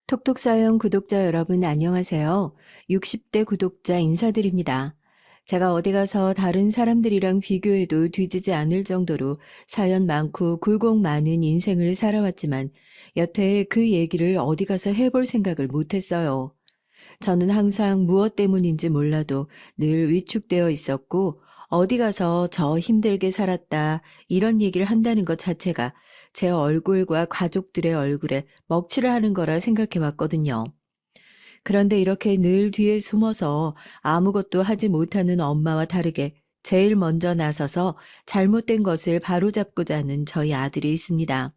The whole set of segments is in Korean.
톡톡사연 구독자 여러분 안녕하세요. 60대 구독자 인사드립니다. 제가 어디 가서 다른 사람들이랑 비교해도 뒤지지 않을 정도로 사연 많고 굴곡 많은 인생을 살아왔지만 여태 그 얘기를 어디 가서 해볼 생각을 못했어요. 저는 항상 무엇 때문인지 몰라도 늘 위축되어 있었고 어디 가서 저 힘들게 살았다 이런 얘기를 한다는 것 자체가 제 얼굴과 가족들의 얼굴에 먹칠을 하는 거라 생각해 왔거든요. 그런데 이렇게 늘 뒤에 숨어서 아무것도 하지 못하는 엄마와 다르게 제일 먼저 나서서 잘못된 것을 바로잡고자 하는 저희 아들이 있습니다.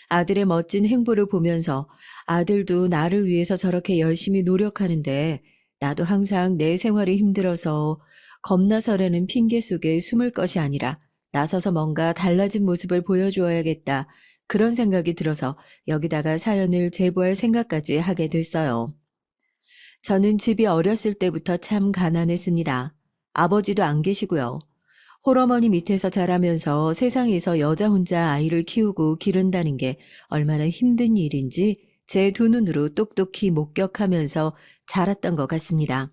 아들의 멋진 행보를 보면서 아들도 나를 위해서 저렇게 열심히 노력하는데 나도 항상 내 생활이 힘들어서 겁나서라는 핑계 속에 숨을 것이 아니라 나서서 뭔가 달라진 모습을 보여주어야겠다. 그런 생각이 들어서 여기다가 사연을 제보할 생각까지 하게 됐어요. 저는 집이 어렸을 때부터 참 가난했습니다. 아버지도 안 계시고요. 홀어머니 밑에서 자라면서 세상에서 여자 혼자 아이를 키우고 기른다는 게 얼마나 힘든 일인지 제 두 눈으로 똑똑히 목격하면서 자랐던 것 같습니다.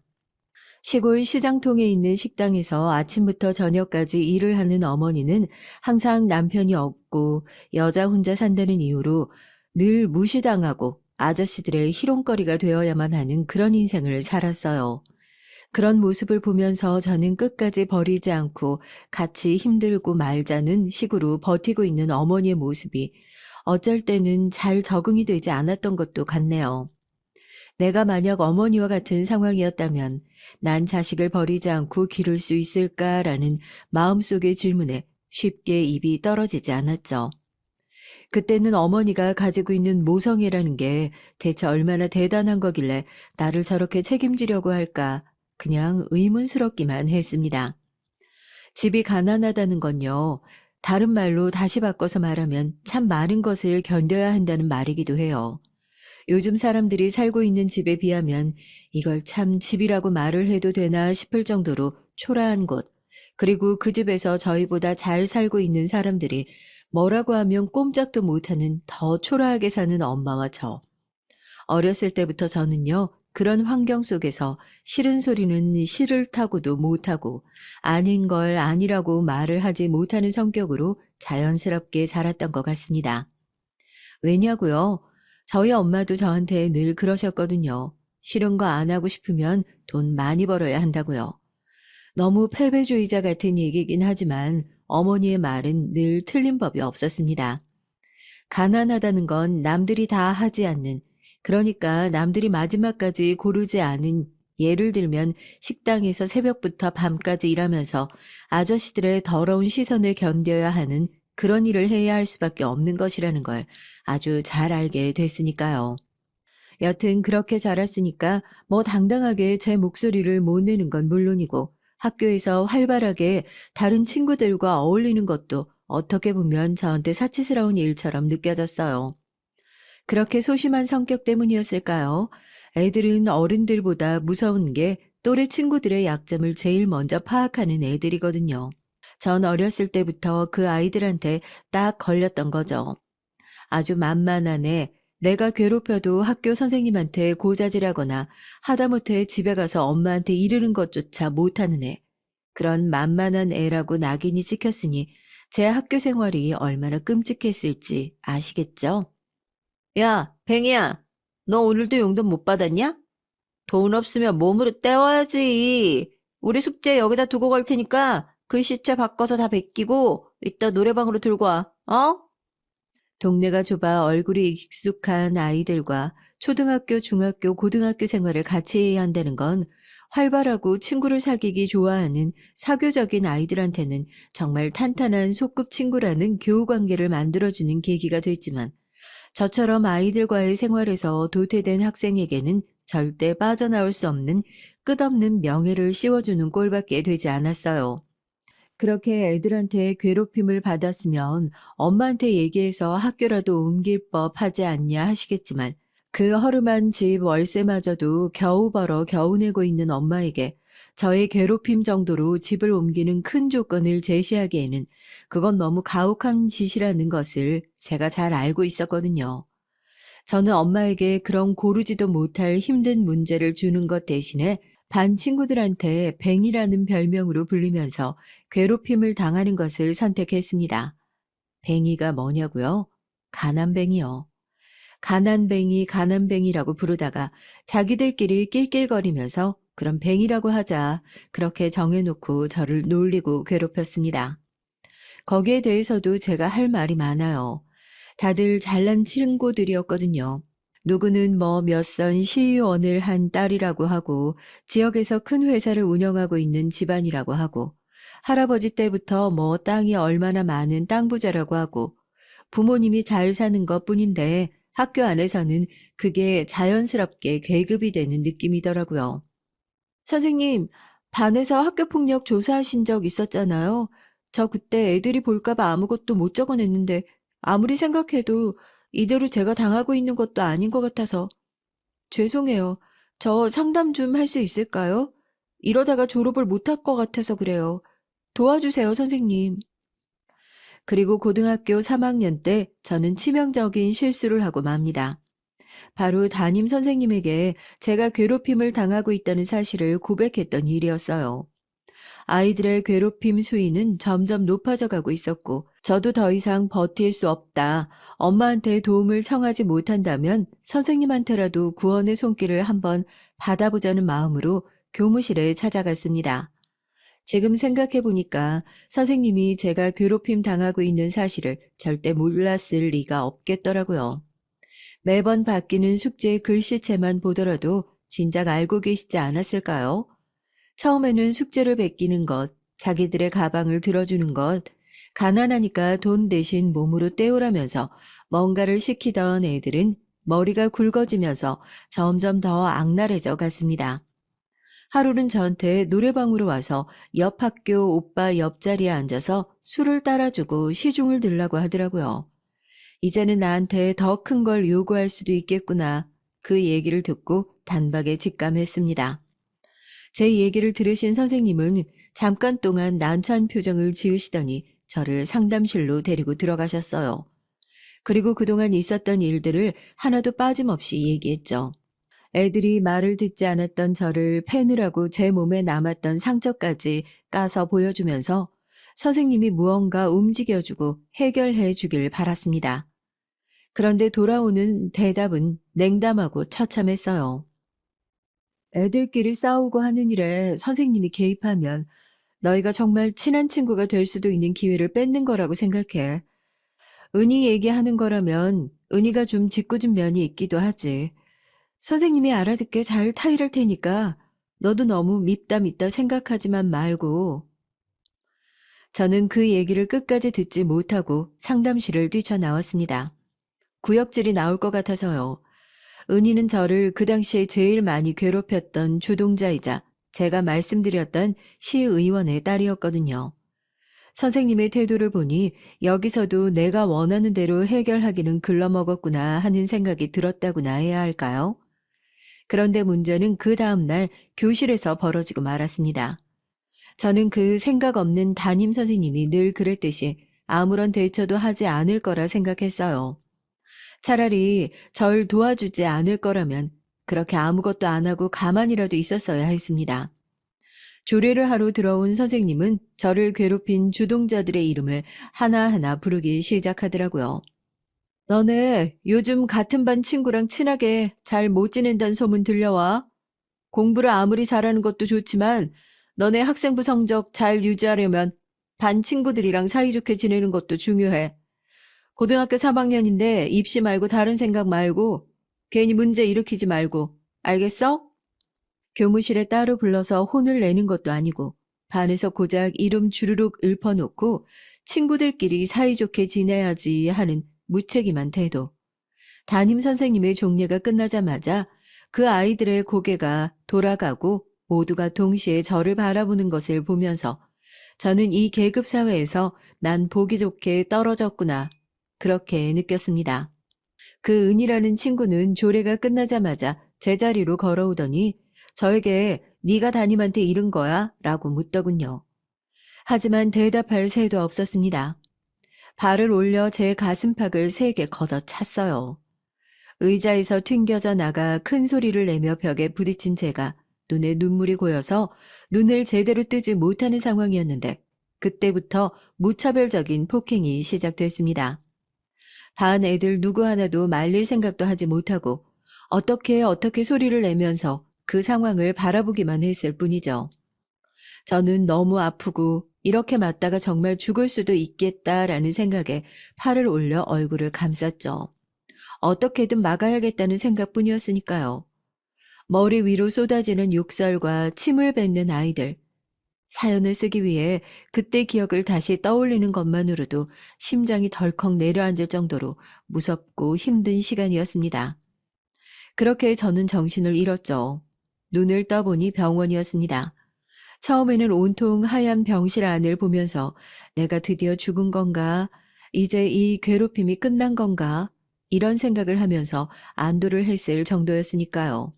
시골 시장통에 있는 식당에서 아침부터 저녁까지 일을 하는 어머니는 항상 남편이 없고 여자 혼자 산다는 이유로 늘 무시당하고 아저씨들의 희롱거리가 되어야만 하는 그런 인생을 살았어요. 그런 모습을 보면서 저는 끝까지 버리지 않고 같이 힘들고 말자는 식으로 버티고 있는 어머니의 모습이 어쩔 때는 잘 적응이 되지 않았던 것도 같네요. 내가 만약 어머니와 같은 상황이었다면 난 자식을 버리지 않고 기를 수 있을까라는 마음속의 질문에 쉽게 입이 떨어지지 않았죠. 그때는 어머니가 가지고 있는 모성애라는 게 대체 얼마나 대단한 거길래 나를 저렇게 책임지려고 할까 그냥 의문스럽기만 했습니다. 집이 가난하다는 건요. 다른 말로 다시 바꿔서 말하면 참 많은 것을 견뎌야 한다는 말이기도 해요. 요즘 사람들이 살고 있는 집에 비하면 이걸 참 집이라고 말을 해도 되나 싶을 정도로 초라한 곳, 그리고 그 집에서 저희보다 잘 살고 있는 사람들이 뭐라고 하면 꼼짝도 못하는 더 초라하게 사는 엄마와 저. 어렸을 때부터 저는요, 그런 환경 속에서 싫은 소리는 싫다고도 못하고 아닌 걸 아니라고 말을 하지 못하는 성격으로 자연스럽게 자랐던 것 같습니다. 왜냐고요? 저희 엄마도 저한테 늘 그러셨거든요. 싫은 거 안 하고 싶으면 돈 많이 벌어야 한다고요. 너무 패배주의자 같은 얘기긴 하지만 어머니의 말은 늘 틀린 법이 없었습니다. 가난하다는 건 남들이 다 하지 않는, 그러니까 남들이 마지막까지 고르지 않은, 예를 들면 식당에서 새벽부터 밤까지 일하면서 아저씨들의 더러운 시선을 견뎌야 하는 그런 일을 해야 할 수밖에 없는 것이라는 걸 아주 잘 알게 됐으니까요. 여튼 그렇게 자랐으니까 뭐 당당하게 제 목소리를 못 내는 건 물론이고 학교에서 활발하게 다른 친구들과 어울리는 것도 어떻게 보면 저한테 사치스러운 일처럼 느껴졌어요. 그렇게 소심한 성격 때문이었을까요? 애들은 어른들보다 무서운 게 또래 친구들의 약점을 제일 먼저 파악하는 애들이거든요. 전 어렸을 때부터 그 아이들한테 딱 걸렸던 거죠. 아주 만만한 애, 내가 괴롭혀도 학교 선생님한테 고자질하거나 하다못해 집에 가서 엄마한테 이르는 것조차 못하는 애. 그런 만만한 애라고 낙인이 찍혔으니 제 학교 생활이 얼마나 끔찍했을지 아시겠죠? 야, 뱅이야, 너 오늘도 용돈 못 받았냐? 돈 없으면 몸으로 때워야지. 우리 숙제 여기다 두고 갈 테니까 글씨체 바꿔서 다 베끼고 이따 노래방으로 들고 와. 어? 동네가 좁아 얼굴이 익숙한 아이들과 초등학교, 중학교, 고등학교 생활을 같이 해야 한다는 건 활발하고 친구를 사귀기 좋아하는 사교적인 아이들한테는 정말 탄탄한 소꿉 친구라는 교우 관계를 만들어주는 계기가 됐지만 저처럼 아이들과의 생활에서 도태된 학생에게는 절대 빠져나올 수 없는 끝없는 명예를 씌워주는 꼴밖에 되지 않았어요. 그렇게 애들한테 괴롭힘을 받았으면 엄마한테 얘기해서 학교라도 옮길 법 하지 않냐 하시겠지만 그 허름한 집 월세마저도 겨우 벌어 겨우 내고 있는 엄마에게 저의 괴롭힘 정도로 집을 옮기는 큰 조건을 제시하기에는 그건 너무 가혹한 짓이라는 것을 제가 잘 알고 있었거든요. 저는 엄마에게 그런 고르지도 못할 힘든 문제를 주는 것 대신에 반 친구들한테 뱅이라는 별명으로 불리면서 괴롭힘을 당하는 것을 선택했습니다. 뱅이가 뭐냐고요? 가난뱅이요. 가난뱅이, 가난뱅이라고 부르다가 자기들끼리 낄낄거리면서 그럼 뱅이라고 하자. 그렇게 정해놓고 저를 놀리고 괴롭혔습니다. 거기에 대해서도 제가 할 말이 많아요. 다들 잘난 친구들이었거든요. 누구는 뭐 몇 선 시의원을 한 딸이라고 하고 지역에서 큰 회사를 운영하고 있는 집안이라고 하고 할아버지 때부터 뭐 땅이 얼마나 많은 땅 부자라고 하고 부모님이 잘 사는 것뿐인데 학교 안에서는 그게 자연스럽게 계급이 되는 느낌이더라고요. 선생님, 반에서 학교폭력 조사하신 적 있었잖아요. 저 그때 애들이 볼까봐 아무것도 못 적어냈는데 아무리 생각해도 이대로 제가 당하고 있는 것도 아닌 것 같아서 죄송해요. 저 상담 좀 할 수 있을까요? 이러다가 졸업을 못할 것 같아서 그래요. 도와주세요, 선생님. 그리고 고등학교 3학년 때 저는 치명적인 실수를 하고 맙니다. 바로 담임 선생님에게 제가 괴롭힘을 당하고 있다는 사실을 고백했던 일이었어요. 아이들의 괴롭힘 수위는 점점 높아져 가고 있었고, 저도 더 이상 버틸 수 없다. 엄마한테 도움을 청하지 못한다면 선생님한테라도 구원의 손길을 한번 받아보자는 마음으로 교무실에 찾아갔습니다. 지금 생각해 보니까 선생님이 제가 괴롭힘 당하고 있는 사실을 절대 몰랐을 리가 없겠더라고요. 매번 바뀌는 숙제 글씨체만 보더라도 진작 알고 계시지 않았을까요? 처음에는 숙제를 베끼는 것, 자기들의 가방을 들어주는 것, 가난하니까 돈 대신 몸으로 때우라면서 뭔가를 시키던 애들은 머리가 굵어지면서 점점 더 악랄해져 갔습니다. 하루는 저한테 노래방으로 와서 옆 학교 오빠 옆자리에 앉아서 술을 따라주고 시중을 들라고 하더라고요. 이제는 나한테 더 큰 걸 요구할 수도 있겠구나. 그 얘기를 듣고 단박에 직감했습니다. 제 얘기를 들으신 선생님은 잠깐 동안 난처한 표정을 지으시더니 저를 상담실로 데리고 들어가셨어요. 그리고 그동안 있었던 일들을 하나도 빠짐없이 얘기했죠. 애들이 말을 듣지 않았던 저를 패느라고 제 몸에 남았던 상처까지 까서 보여주면서 선생님이 무언가 움직여주고 해결해 주길 바랐습니다. 그런데 돌아오는 대답은 냉담하고 처참했어요. 애들끼리 싸우고 하는 일에 선생님이 개입하면 너희가 정말 친한 친구가 될 수도 있는 기회를 뺏는 거라고 생각해. 은희 얘기하는 거라면 은희가 좀 짓궂은 면이 있기도 하지. 선생님이 알아듣게 잘 타이를 테니까 너도 너무 밉다 밉다 생각하지만 말고. 저는 그 얘기를 끝까지 듣지 못하고 상담실을 뛰쳐나왔습니다. 구역질이 나올 것 같아서요. 은희는 저를 그 당시에 제일 많이 괴롭혔던 주동자이자 제가 말씀드렸던 시의원의 딸이었거든요. 선생님의 태도를 보니 여기서도 내가 원하는 대로 해결하기는 글러먹었구나 하는 생각이 들었다고나 해야 할까요? 그런데 문제는 그 다음날 교실에서 벌어지고 말았습니다. 저는 그 생각 없는 담임 선생님이 늘 그랬듯이 아무런 대처도 하지 않을 거라 생각했어요. 차라리 절 도와주지 않을 거라면 그렇게 아무것도 안 하고 가만히라도 있었어야 했습니다. 조례를 하러 들어온 선생님은 저를 괴롭힌 주동자들의 이름을 하나하나 부르기 시작하더라고요. 너네 요즘 같은 반 친구랑 친하게 잘 못 지낸다는 소문 들려와. 공부를 아무리 잘하는 것도 좋지만 너네 학생부 성적 잘 유지하려면 반 친구들이랑 사이좋게 지내는 것도 중요해. 고등학교 3학년인데 입시 말고 다른 생각 말고 괜히 문제 일으키지 말고 알겠어? 교무실에 따로 불러서 혼을 내는 것도 아니고 반에서 고작 이름 주르륵 읊어놓고 친구들끼리 사이좋게 지내야지 하는 무책임한 태도. 담임 선생님의 종례가 끝나자마자 그 아이들의 고개가 돌아가고 모두가 동시에 저를 바라보는 것을 보면서 저는 이 계급 사회에서 난 보기 좋게 떨어졌구나. 그렇게 느꼈습니다. 그 은이라는 친구는 조례가 끝나자마자 제자리로 걸어오더니 저에게 네가 담임한테 이른 거야? 라고 묻더군요. 하지만 대답할 새도 없었습니다. 발을 올려 제 가슴팍을 세게 걷어찼어요. 의자에서 튕겨져 나가 큰 소리를 내며 벽에 부딪힌 제가 눈에 눈물이 고여서 눈을 제대로 뜨지 못하는 상황이었는데 그때부터 무차별적인 폭행이 시작됐습니다. 반 애들 누구 하나도 말릴 생각도 하지 못하고 어떻게 소리를 내면서 그 상황을 바라보기만 했을 뿐이죠. 저는 너무 아프고 이렇게 맞다가 정말 죽을 수도 있겠다라는 생각에 팔을 올려 얼굴을 감쌌죠. 어떻게든 막아야겠다는 생각뿐이었으니까요. 머리 위로 쏟아지는 욕설과 침을 뱉는 아이들. 사연을 쓰기 위해 그때 기억을 다시 떠올리는 것만으로도 심장이 덜컥 내려앉을 정도로 무섭고 힘든 시간이었습니다. 그렇게 저는 정신을 잃었죠. 눈을 떠보니 병원이었습니다. 처음에는 온통 하얀 병실 안을 보면서 내가 드디어 죽은 건가? 이제 이 괴롭힘이 끝난 건가? 이런 생각을 하면서 안도를 했을 정도였으니까요.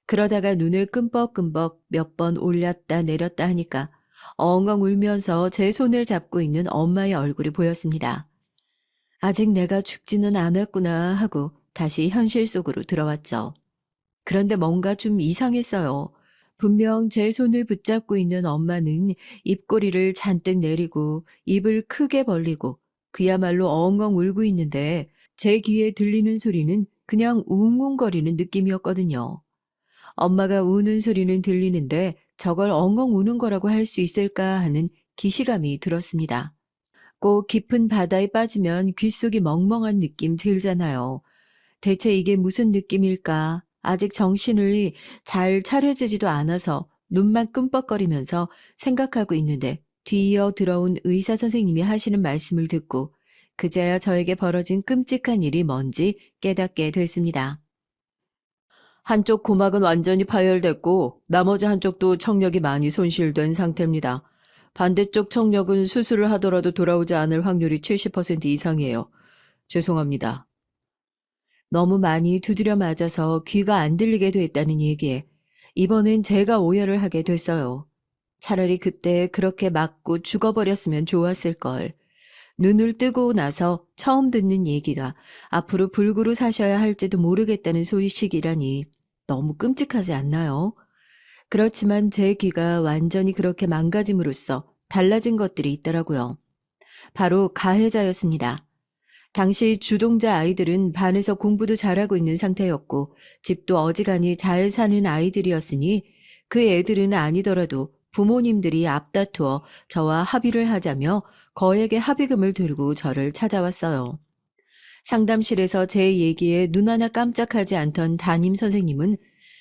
그러다가 눈을 끔뻑끔뻑 몇 번 올렸다 내렸다 하니까 엉엉 울면서 제 손을 잡고 있는 엄마의 얼굴이 보였습니다. 아직 내가 죽지는 않았구나 하고 다시 현실 속으로 들어왔죠. 그런데 뭔가 좀 이상했어요. 분명 제 손을 붙잡고 있는 엄마는 입꼬리를 잔뜩 내리고 입을 크게 벌리고 그야말로 엉엉 울고 있는데 제 귀에 들리는 소리는 그냥 웅웅거리는 느낌이었거든요. 엄마가 우는 소리는 들리는데 저걸 엉엉 우는 거라고 할 수 있을까 하는 기시감이 들었습니다. 꼭 깊은 바다에 빠지면 귓속이 멍멍한 느낌 들잖아요. 대체 이게 무슨 느낌일까? 아직 정신을 잘 차려지지도 않아서 눈만 끔뻑거리면서 생각하고 있는데 뒤이어 들어온 의사 선생님이 하시는 말씀을 듣고 그제야 저에게 벌어진 끔찍한 일이 뭔지 깨닫게 됐습니다. 한쪽 고막은 완전히 파열됐고 나머지 한쪽도 청력이 많이 손실된 상태입니다. 반대쪽 청력은 수술을 하더라도 돌아오지 않을 확률이 70% 이상이에요. 죄송합니다. 너무 많이 두드려 맞아서 귀가 안 들리게 됐다는 얘기에 이번엔 제가 오해를 하게 됐어요. 차라리 그때 그렇게 맞고 죽어버렸으면 좋았을 걸. 눈을 뜨고 나서 처음 듣는 얘기가 앞으로 불구로 사셔야 할지도 모르겠다는 소식이라니 너무 끔찍하지 않나요? 그렇지만 제 귀가 완전히 그렇게 망가짐으로써 달라진 것들이 있더라고요. 바로 가해자였습니다. 당시 주동자 아이들은 반에서 공부도 잘하고 있는 상태였고 집도 어지간히 잘 사는 아이들이었으니 그 애들은 아니더라도 부모님들이 앞다투어 저와 합의를 하자며 거액의 합의금을 들고 저를 찾아왔어요. 상담실에서 제 얘기에 눈 하나 깜짝하지 않던 담임 선생님은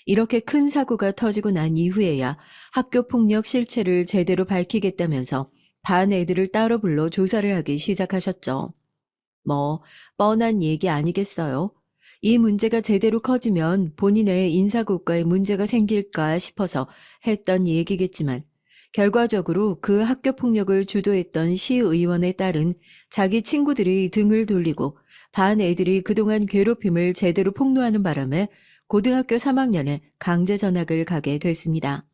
이렇게 큰 사고가 터지고 난 이후에야 학교 폭력 실체를 제대로 밝히겠다면서 반 애들을 따로 불러 조사를 하기 시작하셨죠. 뭐, 뻔한 얘기 아니겠어요? 이 문제가 제대로 커지면 본인의 인사고과에 문제가 생길까 싶어서 했던 얘기겠지만, 결과적으로 그 학교 폭력을 주도했던 시의원의 딸은 자기 친구들이 등을 돌리고 반 애들이 그동안 괴롭힘을 제대로 폭로하는 바람에 고등학교 3학년에 강제 전학을 가게 됐습니다.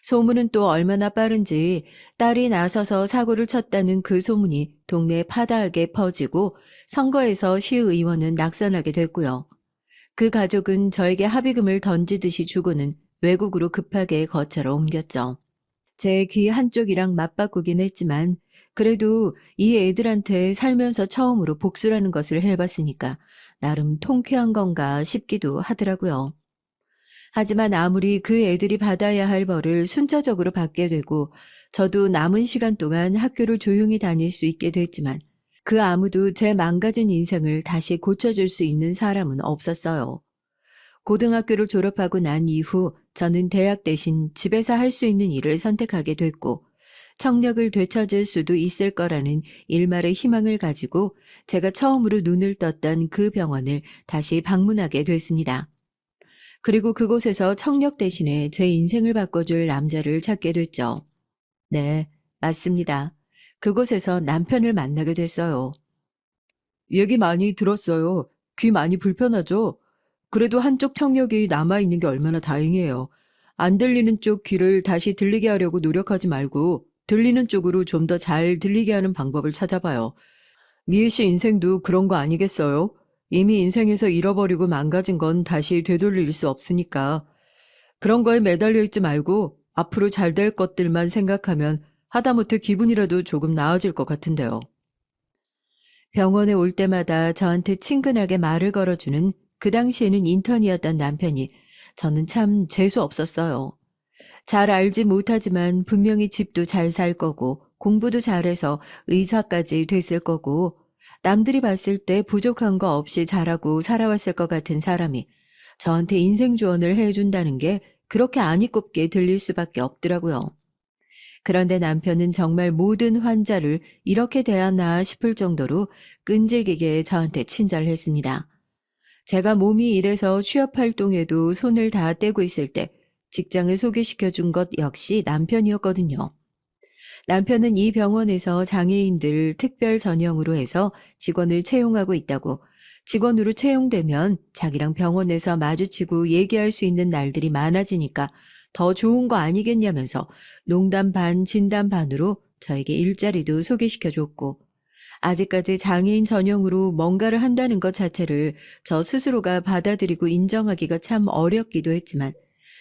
소문은 또 얼마나 빠른지 딸이 나서서 사고를 쳤다는 그 소문이 동네에 파다하게 퍼지고 선거에서 시의원은 낙선하게 됐고요. 그 가족은 저에게 합의금을 던지듯이 주고는 외국으로 급하게 거처로 옮겼죠. 제 귀 한쪽이랑 맞바꾸긴 했지만 그래도 이 애들한테 살면서 처음으로 복수라는 것을 해봤으니까 나름 통쾌한 건가 싶기도 하더라고요. 하지만 아무리 그 애들이 받아야 할 벌을 순차적으로 받게 되고 저도 남은 시간 동안 학교를 조용히 다닐 수 있게 됐지만 그 아무도 제 망가진 인생을 다시 고쳐줄 수 있는 사람은 없었어요. 고등학교를 졸업하고 난 이후 저는 대학 대신 집에서 할 수 있는 일을 선택하게 됐고 청력을 되찾을 수도 있을 거라는 일말의 희망을 가지고 제가 처음으로 눈을 떴던 그 병원을 다시 방문하게 됐습니다. 그리고 그곳에서 청력 대신에 제 인생을 바꿔줄 남자를 찾게 됐죠. 네, 맞습니다. 그곳에서 남편을 만나게 됐어요. 얘기 많이 들었어요. 귀 많이 불편하죠? 그래도 한쪽 청력이 남아있는 게 얼마나 다행이에요. 안 들리는 쪽 귀를 다시 들리게 하려고 노력하지 말고 들리는 쪽으로 좀 더 잘 들리게 하는 방법을 찾아봐요. 미애 씨 인생도 그런 거 아니겠어요? 이미 인생에서 잃어버리고 망가진 건 다시 되돌릴 수 없으니까 그런 거에 매달려 있지 말고 앞으로 잘 될 것들만 생각하면 하다못해 기분이라도 조금 나아질 것 같은데요. 병원에 올 때마다 저한테 친근하게 말을 걸어주는 그 당시에는 인턴이었던 남편이 저는 참 재수 없었어요. 잘 알지 못하지만 분명히 집도 잘 살 거고 공부도 잘해서 의사까지 됐을 거고 남들이 봤을 때 부족한 거 없이 잘하고 살아왔을 것 같은 사람이 저한테 인생 조언을 해준다는 게 그렇게 안이 꼽게 들릴 수밖에 없더라고요. 그런데 남편은 정말 모든 환자를 이렇게 대하나 싶을 정도로 끈질기게 저한테 친절했습니다. 제가 몸이 이래서 취업 활동에도 손을 다 떼고 있을 때 직장을 소개시켜 준 것 역시 남편이었거든요. 남편은 이 병원에서 장애인들 특별 전형으로 해서 직원을 채용하고 있다고 직원으로 채용되면 자기랑 병원에서 마주치고 얘기할 수 있는 날들이 많아지니까 더 좋은 거 아니겠냐면서 농담 반 진담 반으로 저에게 일자리도 소개시켜 줬고 아직까지 장애인 전형으로 뭔가를 한다는 것 자체를 저 스스로가 받아들이고 인정하기가 참 어렵기도 했지만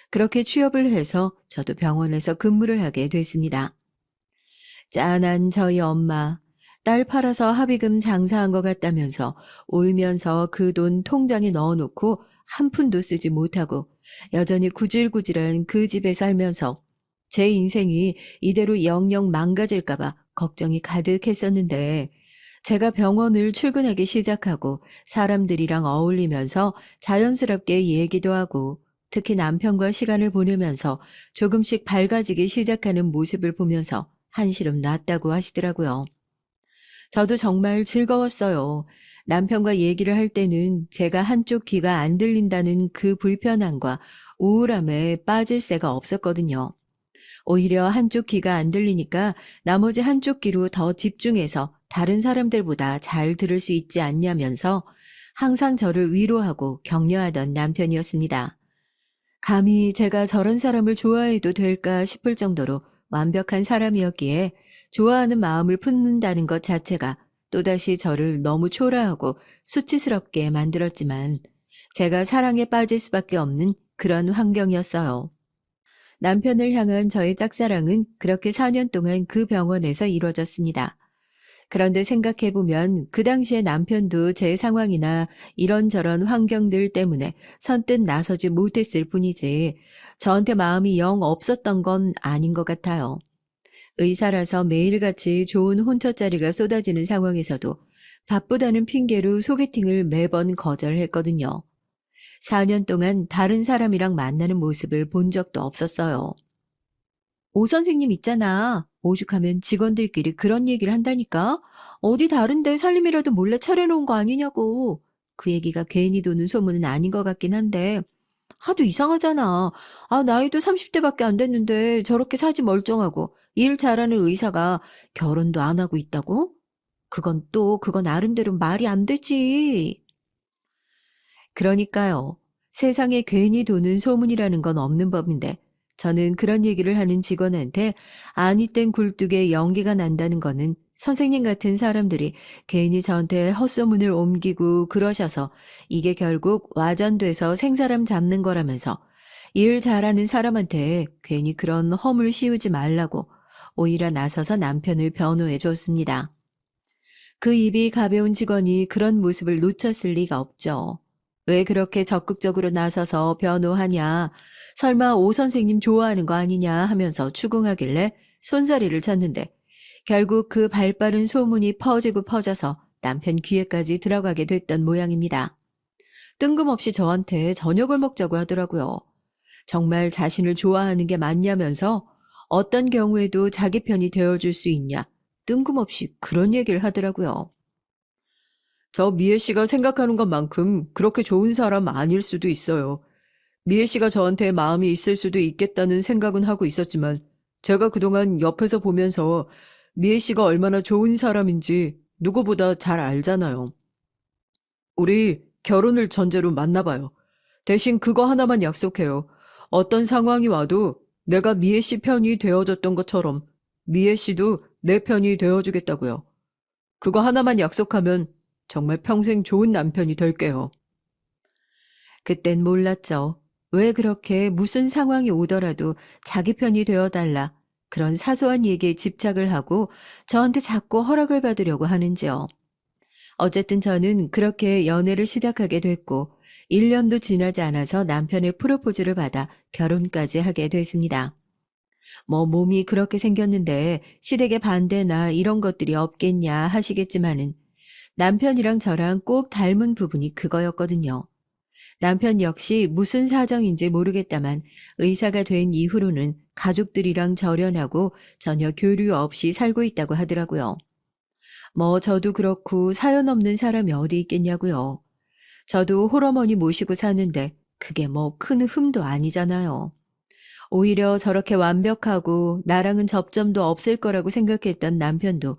그렇게 취업을 해서 저도 병원에서 근무를 하게 됐습니다. 짠한 저희 엄마. 딸 팔아서 합의금 장사한 것 같다면서 울면서 그 돈 통장에 넣어놓고 한 푼도 쓰지 못하고 여전히 구질구질한 그 집에 살면서 제 인생이 이대로 영영 망가질까봐 걱정이 가득했었는데 제가 병원을 출근하기 시작하고 사람들이랑 어울리면서 자연스럽게 얘기도 하고 특히 남편과 시간을 보내면서 조금씩 밝아지기 시작하는 모습을 보면서 한시름 놨다고 하시더라고요. 저도 정말 즐거웠어요. 남편과 얘기를 할 때는 제가 한쪽 귀가 안 들린다는 그 불편함과 우울함에 빠질 새가 없었거든요. 오히려 한쪽 귀가 안 들리니까 나머지 한쪽 귀로 더 집중해서 다른 사람들보다 잘 들을 수 있지 않냐면서 항상 저를 위로하고 격려하던 남편이었습니다. 감히 제가 저런 사람을 좋아해도 될까 싶을 정도로 완벽한 사람이었기에 좋아하는 마음을 품는다는 것 자체가 또다시 저를 너무 초라하고 수치스럽게 만들었지만 제가 사랑에 빠질 수밖에 없는 그런 환경이었어요. 남편을 향한 저의 짝사랑은 그렇게 4년 동안 그 병원에서 이루어졌습니다. 그런데 생각해보면 그 당시에 남편도 제 상황이나 이런저런 환경들 때문에 선뜻 나서지 못했을 뿐이지 저한테 마음이 영 없었던 건 아닌 것 같아요. 의사라서 매일같이 좋은 혼처 자리가 쏟아지는 상황에서도 바쁘다는 핑계로 소개팅을 매번 거절했거든요. 4년 동안 다른 사람이랑 만나는 모습을 본 적도 없었어요. 오 선생님 있잖아. 오죽하면 직원들끼리 그런 얘기를 한다니까? 어디 다른데 살림이라도 몰래 차려놓은 거 아니냐고. 그 얘기가 괜히 도는 소문은 아닌 것 같긴 한데 하도 이상하잖아. 아, 나이도 30대밖에 안 됐는데 저렇게 사지 멀쩡하고 일 잘하는 의사가 결혼도 안 하고 있다고? 그건 나름대로 말이 안 되지. 그러니까요. 세상에 괜히 도는 소문이라는 건 없는 법인데 저는 그런 얘기를 하는 직원한테 아니 땐 굴뚝에 연기가 난다는 거는 선생님 같은 사람들이 괜히 저한테 헛소문을 옮기고 그러셔서 이게 결국 와전돼서 생사람 잡는 거라면서 일 잘하는 사람한테 괜히 그런 허물 씌우지 말라고 오히려 나서서 남편을 변호해 줬습니다. 그 입이 가벼운 직원이 그런 모습을 놓쳤을 리가 없죠. 왜 그렇게 적극적으로 나서서 변호하냐, 설마 오 선생님 좋아하는 거 아니냐 하면서 추궁하길래 손사리를 쳤는데 결국 그 발빠른 소문이 퍼지고 퍼져서 남편 귀에까지 들어가게 됐던 모양입니다. 뜬금없이 저한테 저녁을 먹자고 하더라고요. 정말 자신을 좋아하는 게 맞냐면서 어떤 경우에도 자기 편이 되어줄 수 있냐, 뜬금없이 그런 얘기를 하더라고요. 저 미애 씨가 생각하는 것만큼 그렇게 좋은 사람 아닐 수도 있어요. 미애 씨가 저한테 마음이 있을 수도 있겠다는 생각은 하고 있었지만 제가 그동안 옆에서 보면서 미애 씨가 얼마나 좋은 사람인지 누구보다 잘 알잖아요. 우리 결혼을 전제로 만나봐요. 대신 그거 하나만 약속해요. 어떤 상황이 와도 내가 미애 씨 편이 되어줬던 것처럼 미애 씨도 내 편이 되어주겠다고요. 그거 하나만 약속하면 정말 평생 좋은 남편이 될게요. 그땐 몰랐죠. 왜 그렇게 무슨 상황이 오더라도 자기 편이 되어달라. 그런 사소한 얘기에 집착을 하고 저한테 자꾸 허락을 받으려고 하는지요. 어쨌든 저는 그렇게 연애를 시작하게 됐고 1년도 지나지 않아서 남편의 프로포즈를 받아 결혼까지 하게 됐습니다. 뭐 몸이 그렇게 생겼는데 시댁의 반대나 이런 것들이 없겠냐 하시겠지만은 남편이랑 저랑 꼭 닮은 부분이 그거였거든요. 남편 역시 무슨 사정인지 모르겠다만 의사가 된 이후로는 가족들이랑 절연하고 전혀 교류 없이 살고 있다고 하더라고요. 뭐 저도 그렇고 사연 없는 사람이 어디 있겠냐고요. 저도 홀어머니 모시고 사는데 그게 뭐 큰 흠도 아니잖아요. 오히려 저렇게 완벽하고 나랑은 접점도 없을 거라고 생각했던 남편도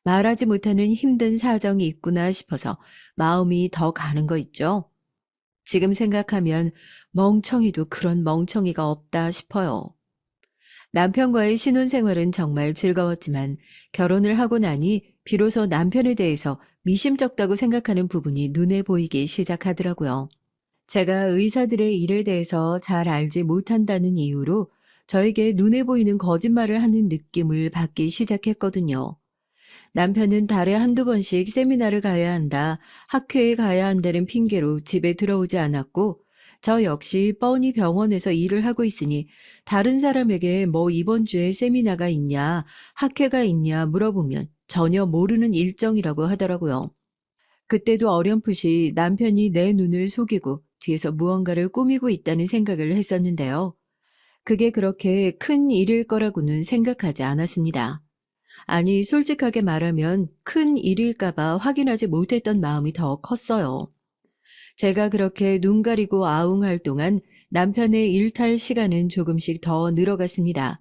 말하지 못하는 힘든 사정이 있구나 싶어서 마음이 더 가는 거 있죠. 지금 생각하면 멍청이도 그런 멍청이가 없다 싶어요. 남편과의 신혼생활은 정말 즐거웠지만 결혼을 하고 나니 비로소 남편에 대해서 미심쩍다고 생각하는 부분이 눈에 보이기 시작하더라고요. 제가 의사들의 일에 대해서 잘 알지 못한다는 이유로 저에게 눈에 보이는 거짓말을 하는 느낌을 받기 시작했거든요. 남편은 달에 한두 번씩 세미나를 가야 한다, 학회에 가야 한다는 핑계로 집에 들어오지 않았고, 저 역시 뻔히 병원에서 일을 하고 있으니 다른 사람에게 뭐 이번 주에 세미나가 있냐, 학회가 있냐 물어보면 전혀 모르는 일정이라고 하더라고요. 그때도 어렴풋이 남편이 내 눈을 속이고 뒤에서 무언가를 꾸미고 있다는 생각을 했었는데요. 그게 그렇게 큰 일일 거라고는 생각하지 않았습니다. 아니, 솔직하게 말하면 큰 일일까봐 확인하지 못했던 마음이 더 컸어요. 제가 그렇게 눈 가리고 아웅할 동안 남편의 일탈 시간은 조금씩 더 늘어갔습니다.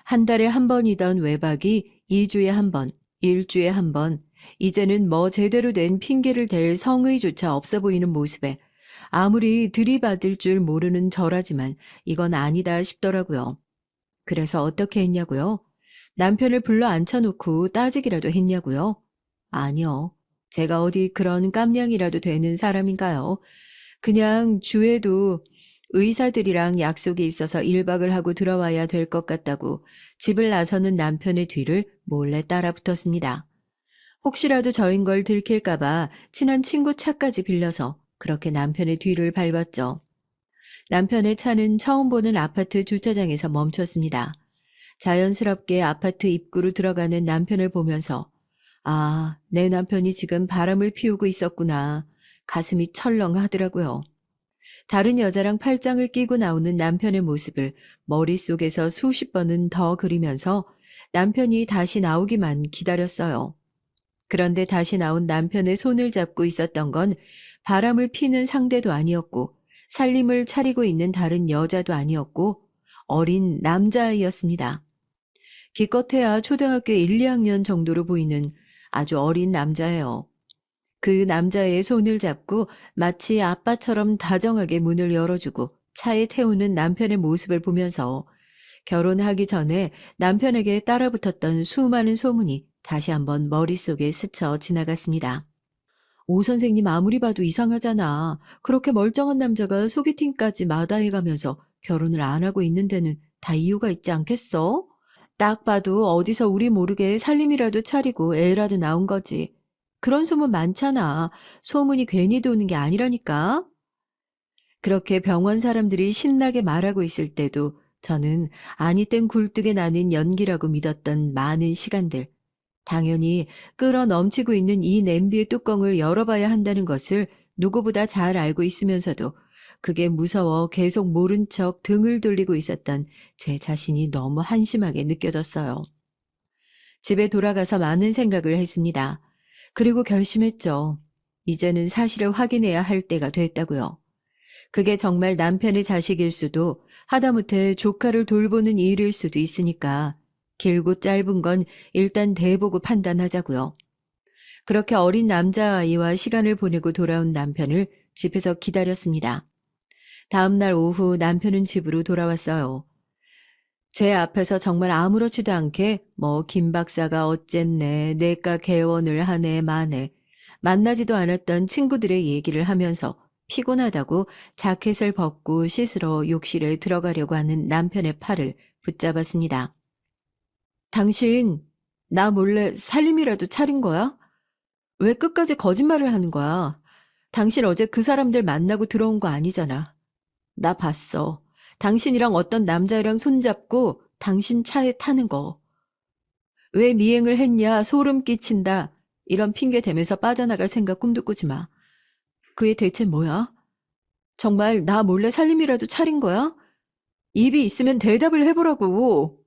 한 달에 한 번이던 외박이 2주에 한 번, 일주에 한 번, 이제는 뭐 제대로 된 핑계를 댈 성의조차 없어 보이는 모습에 아무리 들이받을 줄 모르는 저라지만 이건 아니다 싶더라고요. 그래서 어떻게 했냐고요? 남편을 불러 앉혀놓고 따지기라도 했냐고요? 아니요. 제가 어디 그런 깜냥이라도 되는 사람인가요? 그냥 주에도 의사들이랑 약속이 있어서 1박을 하고 들어와야 될 것 같다고 집을 나서는 남편의 뒤를 몰래 따라 붙었습니다. 혹시라도 저인 걸 들킬까봐 친한 친구 차까지 빌려서 그렇게 남편의 뒤를 밟았죠. 남편의 차는 처음 보는 아파트 주차장에서 멈췄습니다. 자연스럽게 아파트 입구로 들어가는 남편을 보면서 아, 내 남편이 지금 바람을 피우고 있었구나. 가슴이 철렁하더라고요. 다른 여자랑 팔짱을 끼고 나오는 남편의 모습을 머릿속에서 수십 번은 더 그리면서 남편이 다시 나오기만 기다렸어요. 그런데 다시 나온 남편의 손을 잡고 있었던 건 바람을 피는 상대도 아니었고 살림을 차리고 있는 다른 여자도 아니었고 어린 남자아이였습니다. 기껏해야 초등학교 1, 2학년 정도로 보이는 아주 어린 남자예요. 그 남자의 손을 잡고 마치 아빠처럼 다정하게 문을 열어주고 차에 태우는 남편의 모습을 보면서 결혼하기 전에 남편에게 따라붙었던 수많은 소문이 다시 한번 머릿속에 스쳐 지나갔습니다. 오 선생님 아무리 봐도 이상하잖아. 그렇게 멀쩡한 남자가 소개팅까지 마다해가면서 결혼을 안 하고 있는 데는 다 이유가 있지 않겠어? 딱 봐도 어디서 우리 모르게 살림이라도 차리고 애라도 낳은 거지. 그런 소문 많잖아. 소문이 괜히 도는 게 아니라니까. 그렇게 병원 사람들이 신나게 말하고 있을 때도 저는 아니 땐 굴뚝에 나는 연기라고 믿었던 많은 시간들. 당연히 끓어 넘치고 있는 이 냄비의 뚜껑을 열어봐야 한다는 것을 누구보다 잘 알고 있으면서도 그게 무서워 계속 모른 척 등을 돌리고 있었던 제 자신이 너무 한심하게 느껴졌어요. 집에 돌아가서 많은 생각을 했습니다. 그리고 결심했죠. 이제는 사실을 확인해야 할 때가 됐다고요. 그게 정말 남편의 자식일 수도 하다못해 조카를 돌보는 일일 수도 있으니까 길고 짧은 건 일단 대보고 판단하자고요. 그렇게 어린 남자아이와 시간을 보내고 돌아온 남편을 집에서 기다렸습니다. 다음 날 오후 남편은 집으로 돌아왔어요. 제 앞에서 정말 아무렇지도 않게 뭐 김 박사가 어쨌네, 내과 개원을 하네 마네 만나지도 않았던 친구들의 얘기를 하면서 피곤하다고 자켓을 벗고 씻으러 욕실에 들어가려고 하는 남편의 팔을 붙잡았습니다. 당신, 나 몰래 살림이라도 차린 거야? 왜 끝까지 거짓말을 하는 거야? 당신 어제 그 사람들 만나고 들어온 거 아니잖아. 나 봤어. 당신이랑 어떤 남자애랑 손잡고 당신 차에 타는 거. 왜 미행을 했냐? 소름 끼친다. 이런 핑계 대면서 빠져나갈 생각 꿈도 꾸지 마. 그게 대체 뭐야? 정말 나 몰래 살림이라도 차린 거야? 입이 있으면 대답을 해보라고.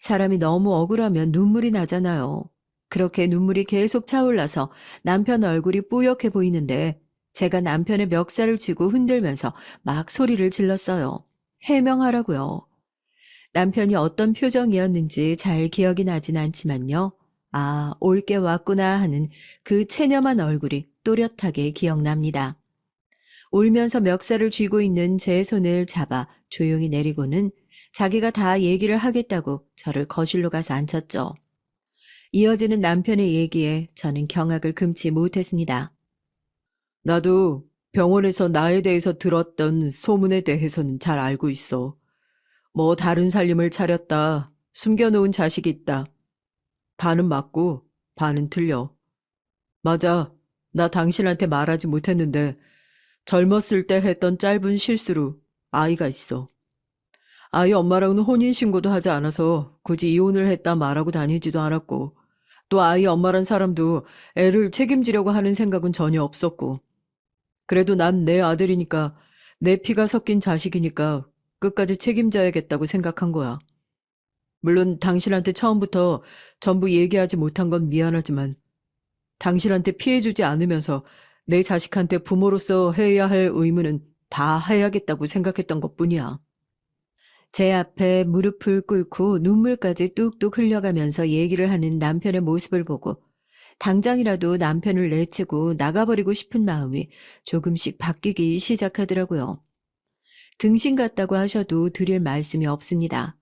사람이 너무 억울하면 눈물이 나잖아요. 그렇게 눈물이 계속 차올라서 남편 얼굴이 뿌옇게 보이는데 제가 남편의 멱살을 쥐고 흔들면서 막 소리를 질렀어요. 해명하라고요. 남편이 어떤 표정이었는지 잘 기억이 나진 않지만요. 아, 올 게 왔구나 하는 그 체념한 얼굴이 또렷하게 기억납니다. 울면서 멱살을 쥐고 있는 제 손을 잡아 조용히 내리고는 자기가 다 얘기를 하겠다고 저를 거실로 가서 앉혔죠. 이어지는 남편의 얘기에 저는 경악을 금치 못했습니다. 나도 병원에서 나에 대해서 들었던 소문에 대해서는 잘 알고 있어. 뭐 다른 살림을 차렸다. 숨겨놓은 자식이 있다. 반은 맞고 반은 틀려. 맞아. 나 당신한테 말하지 못했는데 젊었을 때 했던 짧은 실수로 아이가 있어. 아이 엄마랑은 혼인신고도 하지 않아서 굳이 이혼을 했다 말하고 다니지도 않았고 또 아이 엄마란 사람도 애를 책임지려고 하는 생각은 전혀 없었고 그래도 난 내 아들이니까 내 피가 섞인 자식이니까 끝까지 책임져야겠다고 생각한 거야. 물론 당신한테 처음부터 전부 얘기하지 못한 건 미안하지만 당신한테 피해주지 않으면서 내 자식한테 부모로서 해야 할 의무는 다 해야겠다고 생각했던 것뿐이야. 제 앞에 무릎을 꿇고 눈물까지 뚝뚝 흘려가면서 얘기를 하는 남편의 모습을 보고 당장이라도 남편을 내치고 나가버리고 싶은 마음이 조금씩 바뀌기 시작하더라고요. 등신 같다고 하셔도 드릴 말씀이 없습니다.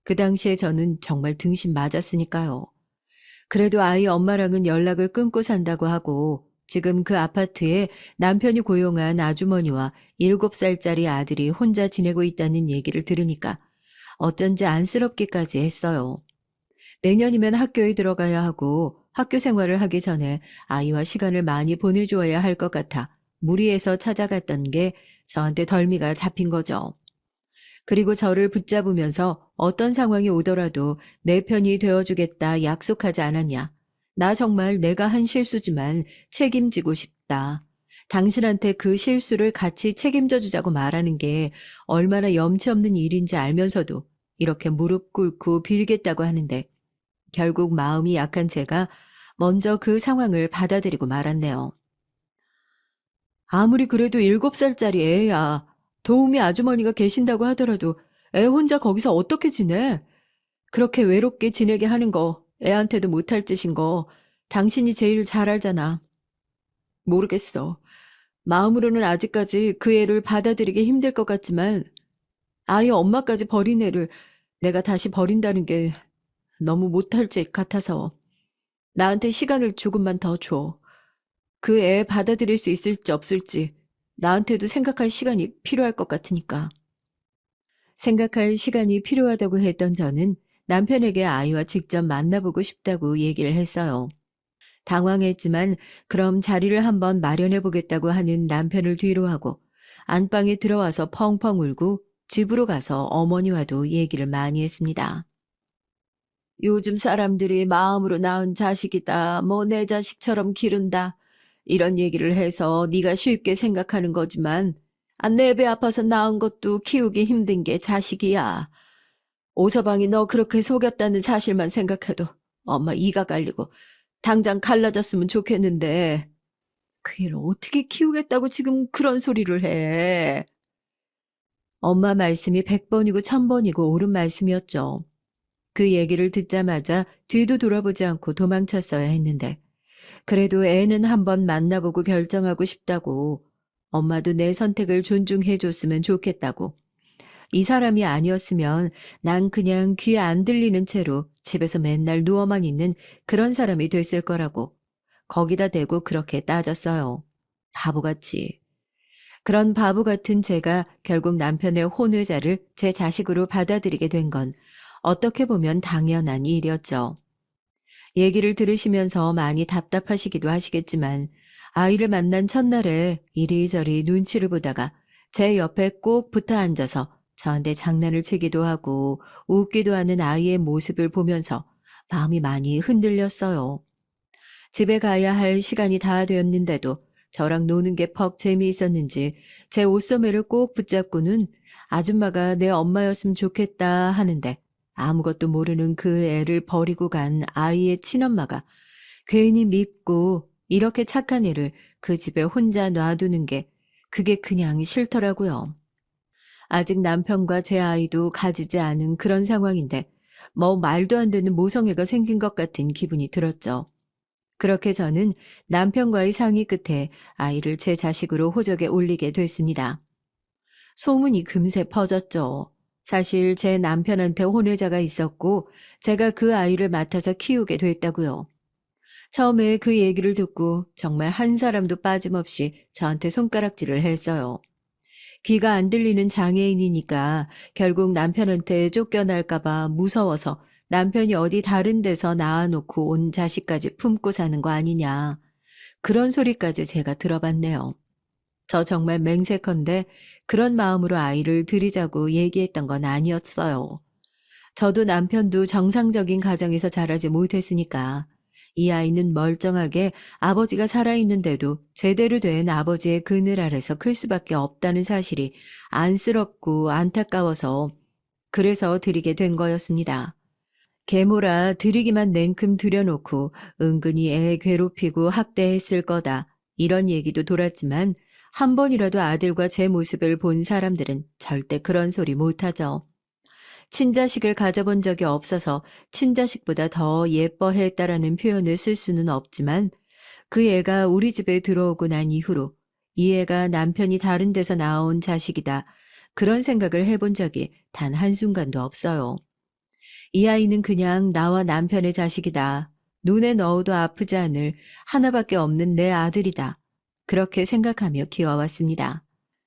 그 당시에 저는 정말 등신 맞았으니까요. 그래도 아이 엄마랑은 연락을 끊고 산다고 하고 지금 그 아파트에 남편이 고용한 아주머니와 7살짜리 아들이 혼자 지내고 있다는 얘기를 들으니까 어쩐지 안쓰럽기까지 했어요. 내년이면 학교에 들어가야 하고 학교 생활을 하기 전에 아이와 시간을 많이 보내줘야 할 것 같아 무리해서 찾아갔던 게 저한테 덜미가 잡힌 거죠. 그리고 저를 붙잡으면서 어떤 상황이 오더라도 내 편이 되어주겠다 약속하지 않았냐. 나 정말 내가 한 실수지만 책임지고 싶다. 당신한테 그 실수를 같이 책임져 주자고 말하는 게 얼마나 염치 없는 일인지 알면서도 이렇게 무릎 꿇고 빌겠다고 하는데 결국 마음이 약한 제가 먼저 그 상황을 받아들이고 말았네요. 아무리 그래도 7살짜리 애야. 도우미 아주머니가 계신다고 하더라도 애 혼자 거기서 어떻게 지내? 그렇게 외롭게 지내게 하는 거 애한테도 못할 짓인 거 당신이 제일 잘 알잖아. 모르겠어. 마음으로는 아직까지 그 애를 받아들이기 힘들 것 같지만 아이 엄마까지 버린 애를 내가 다시 버린다는 게 너무 못할 짓 같아서 나한테 시간을 조금만 더 줘. 그 애 받아들일 수 있을지 없을지 나한테도 생각할 시간이 필요할 것 같으니까. 생각할 시간이 필요하다고 했던 저는 남편에게 아이와 직접 만나보고 싶다고 얘기를 했어요. 당황했지만 그럼 자리를 한번 마련해 보겠다고 하는 남편을 뒤로하고 안방에 들어와서 펑펑 울고 집으로 가서 어머니와도 얘기를 많이 했습니다. 요즘 사람들이 마음으로 낳은 자식이다. 뭐 내 자식처럼 기른다. 이런 얘기를 해서 네가 쉽게 생각하는 거지만 내 배 아파서 낳은 것도 키우기 힘든 게 자식이야. 오서방이 너 그렇게 속였다는 사실만 생각해도 엄마 이가 갈리고 당장 갈라졌으면 좋겠는데 그 애를 어떻게 키우겠다고 지금 그런 소리를 해. 엄마 말씀이 100번이고 1000번이고 옳은 말씀이었죠. 그 얘기를 듣자마자 뒤도 돌아보지 않고 도망쳤어야 했는데 그래도 애는 한번 만나보고 결정하고 싶다고 엄마도 내 선택을 존중해 줬으면 좋겠다고 이 사람이 아니었으면 난 그냥 귀에 안 들리는 채로 집에서 맨날 누워만 있는 그런 사람이 됐을 거라고 거기다 대고 그렇게 따졌어요. 바보같이. 그런 바보 같은 제가 결국 남편의 혼외자를 제 자식으로 받아들이게 된 건 어떻게 보면 당연한 일이었죠. 얘기를 들으시면서 많이 답답하시기도 하시겠지만 아이를 만난 첫날에 이리저리 눈치를 보다가 제 옆에 꼭 붙어 앉아서 저한테 장난을 치기도 하고 웃기도 하는 아이의 모습을 보면서 마음이 많이 흔들렸어요. 집에 가야 할 시간이 다 되었는데도 저랑 노는 게 퍽 재미있었는지 제 옷소매를 꼭 붙잡고는 아줌마가 내 엄마였으면 좋겠다 하는데 아무것도 모르는 그 애를 버리고 간 아이의 친엄마가 괜히 밉고 이렇게 착한 애를 그 집에 혼자 놔두는 게 그게 그냥 싫더라고요. 아직 남편과 제 아이도 가지지 않은 그런 상황인데 뭐 말도 안 되는 모성애가 생긴 것 같은 기분이 들었죠. 그렇게 저는 남편과의 상의 끝에 아이를 제 자식으로 호적에 올리게 됐습니다. 소문이 금세 퍼졌죠. 사실 제 남편한테 혼외자가 있었고 제가 그 아이를 맡아서 키우게 됐다고요. 처음에 그 얘기를 듣고 정말 한 사람도 빠짐없이 저한테 손가락질을 했어요. 귀가 안 들리는 장애인이니까 결국 남편한테 쫓겨날까봐 무서워서 남편이 어디 다른 데서 낳아놓고 온 자식까지 품고 사는 거 아니냐. 그런 소리까지 제가 들어봤네요. 저 정말 맹세컨대 그런 마음으로 아이를 들이자고 얘기했던 건 아니었어요. 저도 남편도 정상적인 가정에서 자라지 못했으니까 이 아이는 멀쩡하게 아버지가 살아있는데도 제대로 된 아버지의 그늘 아래서 클 수밖에 없다는 사실이 안쓰럽고 안타까워서 그래서 드리게 된 거였습니다. 계모라 드리기만 냉큼 들여놓고 은근히 애 괴롭히고 학대했을 거다. 이런 얘기도 돌았지만 한 번이라도 아들과 제 모습을 본 사람들은 절대 그런 소리 못하죠. 친자식을 가져본 적이 없어서 친자식보다 더 예뻐했다라는 표현을 쓸 수는 없지만 그 애가 우리 집에 들어오고 난 이후로 이 애가 남편이 다른 데서 낳아온 자식이다. 그런 생각을 해본 적이 단 한순간도 없어요. 이 아이는 그냥 나와 남편의 자식이다. 눈에 넣어도 아프지 않을 하나밖에 없는 내 아들이다. 그렇게 생각하며 키워왔습니다.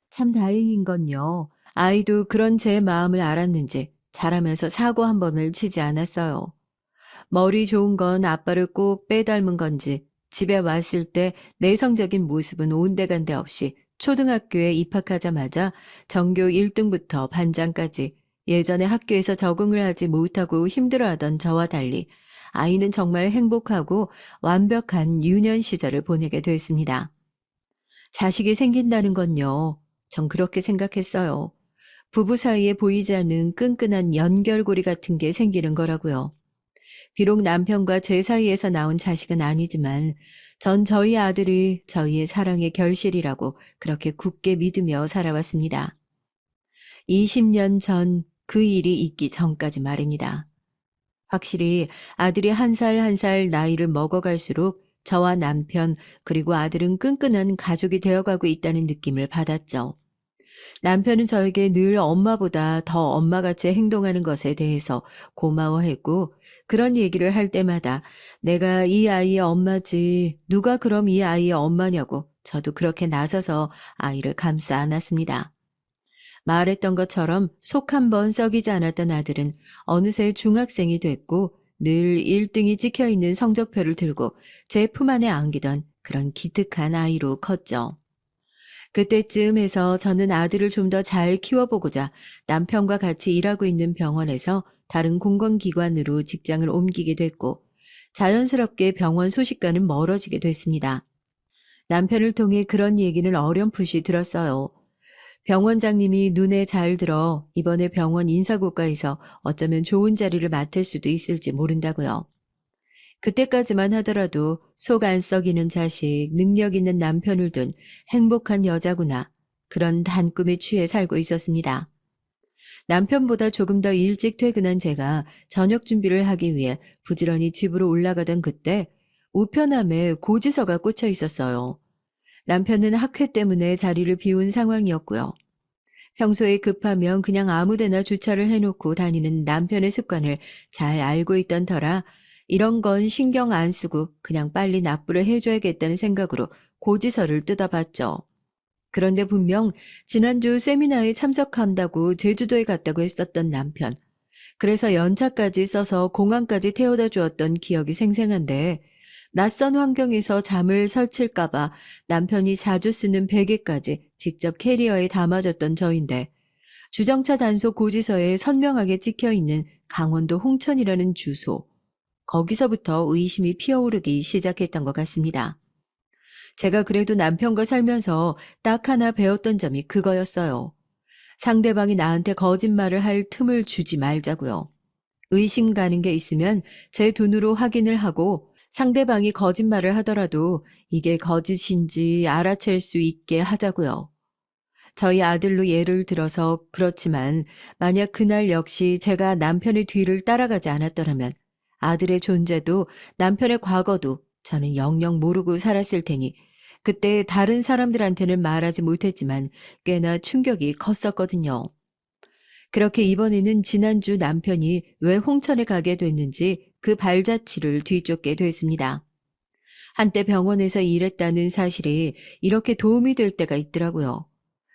참 다행인 건요. 아이도 그런 제 마음을 알았는지 자라면서 사고 한 번을 치지 않았어요. 머리 좋은 건 아빠를 꼭 빼닮은 건지 집에 왔을 때 내성적인 모습은 온데간데 없이 초등학교에 입학하자마자 전교 1등부터 반장까지 예전에 학교에서 적응을 하지 못하고 힘들어하던 저와 달리 아이는 정말 행복하고 완벽한 유년 시절을 보내게 됐습니다. 자식이 생긴다는 건요. 전 그렇게 생각했어요. 부부 사이에 보이지 않는 끈끈한 연결고리 같은 게 생기는 거라고요. 비록 남편과 제 사이에서 나온 자식은 아니지만 전 저희 아들이 저희의 사랑의 결실이라고 그렇게 굳게 믿으며 살아왔습니다. 20년 전 그 일이 있기 전까지 말입니다. 확실히 아들이 한 살 한 살 나이를 먹어갈수록 저와 남편 그리고 아들은 끈끈한 가족이 되어가고 있다는 느낌을 받았죠. 남편은 저에게 늘 엄마보다 더 엄마같이 행동하는 것에 대해서 고마워했고 그런 얘기를 할 때마다 내가 이 아이의 엄마지 누가 그럼 이 아이의 엄마냐고 저도 그렇게 나서서 아이를 감싸 안았습니다. 말했던 것처럼 속 한 번 썩이지 않았던 아들은 어느새 중학생이 됐고 늘 1등이 찍혀 있는 성적표를 들고 제 품 안에 안기던 그런 기특한 아이로 컸죠. 그때쯤 해서 저는 아들을 좀 더 잘 키워보고자 남편과 같이 일하고 있는 병원에서 다른 공공기관으로 직장을 옮기게 됐고 자연스럽게 병원 소식과는 멀어지게 됐습니다. 남편을 통해 그런 얘기는 어렴풋이 들었어요. 병원장님이 눈에 잘 들어 이번에 병원 인사고과에서 어쩌면 좋은 자리를 맡을 수도 있을지 모른다고요. 그때까지만 하더라도 속 안 썩이는 자식, 능력 있는 남편을 둔 행복한 여자구나. 그런 단꿈에 취해 살고 있었습니다. 남편보다 조금 더 일찍 퇴근한 제가 저녁 준비를 하기 위해 부지런히 집으로 올라가던 그때 우편함에 고지서가 꽂혀 있었어요. 남편은 학회 때문에 자리를 비운 상황이었고요. 평소에 급하면 그냥 아무 데나 주차를 해놓고 다니는 남편의 습관을 잘 알고 있던 터라 이런 건 신경 안 쓰고 그냥 빨리 납부를 해줘야겠다는 생각으로 고지서를 뜯어봤죠. 그런데 분명 지난주 세미나에 참석한다고 제주도에 갔다고 했었던 남편. 그래서 연차까지 써서 공항까지 태워다 주었던 기억이 생생한데 낯선 환경에서 잠을 설칠까봐 남편이 자주 쓰는 베개까지 직접 캐리어에 담아줬던 저인데 주정차 단속 고지서에 선명하게 찍혀있는 강원도 홍천이라는 주소. 거기서부터 의심이 피어오르기 시작했던 것 같습니다. 제가 그래도 남편과 살면서 딱 하나 배웠던 점이 그거였어요. 상대방이 나한테 거짓말을 할 틈을 주지 말자고요. 의심 가는 게 있으면 제 눈으로 확인을 하고 상대방이 거짓말을 하더라도 이게 거짓인지 알아챌 수 있게 하자고요. 저희 아들로 예를 들어서 그렇지만 만약 그날 역시 제가 남편의 뒤를 따라가지 않았더라면 아들의 존재도 남편의 과거도 저는 영영 모르고 살았을 테니 그때 다른 사람들한테는 말하지 못했지만 꽤나 충격이 컸었거든요. 그렇게 이번에는 지난주 남편이 왜 홍천에 가게 됐는지 그 발자취를 뒤쫓게 됐습니다. 한때 병원에서 일했다는 사실이 이렇게 도움이 될 때가 있더라고요.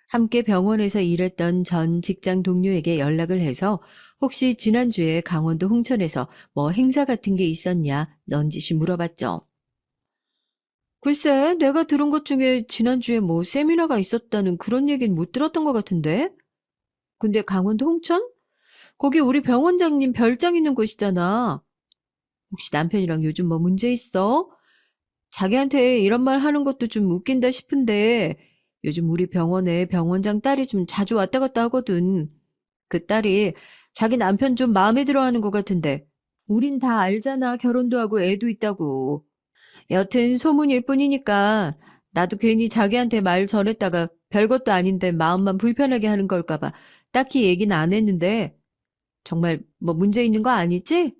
함께 병원에서 일했던 전 직장 동료에게 연락을 해서 혹시 지난주에 강원도 홍천에서 뭐 행사 같은 게 있었냐 넌지시 물어봤죠. 글쎄, 내가 들은 것 중에 지난주에 뭐 세미나가 있었다는 그런 얘기는 못 들었던 것 같은데? 근데 강원도 홍천? 거기 우리 병원장님 별장 있는 곳이잖아. 혹시 남편이랑 요즘 뭐 문제 있어? 자기한테 이런 말 하는 것도 좀 웃긴다 싶은데 요즘 우리 병원에 병원장 딸이 좀 자주 왔다 갔다 하거든. 그 딸이 자기 남편 좀 마음에 들어 하는 것 같은데 우린 다 알잖아. 결혼도 하고 애도 있다고. 여튼 소문일 뿐이니까 나도 괜히 자기한테 말 전했다가 별것도 아닌데 마음만 불편하게 하는 걸까 봐 딱히 얘기는 안 했는데 정말 뭐 문제 있는 거 아니지?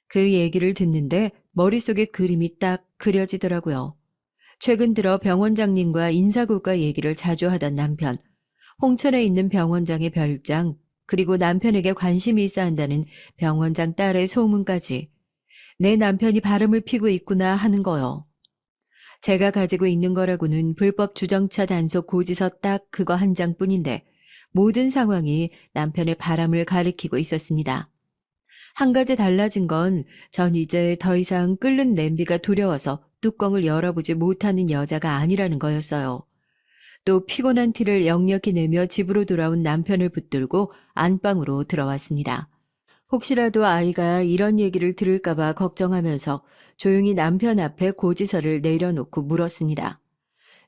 그 얘기를 듣는데 머릿속에 그림이 딱 그려지더라고요. 최근 들어 병원장님과 인사고과 얘기를 자주 하던 남편, 홍천에 있는 병원장의 별장, 그리고 남편에게 관심이 있어 한다는 병원장 딸의 소문까지 내 남편이 바람을 피고 있구나 하는 거요. 제가 가지고 있는 거라고는 불법 주정차 단속 고지서 딱 그거 한 장뿐인데 모든 상황이 남편의 바람을 가리키고 있었습니다. 한 가지 달라진 건 전 이제 더 이상 끓는 냄비가 두려워서 뚜껑을 열어보지 못하는 여자가 아니라는 거였어요. 또 피곤한 티를 역력히 내며 집으로 돌아온 남편을 붙들고 안방으로 들어왔습니다. 혹시라도 아이가 이런 얘기를 들을까봐 걱정하면서 조용히 남편 앞에 고지서를 내려놓고 물었습니다.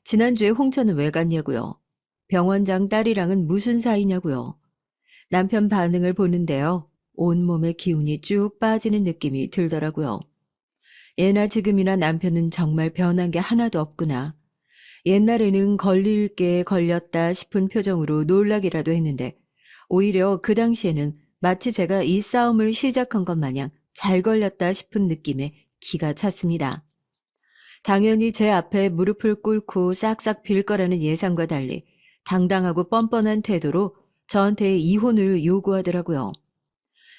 지난주에 홍천은 왜 갔냐고요? 병원장 딸이랑은 무슨 사이냐고요? 남편 반응을 보는데요. 온몸의 기운이 쭉 빠지는 느낌이 들더라고요. 예나 지금이나 남편은 정말 변한 게 하나도 없구나. 옛날에는 걸릴 게 걸렸다 싶은 표정으로 놀라기라도 했는데 오히려 그 당시에는 마치 제가 이 싸움을 시작한 것 마냥 잘 걸렸다 싶은 느낌에 기가 찼습니다. 당연히 제 앞에 무릎을 꿇고 싹싹 빌 거라는 예상과 달리 당당하고 뻔뻔한 태도로 저한테 이혼을 요구하더라고요.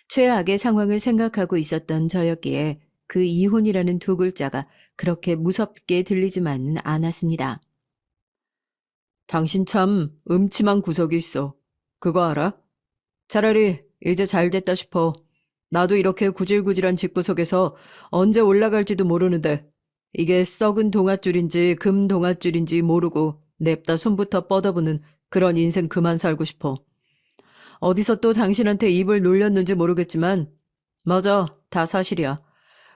최악의 상황을 생각하고 있었던 저였기에 그 이혼이라는 두 글자가 그렇게 무섭게 들리지만은 않았습니다. 당신 참 음침한 구석이 있어. 그거 알아? 차라리 이제 잘 됐다 싶어. 나도 이렇게 구질구질한 집구석에서 언제 올라갈지도 모르는데 이게 썩은 동아줄인지 금 동아줄인지 모르고 냅다 손부터 뻗어보는 그런 인생 그만 살고 싶어. 어디서 또 당신한테 입을 놀렸는지 모르겠지만 맞아, 다 사실이야.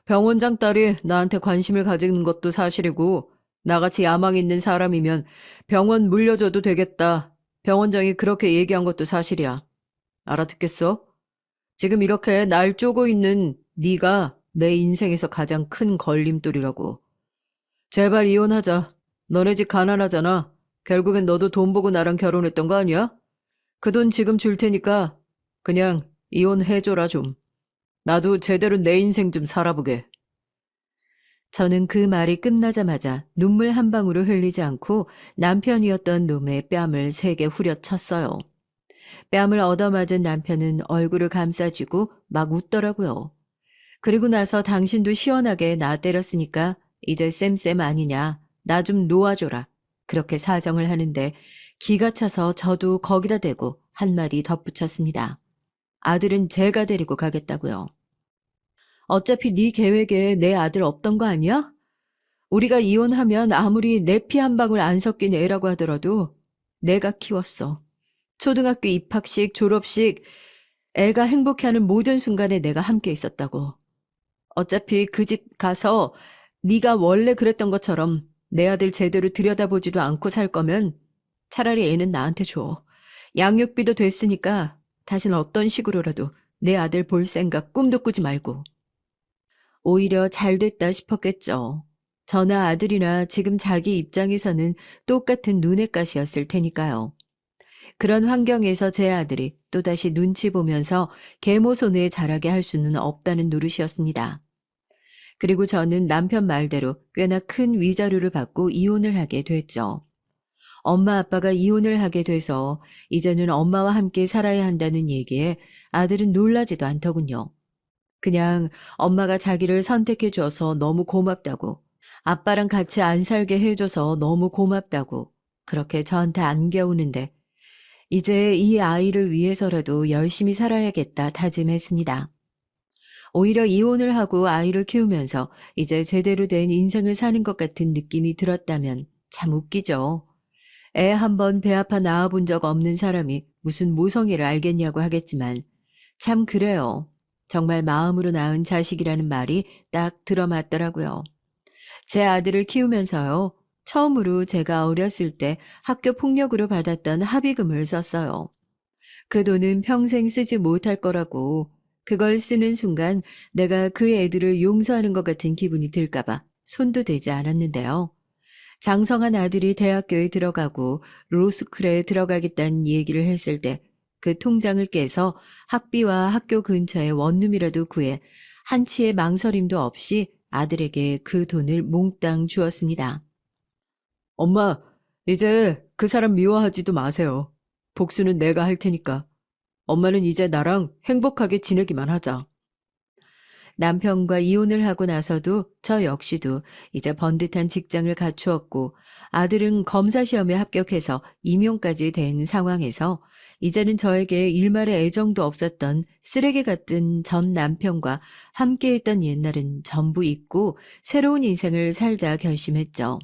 병원장 딸이 나한테 관심을 가지는 것도 사실이고 나같이 야망 있는 사람이면 병원 물려줘도 되겠다. 병원장이 그렇게 얘기한 것도 사실이야. 알아듣겠어? 지금 이렇게 날 쪼고 있는 네가 내 인생에서 가장 큰 걸림돌이라고. 제발 이혼하자. 너네 집 가난하잖아. 결국엔 너도 돈 보고 나랑 결혼했던 거 아니야? 그 돈 지금 줄 테니까 그냥 이혼해줘라 좀. 나도 제대로 내 인생 좀 살아보게. 저는 그 말이 끝나자마자 눈물 한 방울을 흘리지 않고 남편이었던 놈의 뺨을 세게 후려쳤어요. 뺨을 얻어맞은 남편은 얼굴을 감싸쥐고 막 웃더라고요. 그리고 나서 당신도 시원하게 나 때렸으니까 이제 쌤쌤 아니냐. 나 좀 놓아줘라. 그렇게 사정을 하는데 기가 차서 저도 거기다 대고 한마디 덧붙였습니다. 아들은 제가 데리고 가겠다고요. 어차피 네 계획에 내 아들 없던 거 아니야? 우리가 이혼하면 아무리 내 피 한 방울 안 섞인 애라고 하더라도 내가 키웠어. 초등학교 입학식, 졸업식, 애가 행복해하는 모든 순간에 내가 함께 있었다고. 어차피 그 집 가서 네가 원래 그랬던 것처럼 내 아들 제대로 들여다보지도 않고 살 거면 차라리 애는 나한테 줘. 양육비도 됐으니까 다신 어떤 식으로라도 내 아들 볼 생각 꿈도 꾸지 말고. 오히려 잘 됐다 싶었겠죠. 저나 아들이나 지금 자기 입장에서는 똑같은 눈엣 가시였을 테니까요. 그런 환경에서 제 아들이 또다시 눈치 보면서 계모손에 자라게 할 수는 없다는 노릇이었습니다. 그리고 저는 남편 말대로 꽤나 큰 위자료를 받고 이혼을 하게 됐죠. 엄마 아빠가 이혼을 하게 돼서 이제는 엄마와 함께 살아야 한다는 얘기에 아들은 놀라지도 않더군요. 그냥 엄마가 자기를 선택해줘서 너무 고맙다고, 아빠랑 같이 안 살게 해줘서 너무 고맙다고, 그렇게 저한테 안겨오는데, 이제 이 아이를 위해서라도 열심히 살아야겠다 다짐했습니다. 오히려 이혼을 하고 아이를 키우면서 이제 제대로 된 인생을 사는 것 같은 느낌이 들었다면 참 웃기죠. 애 한 번 배 아파 낳아본 적 없는 사람이 무슨 모성애를 알겠냐고 하겠지만 참 그래요. 정말 마음으로 낳은 자식이라는 말이 딱 들어맞더라고요. 제 아들을 키우면서요. 처음으로 제가 어렸을 때 학교 폭력으로 받았던 합의금을 썼어요. 그 돈은 평생 쓰지 못할 거라고 그걸 쓰는 순간 내가 그 애들을 용서하는 것 같은 기분이 들까봐 손도 대지 않았는데요. 장성한 아들이 대학교에 들어가고 로스쿨에 들어가겠다는 얘기를 했을 때 그 통장을 깨서 학비와 학교 근처에 원룸이라도 구해 한치의 망설임도 없이 아들에게 그 돈을 몽땅 주었습니다. 엄마, 이제 그 사람 미워하지도 마세요. 복수는 내가 할 테니까. 엄마는 이제 나랑 행복하게 지내기만 하자. 남편과 이혼을 하고 나서도 저 역시도 이제 번듯한 직장을 갖추었고 아들은 검사 시험에 합격해서 임용까지 된 상황에서 이제는 저에게 일말의 애정도 없었던 쓰레기 같은 전 남편과 함께했던 옛날은 전부 잊고 새로운 인생을 살자 결심했죠.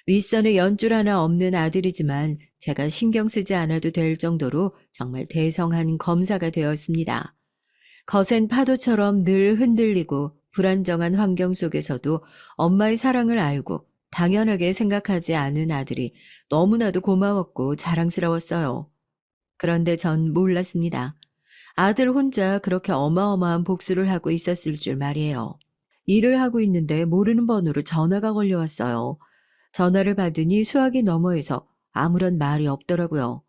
윗선에 연줄 하나 없는 아들이지만 제가 신경 쓰지 않아도 될 정도로 정말 대성한 검사가 되었습니다. 거센 파도처럼 늘 흔들리고 불안정한 환경 속에서도 엄마의 사랑을 알고 당연하게 생각하지 않은 아들이 너무나도 고마웠고 자랑스러웠어요. 그런데 전 몰랐습니다. 아들 혼자 그렇게 어마어마한 복수를 하고 있었을 줄 말이에요. 일을 하고 있는데 모르는 번호로 전화가 걸려왔어요. 전화를 받으니 수화기 너머에서 아무런 말이 없더라고요.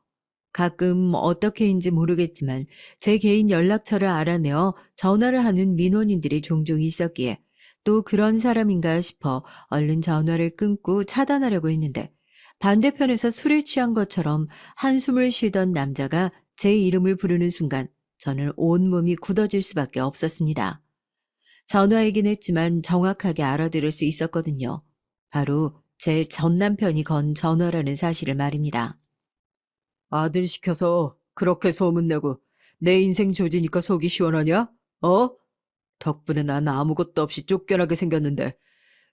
가끔 어떻게인지 모르겠지만 제 개인 연락처를 알아내어 전화를 하는 민원인들이 종종 있었기에 또 그런 사람인가 싶어 얼른 전화를 끊고 차단하려고 했는데 반대편에서 술에 취한 것처럼 한숨을 쉬던 남자가 제 이름을 부르는 순간 저는 온몸이 굳어질 수밖에 없었습니다. 전화이긴 했지만 정확하게 알아들을 수 있었거든요. 바로 제 전 남편이 건 전화라는 사실을 말입니다. 아들 시켜서 그렇게 소문내고 내 인생 조지니까 속이 시원하냐? 어? 덕분에 난 아무것도 없이 쫓겨나게 생겼는데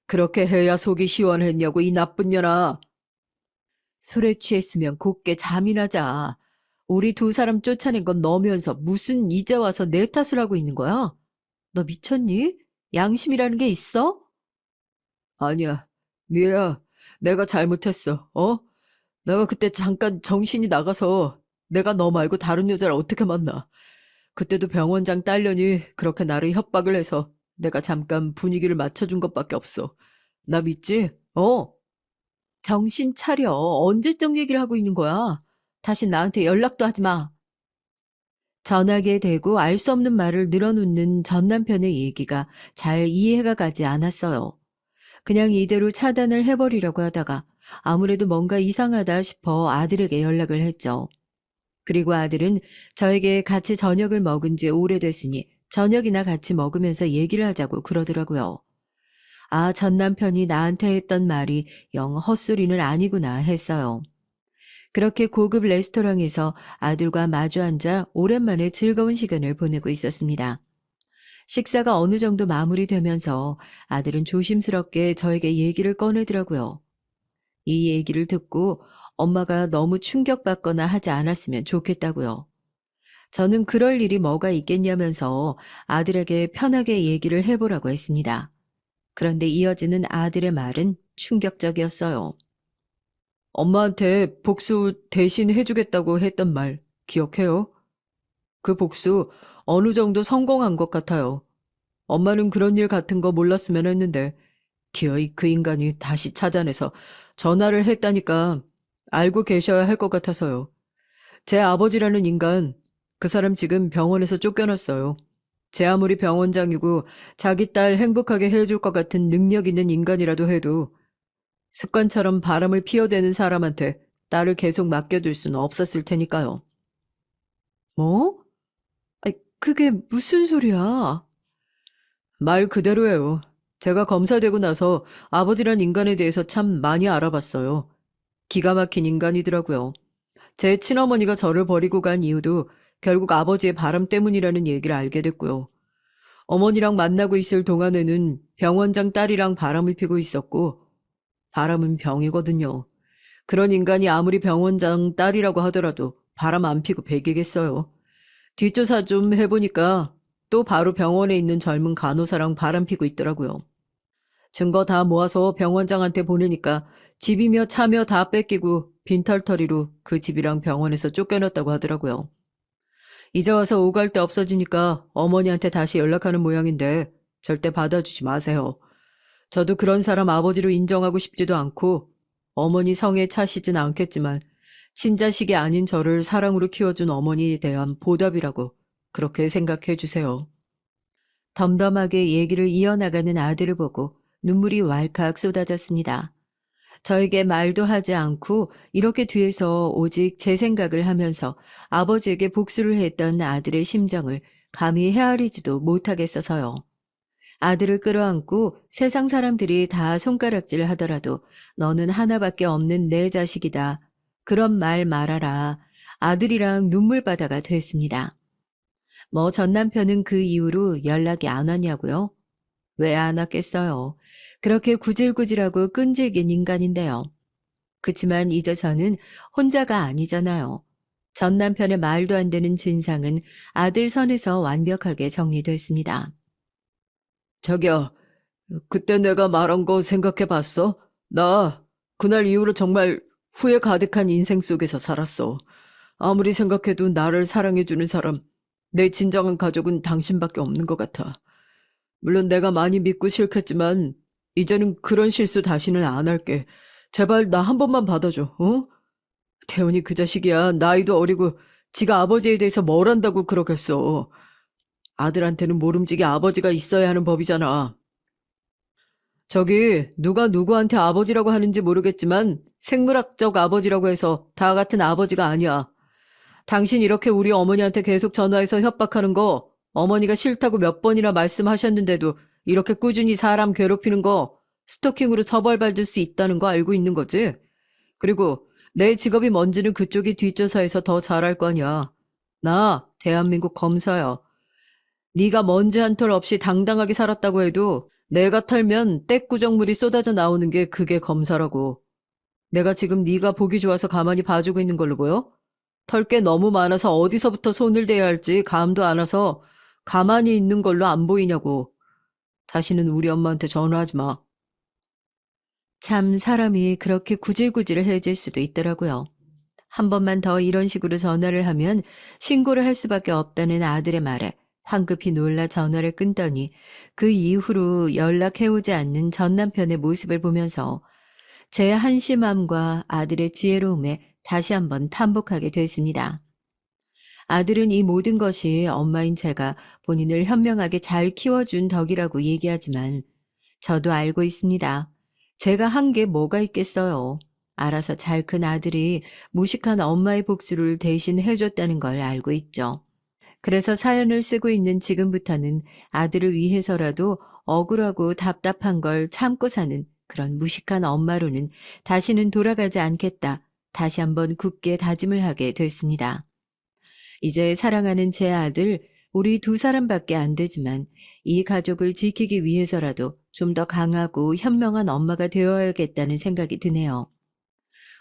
그렇게 해야 속이 시원했냐고 이 나쁜 년아. 술에 취했으면 곱게 잠이나 자. 우리 두 사람 쫓아낸 건 너면서 무슨 이제 와서 내 탓을 하고 있는 거야? 너 미쳤니? 양심이라는 게 있어? 아니야. 미애야, 내가 잘못했어. 어? 내가 그때 잠깐 정신이 나가서 내가 너 말고 다른 여자를 어떻게 만나. 그때도 병원장 딸려니 그렇게 나를 협박을 해서 내가 잠깐 분위기를 맞춰준 것밖에 없어. 나 믿지? 어? 정신 차려. 언제적 얘기를 하고 있는 거야? 다시 나한테 연락도 하지 마. 전하게 되고 알 수 없는 말을 늘어놓는 전 남편의 얘기가 잘 이해가 가지 않았어요. 그냥 이대로 차단을 해버리려고 하다가 아무래도 뭔가 이상하다 싶어 아들에게 연락을 했죠. 그리고 아들은 저에게 같이 저녁을 먹은 지 오래됐으니 저녁이나 같이 먹으면서 얘기를 하자고 그러더라고요. 아, 전 남편이 나한테 했던 말이 영 헛소리는 아니구나 했어요. 그렇게 고급 레스토랑에서 아들과 마주 앉아 오랜만에 즐거운 시간을 보내고 있었습니다. 식사가 어느 정도 마무리되면서 아들은 조심스럽게 저에게 얘기를 꺼내더라고요. 이 얘기를 듣고 엄마가 너무 충격받거나 하지 않았으면 좋겠다고요. 저는 그럴 일이 뭐가 있겠냐면서 아들에게 편하게 얘기를 해보라고 했습니다. 그런데 이어지는 아들의 말은 충격적이었어요. 엄마한테 복수 대신 해주겠다고 했던 말 기억해요? 그 복수 어느 정도 성공한 것 같아요. 엄마는 그런 일 같은 거 몰랐으면 했는데 기어이 그 인간이 다시 찾아내서 전화를 했다니까 알고 계셔야 할 것 같아서요. 제 아버지라는 인간, 그 사람 지금 병원에서 쫓겨났어요. 제 아무리 병원장이고 자기 딸 행복하게 해줄 것 같은 능력 있는 인간이라도 해도 습관처럼 바람을 피워대는 사람한테 딸을 계속 맡겨둘 수는 없었을 테니까요. 뭐? 아이, 그게 무슨 소리야? 말 그대로예요. 제가 검사되고 나서 아버지란 인간에 대해서 참 많이 알아봤어요. 기가 막힌 인간이더라고요. 제 친어머니가 저를 버리고 간 이유도 결국 아버지의 바람 때문이라는 얘기를 알게 됐고요. 어머니랑 만나고 있을 동안에는 병원장 딸이랑 바람을 피고 있었고, 바람은 병이거든요. 그런 인간이 아무리 병원장 딸이라고 하더라도 바람 안 피고 배기겠어요. 뒷조사 좀 해보니까 또 바로 병원에 있는 젊은 간호사랑 바람 피고 있더라고요. 증거 다 모아서 병원장한테 보내니까 집이며 차며 다 뺏기고 빈털터리로 그 집이랑 병원에서 쫓겨났다고 하더라고요. 이제 와서 오갈 데 없어지니까 어머니한테 다시 연락하는 모양인데 절대 받아주지 마세요. 저도 그런 사람 아버지로 인정하고 싶지도 않고 어머니 성에 차시진 않겠지만 친자식이 아닌 저를 사랑으로 키워준 어머니에 대한 보답이라고 그렇게 생각해 주세요. 덤덤하게 얘기를 이어나가는 아들을 보고 눈물이 왈칵 쏟아졌습니다. 저에게 말도 하지 않고 이렇게 뒤에서 오직 제 생각을 하면서 아버지에게 복수를 했던 아들의 심정을 감히 헤아리지도 못하겠어서요. 아들을 끌어안고 세상 사람들이 다 손가락질 하더라도 너는 하나밖에 없는 내 자식이다. 그런 말 말아라. 아들이랑 눈물바다가 됐습니다. 뭐 전 남편은 그 이후로 연락이 안 왔냐고요? 왜 안 왔겠어요. 그렇게 구질구질하고 끈질긴 인간인데요. 그치만 이제 저는 혼자가 아니잖아요. 전 남편의 말도 안 되는 진상은 아들 선에서 완벽하게 정리됐습니다. 자기야, 그때 내가 말한 거 생각해 봤어? 나 그날 이후로 정말 후회 가득한 인생 속에서 살았어. 아무리 생각해도 나를 사랑해주는 사람, 내 진정한 가족은 당신밖에 없는 것 같아. 물론 내가 많이 믿고 싫겠지만 이제는 그런 실수 다시는 안 할게. 제발 나 한 번만 받아줘. 어? 태훈이 그 자식이야. 나이도 어리고 지가 아버지에 대해서 뭘 안다고 그러겠어. 아들한테는 모름지기 아버지가 있어야 하는 법이잖아. 저기 누가 누구한테 아버지라고 하는지 모르겠지만 생물학적 아버지라고 해서 다 같은 아버지가 아니야. 당신 이렇게 우리 어머니한테 계속 전화해서 협박하는 거 어머니가 싫다고 몇 번이나 말씀하셨는데도 이렇게 꾸준히 사람 괴롭히는 거 스토킹으로 처벌받을 수 있다는 거 알고 있는 거지? 그리고 내 직업이 뭔지는 그쪽이 뒷조사에서 더 잘 알 거냐. 나 대한민국 검사야. 네가 먼지 한 톨 없이 당당하게 살았다고 해도 내가 털면 떼꾸정물이 쏟아져 나오는 게 그게 검사라고. 내가 지금 네가 보기 좋아서 가만히 봐주고 있는 걸로 보여? 털 게 너무 많아서 어디서부터 손을 대야 할지 감도 안 와서 가만히 있는 걸로 안 보이냐고. 다시는 우리 엄마한테 전화하지 마. 참 사람이 그렇게 구질구질해질 수도 있더라고요. 한 번만 더 이런 식으로 전화를 하면 신고를 할 수밖에 없다는 아들의 말에 황급히 놀라 전화를 끊더니 그 이후로 연락해오지 않는 전 남편의 모습을 보면서 제 한심함과 아들의 지혜로움에 다시 한번 탐복하게 됐습니다. 아들은 이 모든 것이 엄마인 제가 본인을 현명하게 잘 키워준 덕이라고 얘기하지만 저도 알고 있습니다. 제가 한 게 뭐가 있겠어요. 알아서 잘 큰 아들이 무식한 엄마의 복수를 대신 해줬다는 걸 알고 있죠. 그래서 사연을 쓰고 있는 지금부터는 아들을 위해서라도 억울하고 답답한 걸 참고 사는 그런 무식한 엄마로는 다시는 돌아가지 않겠다. 다시 한번 굳게 다짐을 하게 됐습니다. 이제 사랑하는 제 아들, 우리 두 사람밖에 안 되지만 이 가족을 지키기 위해서라도 좀 더 강하고 현명한 엄마가 되어야겠다는 생각이 드네요.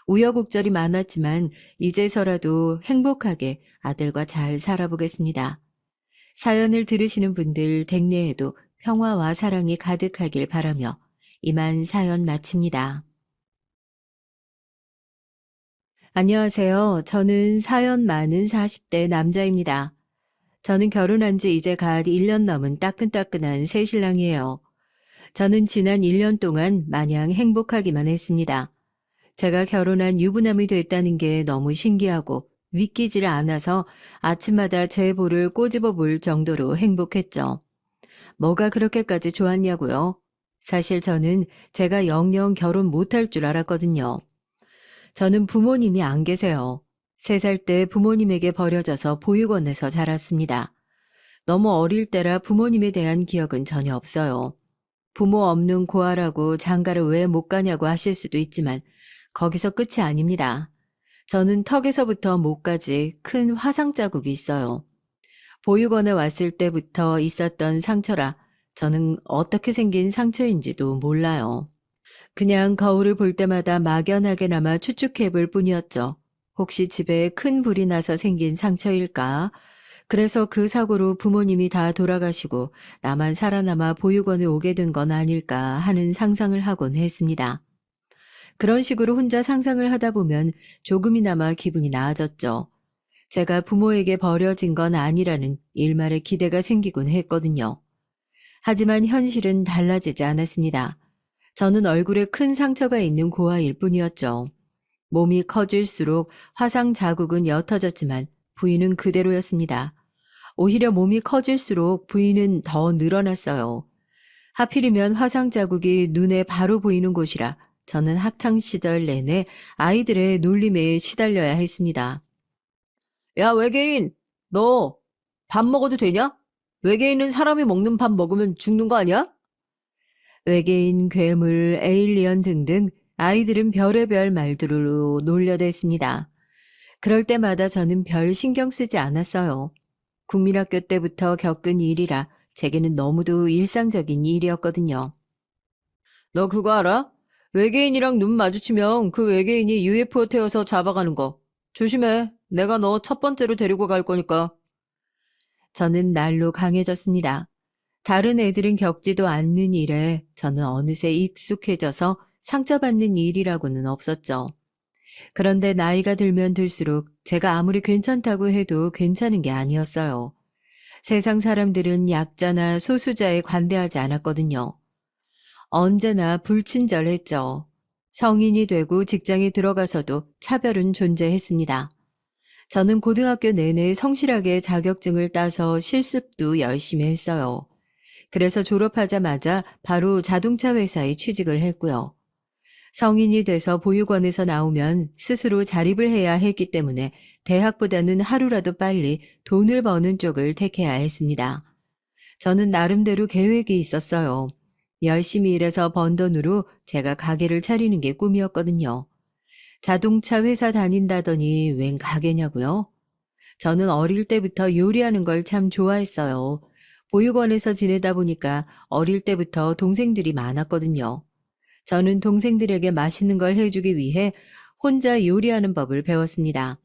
우여곡절이 많았지만 이제서라도 행복하게 아들과 잘 살아보겠습니다. 사연을 들으시는 분들 댁내에도 평화와 사랑이 가득하길 바라며 이만 사연 마칩니다. 안녕하세요. 저는 사연 많은 40대 남자입니다. 저는 결혼한 지 이제 갓 1년 넘은 따끈따끈한 새신랑이에요. 저는 지난 1년 동안 마냥 행복하기만 했습니다. 제가 결혼한 유부남이 됐다는 게 너무 신기하고 믿기질 않아서 아침마다 제 볼을 꼬집어 볼 정도로 행복했죠. 뭐가 그렇게까지 좋았냐고요? 사실 저는 제가 영영 결혼 못할 줄 알았거든요. 저는 부모님이 안 계세요. 3살 때 부모님에게 버려져서 보육원에서 자랐습니다. 너무 어릴 때라 부모님에 대한 기억은 전혀 없어요. 부모 없는 고아라고 장가를 왜 못 가냐고 하실 수도 있지만 거기서 끝이 아닙니다. 저는 턱에서부터 목까지 큰 화상 자국이 있어요. 보육원에 왔을 때부터 있었던 상처라 저는 어떻게 생긴 상처인지도 몰라요. 그냥 거울을 볼 때마다 막연하게나마 추측해 볼 뿐이었죠. 혹시 집에 큰 불이 나서 생긴 상처일까? 그래서 그 사고로 부모님이 다 돌아가시고 나만 살아남아 보육원에 오게 된 건 아닐까 하는 상상을 하곤 했습니다. 그런 식으로 혼자 상상을 하다 보면 조금이나마 기분이 나아졌죠. 제가 부모에게 버려진 건 아니라는 일말의 기대가 생기곤 했거든요. 하지만 현실은 달라지지 않았습니다. 저는 얼굴에 큰 상처가 있는 고아일 뿐이었죠. 몸이 커질수록 화상 자국은 옅어졌지만 부위는 그대로였습니다. 오히려 몸이 커질수록 부위는 더 늘어났어요. 하필이면 화상 자국이 눈에 바로 보이는 곳이라 저는 학창 시절 내내 아이들의 놀림에 시달려야 했습니다. 야, 외계인! 너 밥 먹어도 되냐? 외계인은 사람이 먹는 밥 먹으면 죽는 거 아니야? 외계인, 괴물, 에일리언 등등 아이들은 별의별 말들로 놀려댔습니다. 그럴 때마다 저는 별 신경 쓰지 않았어요. 국민학교 때부터 겪은 일이라 제게는 너무도 일상적인 일이었거든요. 너 그거 알아? 외계인이랑 눈 마주치면 그 외계인이 UFO 태워서 잡아가는 거. 조심해. 내가 너 첫 번째로 데리고 갈 거니까. 저는 날로 강해졌습니다. 다른 애들은 겪지도 않는 일에 저는 어느새 익숙해져서 상처받는 일이라고는 없었죠. 그런데 나이가 들면 들수록 제가 아무리 괜찮다고 해도 괜찮은 게 아니었어요. 세상 사람들은 약자나 소수자에 관대하지 않았거든요. 언제나 불친절했죠. 성인이 되고 직장에 들어가서도 차별은 존재했습니다. 저는 고등학교 내내 성실하게 자격증을 따서 실습도 열심히 했어요. 그래서 졸업하자마자 바로 자동차 회사에 취직을 했고요. 성인이 돼서 보육원에서 나오면 스스로 자립을 해야 했기 때문에 대학보다는 하루라도 빨리 돈을 버는 쪽을 택해야 했습니다. 저는 나름대로 계획이 있었어요. 열심히 일해서 번 돈으로 제가 가게를 차리는 게 꿈이었거든요. 자동차 회사 다닌다더니 웬 가게냐고요? 저는 어릴 때부터 요리하는 걸 참 좋아했어요. 보육원에서 지내다 보니까 어릴 때부터 동생들이 많았거든요. 저는 동생들에게 맛있는 걸 해주기 위해 혼자 요리하는 법을 배웠습니다.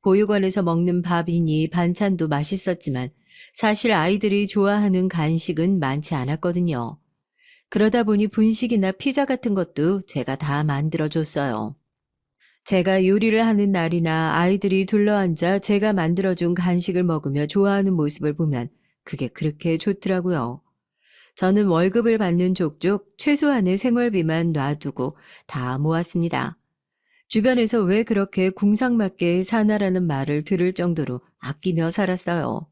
보육원에서 먹는 밥이니 반찬도 맛있었지만 사실 아이들이 좋아하는 간식은 많지 않았거든요. 그러다 보니 분식이나 피자 같은 것도 제가 다 만들어줬어요. 제가 요리를 하는 날이나 아이들이 둘러앉아 제가 만들어준 간식을 먹으며 좋아하는 모습을 보면 그게 그렇게 좋더라고요. 저는 월급을 받는 족족 최소한의 생활비만 놔두고 다 모았습니다. 주변에서 왜 그렇게 궁상맞게 사나라는 말을 들을 정도로 아끼며 살았어요.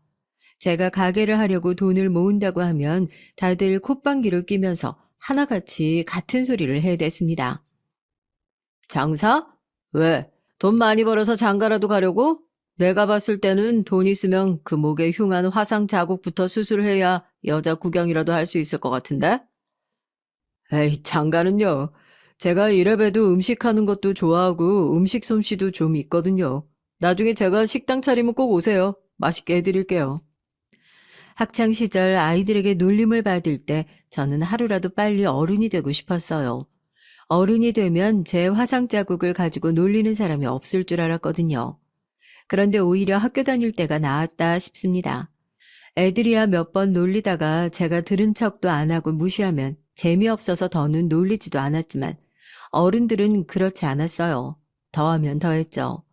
제가 가게를 하려고 돈을 모은다고 하면 다들 콧방귀를 뀌면서 하나같이 같은 소리를 해댔습니다. 장사? 왜? 돈 많이 벌어서 장가라도 가려고? 내가 봤을 때는 돈 있으면 그 목에 흉한 화상 자국부터 수술해야 여자 구경이라도 할 수 있을 것 같은데? 에이, 장가는요. 제가 이래봬도 음식하는 것도 좋아하고 음식 솜씨도 좀 있거든요. 나중에 제가 식당 차리면 꼭 오세요. 맛있게 해드릴게요. 학창 시절 아이들에게 놀림을 받을 때 저는 하루라도 빨리 어른이 되고 싶었어요. 어른이 되면 제 화상 자국을 가지고 놀리는 사람이 없을 줄 알았거든요. 그런데 오히려 학교 다닐 때가 나았다 싶습니다. 애들이야 몇 번 놀리다가 제가 들은 척도 안 하고 무시하면 재미없어서 더는 놀리지도 않았지만 어른들은 그렇지 않았어요. 더하면 더했죠.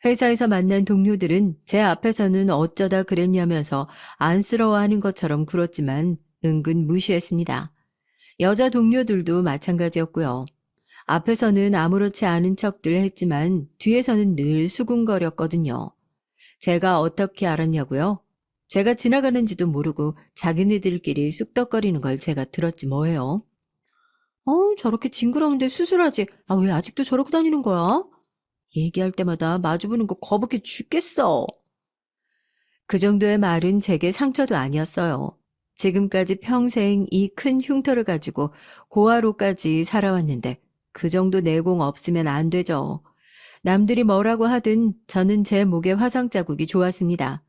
회사에서 만난 동료들은 제 앞에서는 어쩌다 그랬냐면서 안쓰러워하는 것처럼 굴었지만 은근 무시했습니다. 여자 동료들도 마찬가지였고요. 앞에서는 아무렇지 않은 척들 했지만 뒤에서는 늘 수군거렸거든요. 제가 어떻게 알았냐고요? 제가 지나가는지도 모르고 자기네들끼리 쑥덕거리는 걸 제가 들었지 뭐예요. 저렇게 징그러운데 수술하지. 아, 왜 아직도 저러고 다니는 거야? 얘기할 때마다 마주보는 거 거북해 죽겠어. 그 정도의 말은 제게 상처도 아니었어요. 지금까지 평생 이 큰 흉터를 가지고 고아로까지 살아왔는데 그 정도 내공 없으면 안 되죠. 남들이 뭐라고 하든 저는 제 목에 화상 자국이 좋았습니다.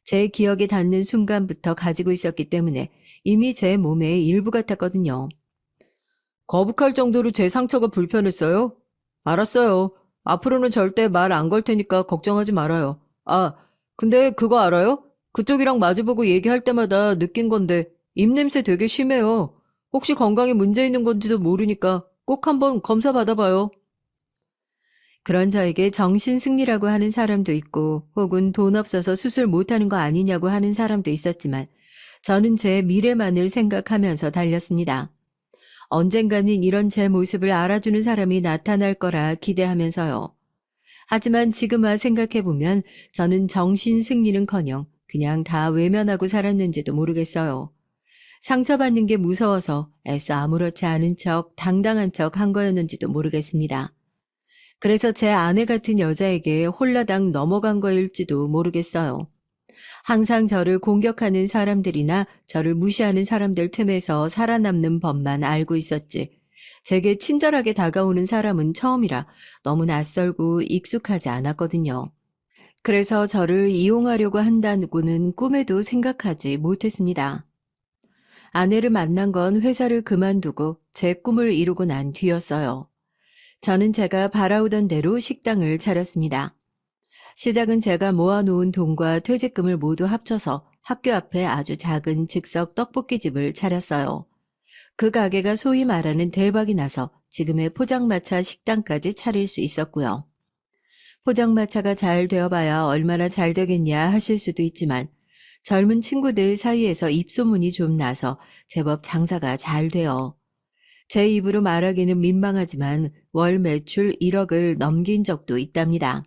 제 기억에 닿는 순간부터 가지고 있었기 때문에 이미 제 몸의 일부 같았거든요. 거북할 정도로 제 상처가 불편했어요? 알았어요. 앞으로는 절대 말 안 걸 테니까 걱정하지 말아요. 아, 근데 그거 알아요? 그쪽이랑 마주보고 얘기할 때마다 느낀 건데 입냄새 되게 심해요. 혹시 건강에 문제 있는 건지도 모르니까 꼭 한번 검사 받아봐요. 그런 저에게 정신승리라고 하는 사람도 있고 혹은 돈 없어서 수술 못하는 거 아니냐고 하는 사람도 있었지만 저는 제 미래만을 생각하면서 달렸습니다. 언젠가는 이런 제 모습을 알아주는 사람이 나타날 거라 기대하면서요. 하지만 지금 와 생각해보면 저는 정신승리는커녕 그냥 다 외면하고 살았는지도 모르겠어요. 상처받는 게 무서워서 애써 아무렇지 않은 척 당당한 척 한 거였는지도 모르겠습니다. 그래서 제 아내 같은 여자에게 홀라당 넘어간 거일지도 모르겠어요. 항상 저를 공격하는 사람들이나 저를 무시하는 사람들 틈에서 살아남는 법만 알고 있었지. 제게 친절하게 다가오는 사람은 처음이라 너무 낯설고 익숙하지 않았거든요. 그래서 저를 이용하려고 한다고는 꿈에도 생각하지 못했습니다. 아내를 만난 건 회사를 그만두고 제 꿈을 이루고 난 뒤였어요. 저는 제가 바라오던 대로 식당을 차렸습니다. 시작은 제가 모아놓은 돈과 퇴직금을 모두 합쳐서 학교 앞에 아주 작은 즉석 떡볶이집을 차렸어요. 그 가게가 소위 말하는 대박이 나서 지금의 포장마차 식당까지 차릴 수 있었고요. 포장마차가 잘 되어봐야 얼마나 잘 되겠냐 하실 수도 있지만 젊은 친구들 사이에서 입소문이 좀 나서 제법 장사가 잘 돼요. 제 입으로 말하기는 민망하지만 월 매출 1억을 넘긴 적도 있답니다.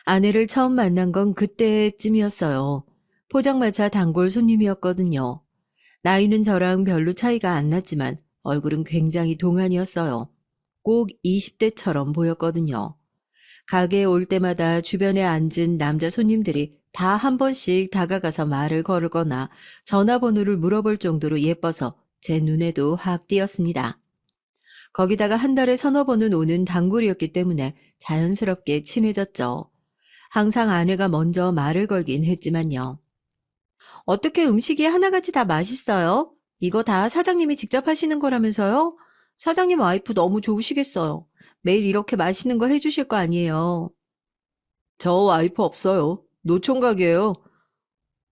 아내를 처음 만난 건 그때쯤이었어요. 포장마차 단골 손님이었거든요. 나이는 저랑 별로 차이가 안 났지만 얼굴은 굉장히 동안이었어요. 꼭 20대처럼 보였거든요. 가게에 올 때마다 주변에 앉은 남자 손님들이 다 한 번씩 다가가서 말을 걸거나 전화번호를 물어볼 정도로 예뻐서 제 눈에도 확 띄었습니다. 거기다가 한 달에 서너 번은 오는 단골이었기 때문에 자연스럽게 친해졌죠. 항상 아내가 먼저 말을 걸긴 했지만요. 어떻게 음식이 하나같이 다 맛있어요? 이거 다 사장님이 직접 하시는 거라면서요? 사장님 와이프 너무 좋으시겠어요. 매일 이렇게 맛있는 거 해주실 거 아니에요. 저 와이프 없어요. 노총각이에요.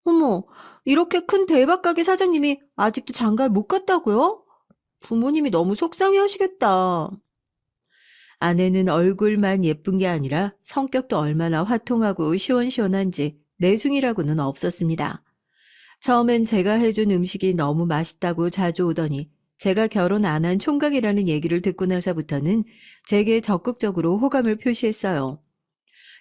어머, 이렇게 큰 대박 가게 사장님이 아직도 장가를 못 갔다고요? 부모님이 너무 속상해 하시겠다. 아내는 얼굴만 예쁜 게 아니라 성격도 얼마나 화통하고 시원시원한지 내숭이라고는 없었습니다. 처음엔 제가 해준 음식이 너무 맛있다고 자주 오더니 제가 결혼 안 한 총각이라는 얘기를 듣고 나서부터는 제게 적극적으로 호감을 표시했어요.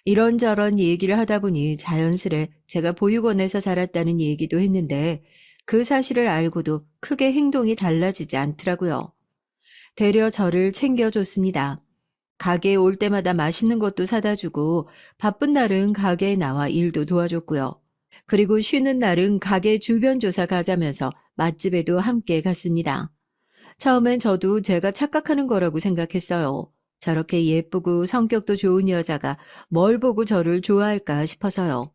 이런저런 얘기를 하다 보니 자연스레 제가 보육원에서 자랐다는 얘기도 했는데 그 사실을 알고도 크게 행동이 달라지지 않더라고요. 되려 저를 챙겨줬습니다. 가게에 올 때마다 맛있는 것도 사다 주고 바쁜 날은 가게에 나와 일도 도와줬고요. 그리고 쉬는 날은 가게 주변 조사 가자면서 맛집에도 함께 갔습니다. 처음엔 저도 제가 착각하는 거라고 생각했어요. 저렇게 예쁘고 성격도 좋은 여자가 뭘 보고 저를 좋아할까 싶어서요.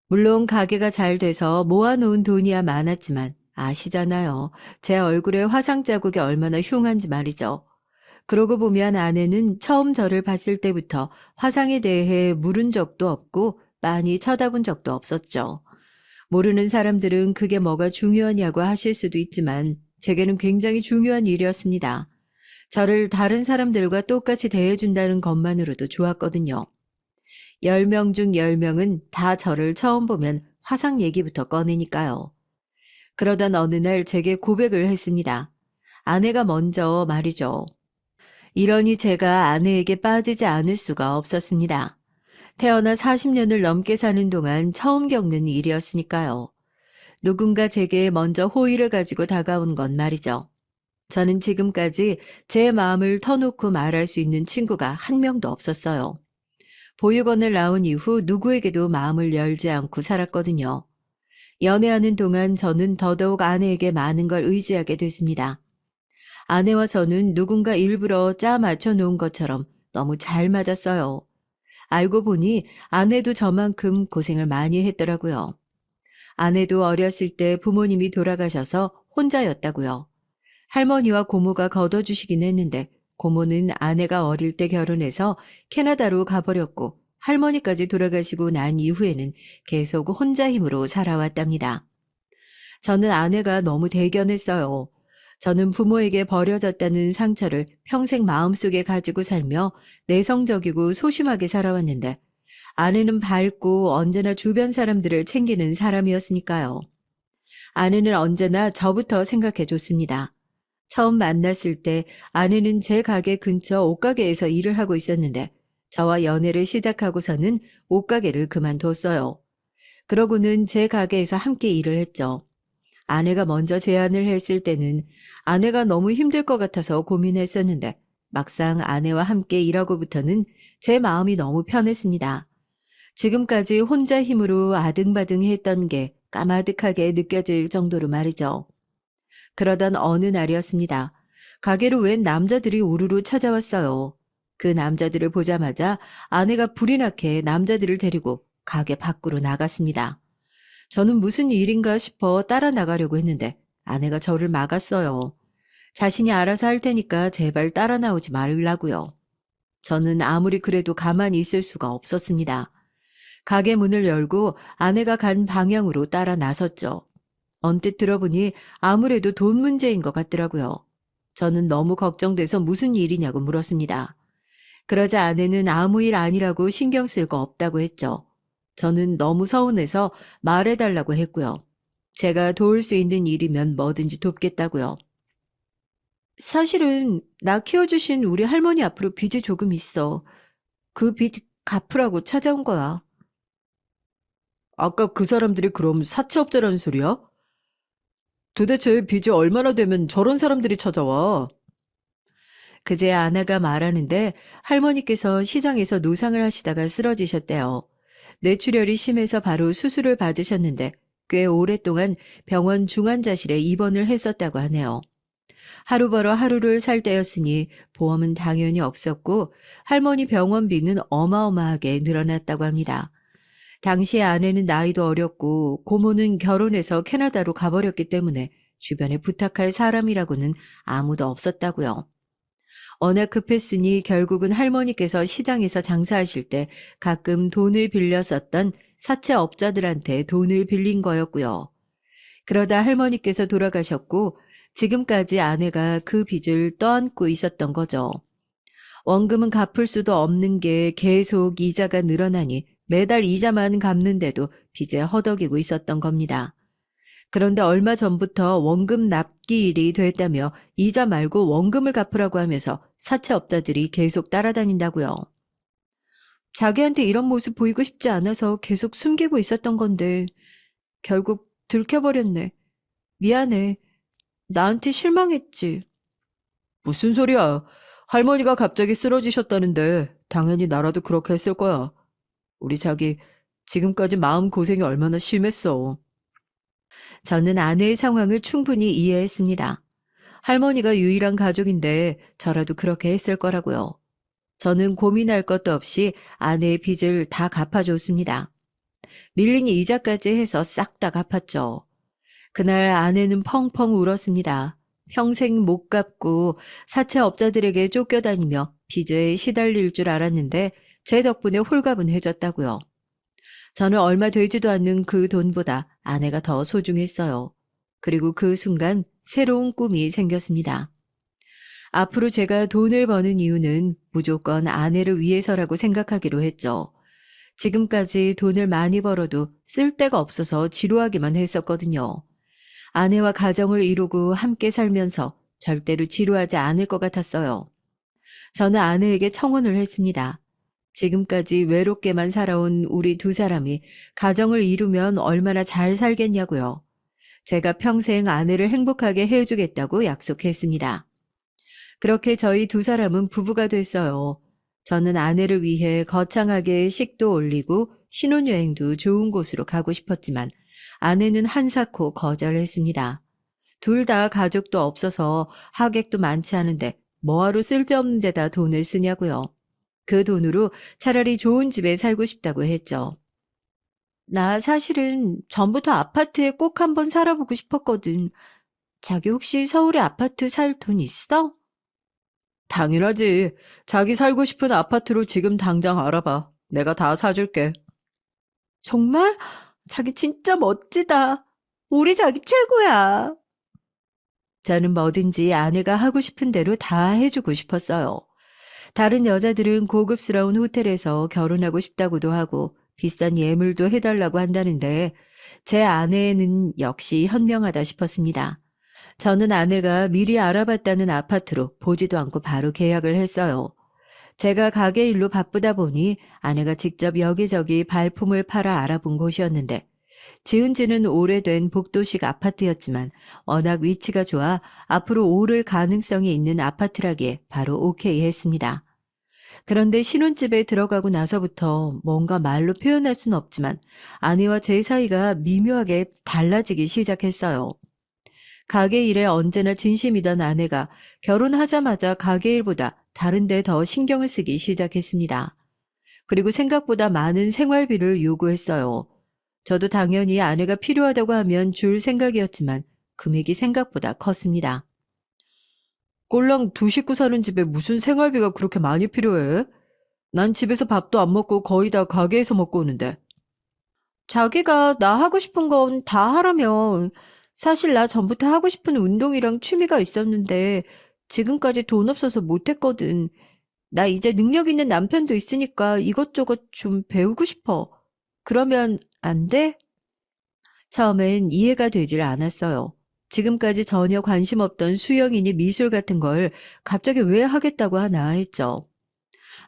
물론 가게가 잘 돼서 모아놓은 돈이야 많았지만 아시잖아요. 제 얼굴에 화상 자국이 얼마나 흉한지 말이죠. 그러고 보면 아내는 처음 저를 봤을 때부터 화상에 대해 물은 적도 없고 많이 쳐다본 적도 없었죠. 모르는 사람들은 그게 뭐가 중요하냐고 하실 수도 있지만 제게는 굉장히 중요한 일이었습니다. 저를 다른 사람들과 똑같이 대해준다는 것만으로도 좋았거든요. 10명 중 10명은 다 저를 처음 보면 화상 얘기부터 꺼내니까요. 그러던 어느 날 제게 고백을 했습니다. 아내가 먼저 말이죠. 이러니 제가 아내에게 빠지지 않을 수가 없었습니다. 태어나 40년을 넘게 사는 동안 처음 겪는 일이었으니까요. 누군가 제게 먼저 호의를 가지고 다가온 건 말이죠. 저는 지금까지 제 마음을 터놓고 말할 수 있는 친구가 한 명도 없었어요. 보육원을 나온 이후 누구에게도 마음을 열지 않고 살았거든요. 연애하는 동안 저는 더더욱 아내에게 많은 걸 의지하게 됐습니다. 아내와 저는 누군가 일부러 짜 맞춰 놓은 것처럼 너무 잘 맞았어요. 알고 보니 아내도 저만큼 고생을 많이 했더라고요. 아내도 어렸을 때 부모님이 돌아가셔서 혼자였다고요. 할머니와 고모가 걷어주시긴 했는데 고모는 아내가 어릴 때 결혼해서 캐나다로 가버렸고 할머니까지 돌아가시고 난 이후에는 계속 혼자 힘으로 살아왔답니다. 저는 아내가 너무 대견했어요. 저는 부모에게 버려졌다는 상처를 평생 마음속에 가지고 살며 내성적이고 소심하게 살아왔는데 아내는 밝고 언제나 주변 사람들을 챙기는 사람이었으니까요. 아내는 언제나 저부터 생각해 줬습니다. 처음 만났을 때 아내는 제 가게 근처 옷가게에서 일을 하고 있었는데 저와 연애를 시작하고서는 옷가게를 그만뒀어요. 그러고는 제 가게에서 함께 일을 했죠. 아내가 먼저 제안을 했을 때는 아내가 너무 힘들 것 같아서 고민했었는데 막상 아내와 함께 일하고부터는 제 마음이 너무 편했습니다. 지금까지 혼자 힘으로 아등바등 했던 게 까마득하게 느껴질 정도로 말이죠. 그러던 어느 날이었습니다. 가게로 웬 남자들이 우르르 찾아왔어요. 그 남자들을 보자마자 아내가 불이 나게 남자들을 데리고 가게 밖으로 나갔습니다. 저는 무슨 일인가 싶어 따라 나가려고 했는데 아내가 저를 막았어요. 자신이 알아서 할 테니까 제발 따라 나오지 말라고요. 저는 아무리 그래도 가만히 있을 수가 없었습니다. 가게 문을 열고 아내가 간 방향으로 따라 나섰죠. 언뜻 들어보니 아무래도 돈 문제인 것 같더라고요. 저는 너무 걱정돼서 무슨 일이냐고 물었습니다. 그러자 아내는 아무 일 아니라고 신경 쓸 거 없다고 했죠. 저는 너무 서운해서 말해달라고 했고요. 제가 도울 수 있는 일이면 뭐든지 돕겠다고요. 사실은 나 키워주신 우리 할머니 앞으로 빚이 조금 있어. 그 빚 갚으라고 찾아온 거야. 아까 그 사람들이 그럼 사채업자라는 소리야? 도대체 빚이 얼마나 되면 저런 사람들이 찾아와? 그제 아내가 말하는데 할머니께서 시장에서 노상을 하시다가 쓰러지셨대요. 뇌출혈이 심해서 바로 수술을 받으셨는데 꽤 오랫동안 병원 중환자실에 입원을 했었다고 하네요. 하루 벌어 하루를 살 때였으니 보험은 당연히 없었고 할머니 병원비는 어마어마하게 늘어났다고 합니다. 당시에 아내는 나이도 어렸고 고모는 결혼해서 캐나다로 가버렸기 때문에 주변에 부탁할 사람이라고는 아무도 없었다고요. 워낙 급했으니 결국은 할머니께서 시장에서 장사하실 때 가끔 돈을 빌려 썼던 사채업자들한테 돈을 빌린 거였고요. 그러다 할머니께서 돌아가셨고 지금까지 아내가 그 빚을 떠안고 있었던 거죠. 원금은 갚을 수도 없는 게 계속 이자가 늘어나니 매달 이자만 갚는데도 빚에 허덕이고 있었던 겁니다. 그런데 얼마 전부터 원금 납기일이 됐다며 이자 말고 원금을 갚으라고 하면서 사채업자들이 계속 따라다닌다고요. 자기한테 이런 모습 보이고 싶지 않아서 계속 숨기고 있었던 건데 결국 들켜버렸네. 미안해. 나한테 실망했지. 무슨 소리야. 할머니가 갑자기 쓰러지셨다는데 당연히 나라도 그렇게 했을 거야. 우리 자기 지금까지 마음 고생이 얼마나 심했어. 저는 아내의 상황을 충분히 이해했습니다. 할머니가 유일한 가족인데 저라도 그렇게 했을 거라고요. 저는 고민할 것도 없이 아내의 빚을 다 갚아줬습니다. 밀린 이자까지 해서 싹 다 갚았죠. 그날 아내는 펑펑 울었습니다. 평생 못 갚고 사채업자들에게 쫓겨다니며 빚에 시달릴 줄 알았는데 제 덕분에 홀가분해졌다고요. 저는 얼마 되지도 않는 그 돈보다 아내가 더 소중했어요. 그리고 그 순간 새로운 꿈이 생겼습니다. 앞으로 제가 돈을 버는 이유는 무조건 아내를 위해서라고 생각하기로 했죠. 지금까지 돈을 많이 벌어도 쓸 데가 없어서 지루하기만 했었거든요. 아내와 가정을 이루고 함께 살면서 절대로 지루하지 않을 것 같았어요. 저는 아내에게 청혼을 했습니다. 지금까지 외롭게만 살아온 우리 두 사람이 가정을 이루면 얼마나 잘 살겠냐고요. 제가 평생 아내를 행복하게 해주겠다고 약속했습니다. 그렇게 저희 두 사람은 부부가 됐어요. 저는 아내를 위해 거창하게 식도 올리고 신혼여행도 좋은 곳으로 가고 싶었지만 아내는 한사코 거절했습니다. 둘 다 가족도 없어서 하객도 많지 않은데 뭐하러 쓸데없는 데다 돈을 쓰냐고요. 그 돈으로 차라리 좋은 집에 살고 싶다고 했죠. 나 사실은 전부터 아파트에 꼭 한번 살아보고 싶었거든. 자기 혹시 서울에 아파트 살 돈 있어? 당연하지. 자기 살고 싶은 아파트로 지금 당장 알아봐. 내가 다 사줄게. 정말? 자기 진짜 멋지다. 우리 자기 최고야. 저는 뭐든지 아내가 하고 싶은 대로 다 해주고 싶었어요. 다른 여자들은 고급스러운 호텔에서 결혼하고 싶다고도 하고 비싼 예물도 해달라고 한다는데 제 아내는 역시 현명하다 싶었습니다. 저는 아내가 미리 알아봤다는 아파트로 보지도 않고 바로 계약을 했어요. 제가 가게 일로 바쁘다 보니 아내가 직접 여기저기 발품을 팔아 알아본 곳이었는데 지은 지는 오래된 복도식 아파트였지만 워낙 위치가 좋아 앞으로 오를 가능성이 있는 아파트라기에 바로 오케이 했습니다. 그런데 신혼집에 들어가고 나서부터 뭔가 말로 표현할 순 없지만 아내와 제 사이가 미묘하게 달라지기 시작했어요. 가게 일에 언제나 진심이던 아내가 결혼하자마자 가게 일보다 다른 데 더 신경을 쓰기 시작했습니다. 그리고 생각보다 많은 생활비를 요구했어요. 저도 당연히 아내가 필요하다고 하면 줄 생각이었지만 금액이 생각보다 컸습니다. 꼴랑 두 식구 사는 집에 무슨 생활비가 그렇게 많이 필요해? 난 집에서 밥도 안 먹고 거의 다 가게에서 먹고 오는데. 자기가 나 하고 싶은 건 다 하라며. 사실 나 전부터 하고 싶은 운동이랑 취미가 있었는데 지금까지 돈 없어서 못했거든. 나 이제 능력 있는 남편도 있으니까 이것저것 좀 배우고 싶어. 그러면 안 돼? 처음엔 이해가 되질 않았어요. 지금까지 전혀 관심 없던 수영이니 미술 같은 걸 갑자기 왜 하겠다고 하나 했죠.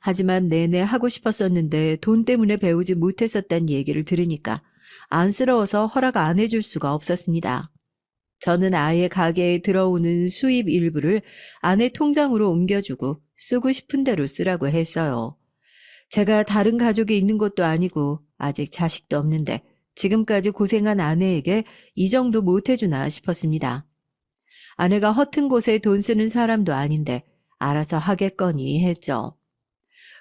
하지만 내내 하고 싶었었는데 돈 때문에 배우지 못했었다는 얘기를 들으니까 안쓰러워서 허락 안 해줄 수가 없었습니다. 저는 아예 가게에 들어오는 수입 일부를 아내 통장으로 옮겨주고 쓰고 싶은 대로 쓰라고 했어요. 제가 다른 가족이 있는 것도 아니고 아직 자식도 없는데 지금까지 고생한 아내에게 이 정도 못해주나 싶었습니다. 아내가 허튼 곳에 돈 쓰는 사람도 아닌데 알아서 하겠거니 했죠.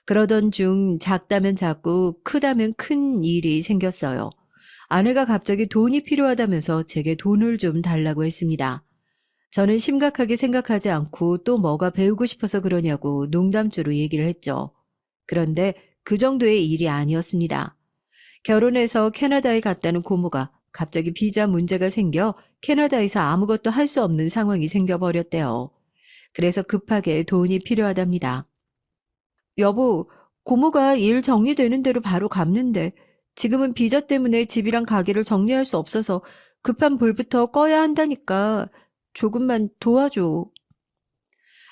그러던 중 작다면 작고 크다면 큰 일이 생겼어요. 아내가 갑자기 돈이 필요하다면서 제게 돈을 좀 달라고 했습니다. 저는 심각하게 생각하지 않고 또 뭐가 배우고 싶어서 그러냐고 농담조로 얘기를 했죠. 그런데 그 정도의 일이 아니었습니다. 결혼해서 캐나다에 갔다는 고모가 갑자기 비자 문제가 생겨 캐나다에서 아무것도 할 수 없는 상황이 생겨버렸대요. 그래서 급하게 돈이 필요하답니다. 여보, 고모가 일 정리되는 대로 바로 갚는데 지금은 비자 때문에 집이랑 가게를 정리할 수 없어서 급한 불부터 꺼야 한다니까 조금만 도와줘.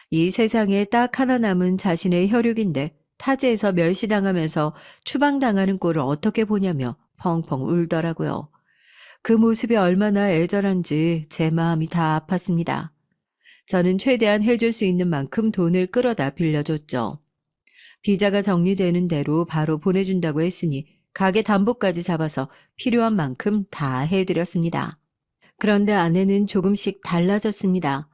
이 세상에 딱 하나 남은 자신의 혈육인데 타지에서 멸시당하면서 추방당하는 꼴을 어떻게 보냐며 펑펑 울더라고요. 그 모습이 얼마나 애절한지 제 마음이 다 아팠습니다. 저는 최대한 해줄 수 있는 만큼 돈을 끌어다 빌려줬죠. 비자가 정리되는 대로 바로 보내준다고 했으니 가게 담보까지 잡아서 필요한 만큼 다 해드렸습니다. 그런데 아내는 조금씩 달라졌습니다.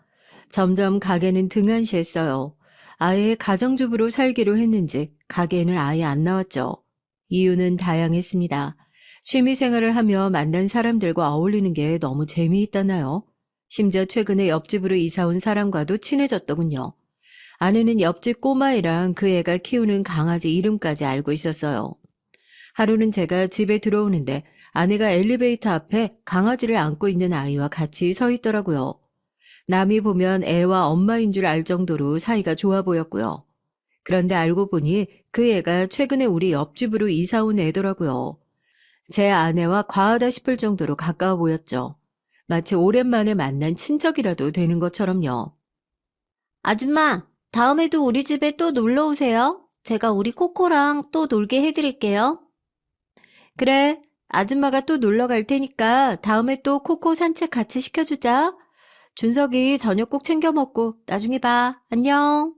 점점 가게는 등한시했어요. 아예 가정주부로 살기로 했는지 가게에는 아예 안 나왔죠. 이유는 다양했습니다. 취미생활을 하며 만난 사람들과 어울리는 게 너무 재미있다나요? 심지어 최근에 옆집으로 이사온 사람과도 친해졌더군요. 아내는 옆집 꼬마애랑 그 애가 키우는 강아지 이름까지 알고 있었어요. 하루는 제가 집에 들어오는데 아내가 엘리베이터 앞에 강아지를 안고 있는 아이와 같이 서 있더라고요. 남이 보면 애와 엄마인 줄 알 정도로 사이가 좋아 보였고요. 그런데 알고 보니 그 애가 최근에 우리 옆집으로 이사 온 애더라고요. 제 아내와 과하다 싶을 정도로 가까워 보였죠. 마치 오랜만에 만난 친척이라도 되는 것처럼요. 아줌마, 다음에도 우리 집에 또 놀러 오세요. 제가 우리 코코랑 또 놀게 해드릴게요. 그래, 아줌마가 또 놀러 갈 테니까 다음에 또 코코 산책 같이 시켜주자. 준석이 저녁 꼭 챙겨 먹고 나중에 봐. 안녕.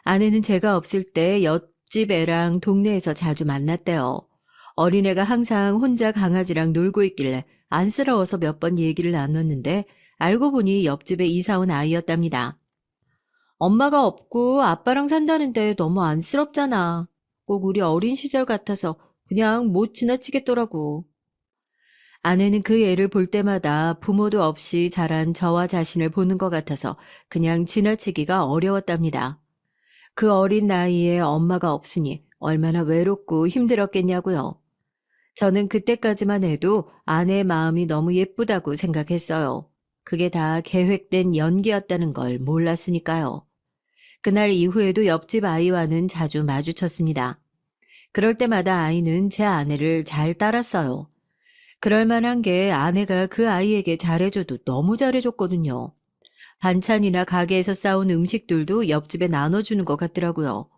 아내는 제가 없을 때 옆집 애랑 동네에서 자주 만났대요. 어린애가 항상 혼자 강아지랑 놀고 있길래 안쓰러워서 몇 번 얘기를 나눴는데 알고 보니 옆집에 이사 온 아이였답니다. 엄마가 없고 아빠랑 산다는데 너무 안쓰럽잖아. 꼭 우리 어린 시절 같아서 그냥 못 지나치겠더라고. 아내는 그 애를 볼 때마다 부모도 없이 자란 저와 자신을 보는 것 같아서 그냥 지나치기가 어려웠답니다. 그 어린 나이에 엄마가 없으니 얼마나 외롭고 힘들었겠냐고요. 저는 그때까지만 해도 아내의 마음이 너무 예쁘다고 생각했어요. 그게 다 계획된 연기였다는 걸 몰랐으니까요. 그날 이후에도 옆집 아이와는 자주 마주쳤습니다. 그럴 때마다 아이는 제 아내를 잘 따랐어요. 그럴 만한 게 아내가 그 아이에게 잘해줘도 너무 잘해줬거든요. 반찬이나 가게에서 싸운 음식들도 옆집에 나눠주는 것 같더라고요.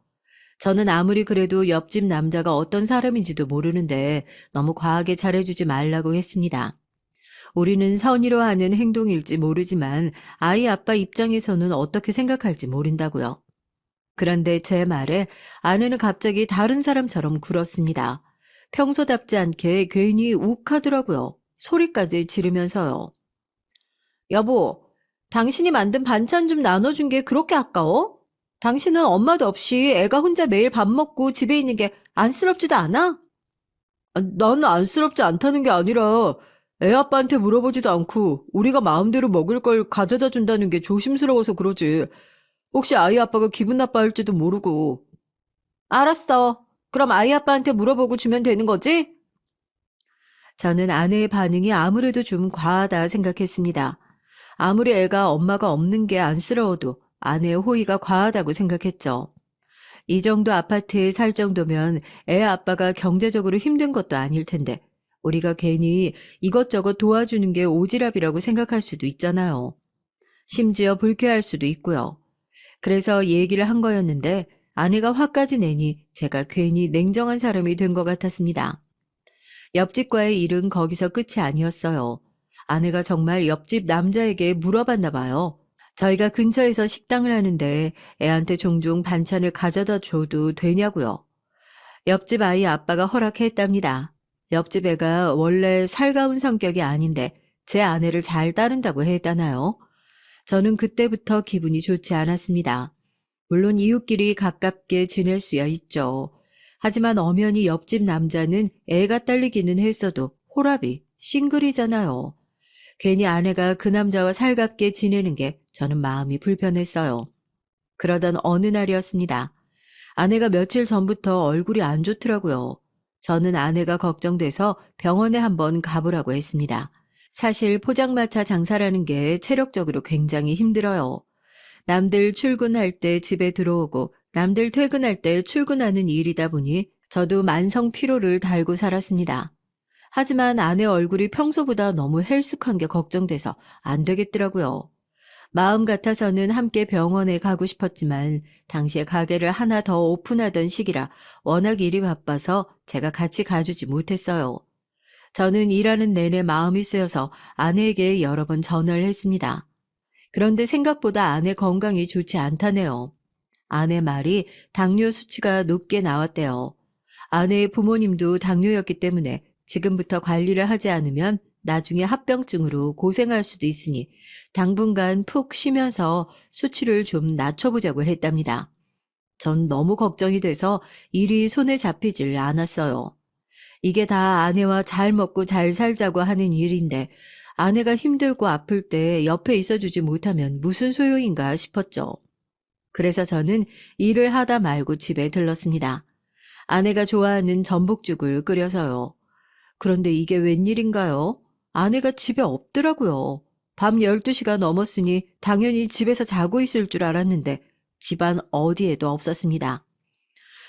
저는 아무리 그래도 옆집 남자가 어떤 사람인지도 모르는데 너무 과하게 잘해주지 말라고 했습니다. 우리는 선의로 하는 행동일지 모르지만 아이 아빠 입장에서는 어떻게 생각할지 모른다고요. 그런데 제 말에 아내는 갑자기 다른 사람처럼 굴었습니다. 평소답지 않게 괜히 욱하더라고요. 소리까지 지르면서요. 여보, 당신이 만든 반찬 좀 나눠준 게 그렇게 아까워? 당신은 엄마도 없이 애가 혼자 매일 밥 먹고 집에 있는 게 안쓰럽지도 않아? 난 안쓰럽지 않다는 게 아니라 애 아빠한테 물어보지도 않고 우리가 마음대로 먹을 걸 가져다 준다는 게 조심스러워서 그러지. 혹시 아이 아빠가 기분 나빠할지도 모르고. 알았어. 그럼 아이 아빠한테 물어보고 주면 되는 거지? 저는 아내의 반응이 아무래도 좀 과하다 생각했습니다. 아무리 애가 엄마가 없는 게 안쓰러워도 아내의 호의가 과하다고 생각했죠. 이 정도 아파트에 살 정도면 애 아빠가 경제적으로 힘든 것도 아닐 텐데 우리가 괜히 이것저것 도와주는 게 오지랖이라고 생각할 수도 있잖아요. 심지어 불쾌할 수도 있고요. 그래서 얘기를 한 거였는데 아내가 화까지 내니 제가 괜히 냉정한 사람이 된 것 같았습니다. 옆집과의 일은 거기서 끝이 아니었어요. 아내가 정말 옆집 남자에게 물어봤나 봐요. 저희가 근처에서 식당을 하는데 애한테 종종 반찬을 가져다 줘도 되냐고요. 옆집 아이 아빠가 허락했답니다. 옆집 애가 원래 살가운 성격이 아닌데 제 아내를 잘 따른다고 했다나요? 저는 그때부터 기분이 좋지 않았습니다. 물론 이웃끼리 가깝게 지낼 수야 있죠. 하지만 엄연히 옆집 남자는 애가 딸리기는 했어도 호랍이 싱글이잖아요. 괜히 아내가 그 남자와 살갑게 지내는 게 저는 마음이 불편했어요. 그러던 어느 날이었습니다. 아내가 며칠 전부터 얼굴이 안 좋더라고요. 저는 아내가 걱정돼서 병원에 한번 가보라고 했습니다. 사실 포장마차 장사라는 게 체력적으로 굉장히 힘들어요. 남들 출근할 때 집에 들어오고 남들 퇴근할 때 출근하는 일이다 보니 저도 만성 피로를 달고 살았습니다. 하지만 아내 얼굴이 평소보다 너무 헬쑥한 게 걱정돼서 안 되겠더라고요. 마음 같아서는 함께 병원에 가고 싶었지만 당시에 가게를 하나 더 오픈하던 시기라 워낙 일이 바빠서 제가 같이 가주지 못했어요. 저는 일하는 내내 마음이 쓰여서 아내에게 여러 번 전화를 했습니다. 그런데 생각보다 아내 건강이 좋지 않다네요. 아내 말이 당뇨 수치가 높게 나왔대요. 아내의 부모님도 당뇨였기 때문에 지금부터 관리를 하지 않으면 나중에 합병증으로 고생할 수도 있으니 당분간 푹 쉬면서 수치를 좀 낮춰보자고 했답니다. 전 너무 걱정이 돼서 일이 손에 잡히질 않았어요. 이게 다 아내와 잘 먹고 잘 살자고 하는 일인데 아내가 힘들고 아플 때 옆에 있어주지 못하면 무슨 소용인가 싶었죠. 그래서 저는 일을 하다 말고 집에 들렀습니다. 아내가 좋아하는 전복죽을 끓여서요. 그런데 이게 웬일인가요? 아내가 집에 없더라고요. 밤 12시가 넘었으니 당연히 집에서 자고 있을 줄 알았는데 집안 어디에도 없었습니다.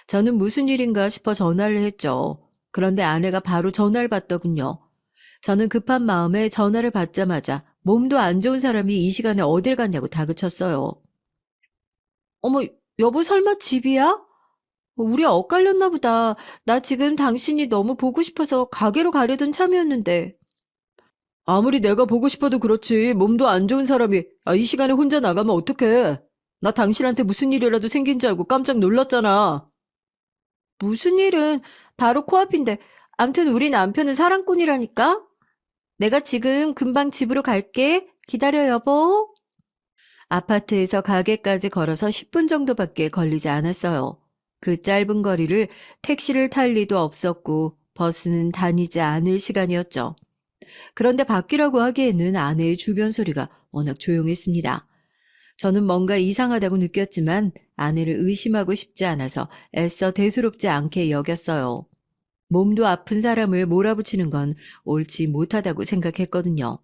저는 무슨 일인가 싶어 전화를 했죠. 그런데 아내가 바로 전화를 받더군요. 저는 급한 마음에 전화를 받자마자 몸도 안 좋은 사람이 이 시간에 어딜 갔냐고 다그쳤어요. 어머, 여보 설마 집이야? 우리 엇갈렸나 보다. 나 지금 당신이 너무 보고 싶어서 가게로 가려던 참이었는데. 아무리 내가 보고 싶어도 그렇지. 몸도 안 좋은 사람이 이 시간에 혼자 나가면 어떡해. 나 당신한테 무슨 일이라도 생긴 줄 알고 깜짝 놀랐잖아. 무슨 일은 바로 코앞인데. 암튼 우리 남편은 사랑꾼이라니까. 내가 지금 금방 집으로 갈게. 기다려 여보. 아파트에서 가게까지 걸어서 10분 정도밖에 걸리지 않았어요. 그 짧은 거리를 택시를 탈 리도 없었고 버스는 다니지 않을 시간이었죠. 그런데 밖이라고 하기에는 아내의 주변 소리가 워낙 조용했습니다. 저는 뭔가 이상하다고 느꼈지만 아내를 의심하고 싶지 않아서 애써 대수롭지 않게 여겼어요. 몸도 아픈 사람을 몰아붙이는 건 옳지 못하다고 생각했거든요.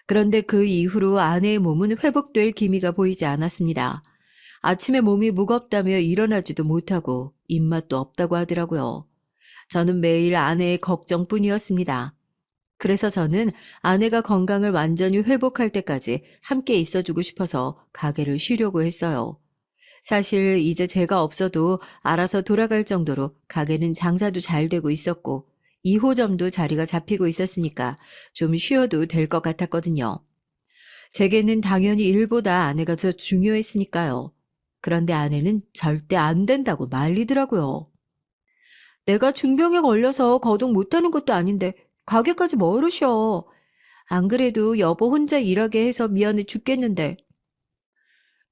그런데 그 이후로 아내의 몸은 회복될 기미가 보이지 않았습니다. 아침에 몸이 무겁다며 일어나지도 못하고 입맛도 없다고 하더라고요. 저는 매일 아내의 걱정뿐이었습니다. 그래서 저는 아내가 건강을 완전히 회복할 때까지 함께 있어주고 싶어서 가게를 쉬려고 했어요. 사실 이제 제가 없어도 알아서 돌아갈 정도로 가게는 장사도 잘 되고 있었고 2호점도 자리가 잡히고 있었으니까 좀 쉬어도 될 것 같았거든요. 제게는 당연히 일보다 아내가 더 중요했으니까요. 그런데 아내는 절대 안 된다고 말리더라고요. 내가 중병에 걸려서 거동 못하는 것도 아닌데 가게까지 뭐로 쉬어. 안 그래도 여보 혼자 일하게 해서 미안해 죽겠는데.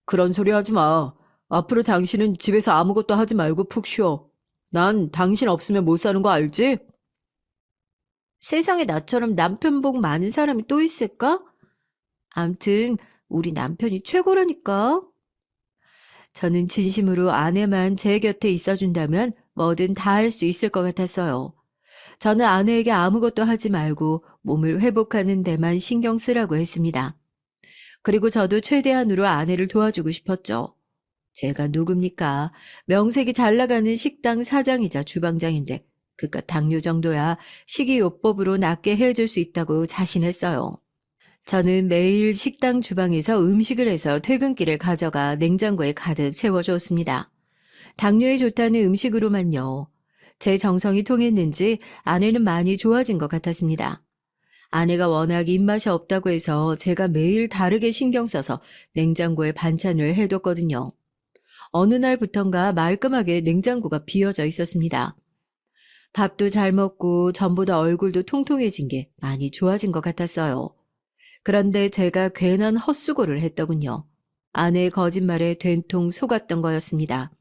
그런 소리 하지 마. 앞으로 당신은 집에서 아무것도 하지 말고 푹 쉬어. 난 당신 없으면 못 사는 거 알지? 세상에 나처럼 남편 복 많은 사람이 또 있을까? 암튼 우리 남편이 최고라니까. 저는 진심으로 아내만 제 곁에 있어준다면 뭐든 다 할 수 있을 것 같았어요. 저는 아내에게 아무것도 하지 말고 몸을 회복하는 데만 신경 쓰라고 했습니다. 그리고 저도 최대한으로 아내를 도와주고 싶었죠. 제가 누굽니까? 명색이 잘 나가는 식당 사장이자 주방장인데 그깟 당뇨 정도야 식이요법으로 낫게 해줄 수 있다고 자신했어요. 저는 매일 식당 주방에서 음식을 해서 퇴근길에 가져가 냉장고에 가득 채워주었습니다. 당뇨에 좋다는 음식으로만요. 제 정성이 통했는지 아내는 많이 좋아진 것 같았습니다. 아내가 워낙 입맛이 없다고 해서 제가 매일 다르게 신경 써서 냉장고에 반찬을 해뒀거든요. 어느 날부턴가 말끔하게 냉장고가 비어져 있었습니다. 밥도 잘 먹고 전보다 얼굴도 통통해진 게 많이 좋아진 것 같았어요. 그런데 제가 괜한 헛수고를 했더군요. 아내의 거짓말에 된통 속았던 거였습니다.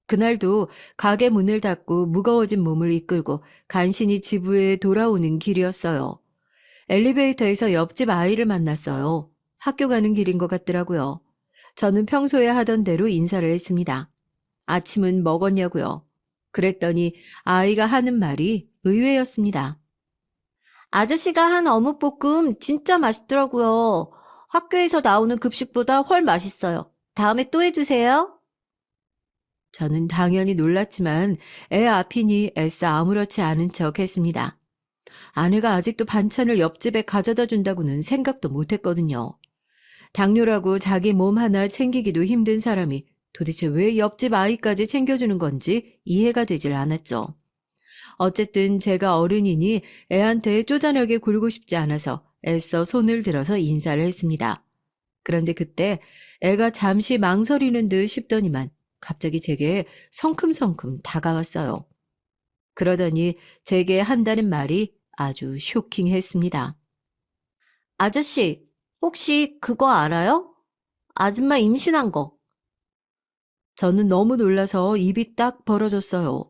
그날도 가게 문을 닫고 무거워진 몸을 이끌고 간신히 집에 돌아오는 길이었어요. 엘리베이터에서 옆집 아이를 만났어요. 학교 가는 길인 것 같더라고요. 저는 평소에 하던 대로 인사를 했습니다. 아침은 먹었냐고요. 그랬더니 아이가 하는 말이 의외였습니다. 아저씨가 한 어묵볶음 진짜 맛있더라고요. 학교에서 나오는 급식보다 훨 맛있어요. 다음에 또 해주세요. 저는 당연히 놀랐지만 애 앞이니 애써 아무렇지 않은 척 했습니다. 아내가 아직도 반찬을 옆집에 가져다 준다고는 생각도 못 했거든요. 당뇨라고 자기 몸 하나 챙기기도 힘든 사람이 도대체 왜 옆집 아이까지 챙겨주는 건지 이해가 되질 않았죠. 어쨌든 제가 어른이니 애한테 쪼잔하게 굴고 싶지 않아서 애써 손을 들어서 인사를 했습니다. 그런데 그때 애가 잠시 망설이는 듯 싶더니만 갑자기 제게 성큼성큼 다가왔어요. 그러더니 제게 한다는 말이 아주 쇼킹했습니다. 아저씨, 혹시 그거 알아요? 아줌마 임신한 거. 저는 너무 놀라서 입이 딱 벌어졌어요.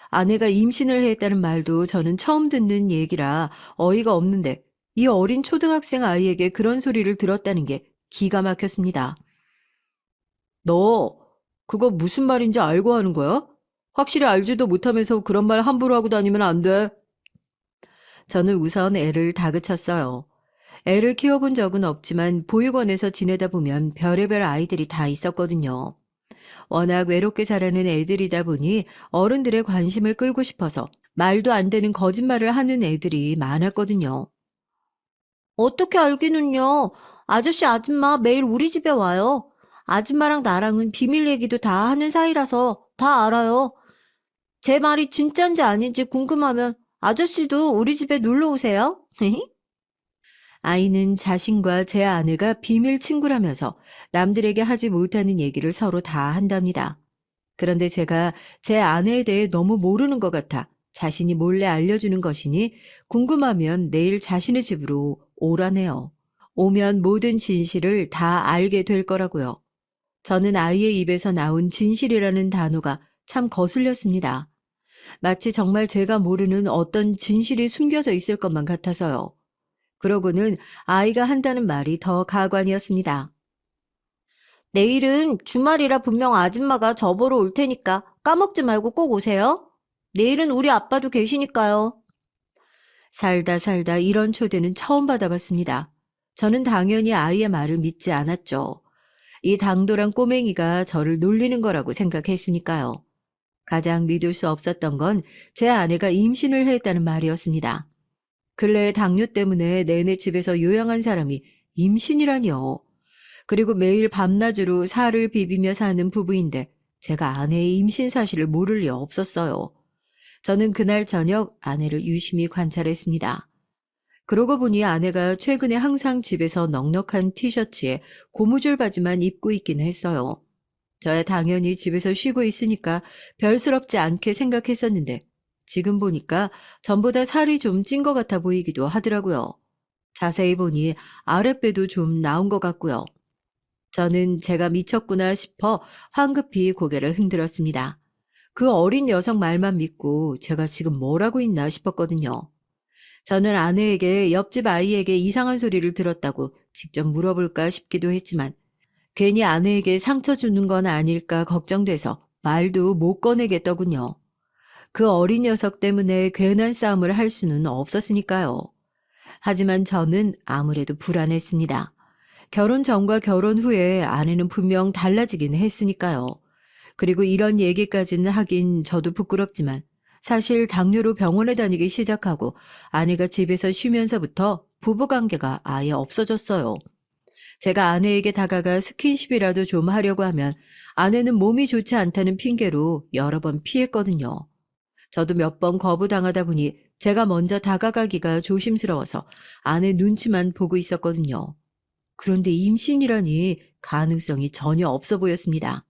아내가 임신을 했다는 말도 저는 처음 듣는 얘기라 어이가 없는데 이 어린 초등학생 아이에게 그런 소리를 들었다는 게 기가 막혔습니다. 너 그거 무슨 말인지 알고 하는 거야? 확실히 알지도 못하면서 그런 말 함부로 하고 다니면 안 돼. 저는 우선 애를 다그쳤어요. 애를 키워본 적은 없지만 보육원에서 지내다 보면 별의별 아이들이 다 있었거든요. 워낙 외롭게 자라는 애들이다 보니 어른들의 관심을 끌고 싶어서 말도 안 되는 거짓말을 하는 애들이 많았거든요. 어떻게 알기는요. 아저씨 아줌마 매일 우리 집에 와요. 아줌마랑 나랑은 비밀 얘기도 다 하는 사이라서 다 알아요. 제 말이 진짠지 아닌지 궁금하면 아저씨도 우리 집에 놀러 오세요. 아이는 자신과 제 아내가 비밀 친구라면서 남들에게 하지 못하는 얘기를 서로 다 한답니다. 그런데 제가 제 아내에 대해 너무 모르는 것 같아 자신이 몰래 알려주는 것이니 궁금하면 내일 자신의 집으로 오라네요. 오면 모든 진실을 다 알게 될 거라고요. 저는 아이의 입에서 나온 진실이라는 단어가 참 거슬렸습니다. 마치 정말 제가 모르는 어떤 진실이 숨겨져 있을 것만 같아서요. 그러고는 아이가 한다는 말이 더 가관이었습니다. 내일은 주말이라 분명 아줌마가 저 보러 올 테니까 까먹지 말고 꼭 오세요. 내일은 우리 아빠도 계시니까요. 살다 살다 이런 초대는 처음 받아봤습니다. 저는 당연히 아이의 말을 믿지 않았죠. 이 당돌한 꼬맹이가 저를 놀리는 거라고 생각했으니까요. 가장 믿을 수 없었던 건 제 아내가 임신을 했다는 말이었습니다. 근래에 당뇨 때문에 내내 집에서 요양한 사람이 임신이라니요. 그리고 매일 밤낮으로 살을 비비며 사는 부부인데 제가 아내의 임신 사실을 모를 리 없었어요. 저는 그날 저녁 아내를 유심히 관찰했습니다. 그러고 보니 아내가 최근에 항상 집에서 넉넉한 티셔츠에 고무줄 바지만 입고 있긴 했어요. 저야 당연히 집에서 쉬고 있으니까 별스럽지 않게 생각했었는데 지금 보니까 전보다 살이 좀 찐 것 같아 보이기도 하더라고요. 자세히 보니 아랫배도 좀 나온 것 같고요. 저는 제가 미쳤구나 싶어 황급히 고개를 흔들었습니다. 그 어린 여성 말만 믿고 제가 지금 뭘 하고 있나 싶었거든요. 저는 아내에게 옆집 아이에게 이상한 소리를 들었다고 직접 물어볼까 싶기도 했지만 괜히 아내에게 상처 주는 건 아닐까 걱정돼서 말도 못 꺼내겠더군요. 그 어린 녀석 때문에 괜한 싸움을 할 수는 없었으니까요. 하지만 저는 아무래도 불안했습니다. 결혼 전과 결혼 후에 아내는 분명 달라지긴 했으니까요. 그리고 이런 얘기까지는 하긴 저도 부끄럽지만 사실 당뇨로 병원에 다니기 시작하고 아내가 집에서 쉬면서부터 부부관계가 아예 없어졌어요. 제가 아내에게 다가가 스킨십이라도 좀 하려고 하면 아내는 몸이 좋지 않다는 핑계로 여러 번 피했거든요. 저도 몇 번 거부당하다 보니 제가 먼저 다가가기가 조심스러워서 아내 눈치만 보고 있었거든요. 그런데 임신이라니 가능성이 전혀 없어 보였습니다.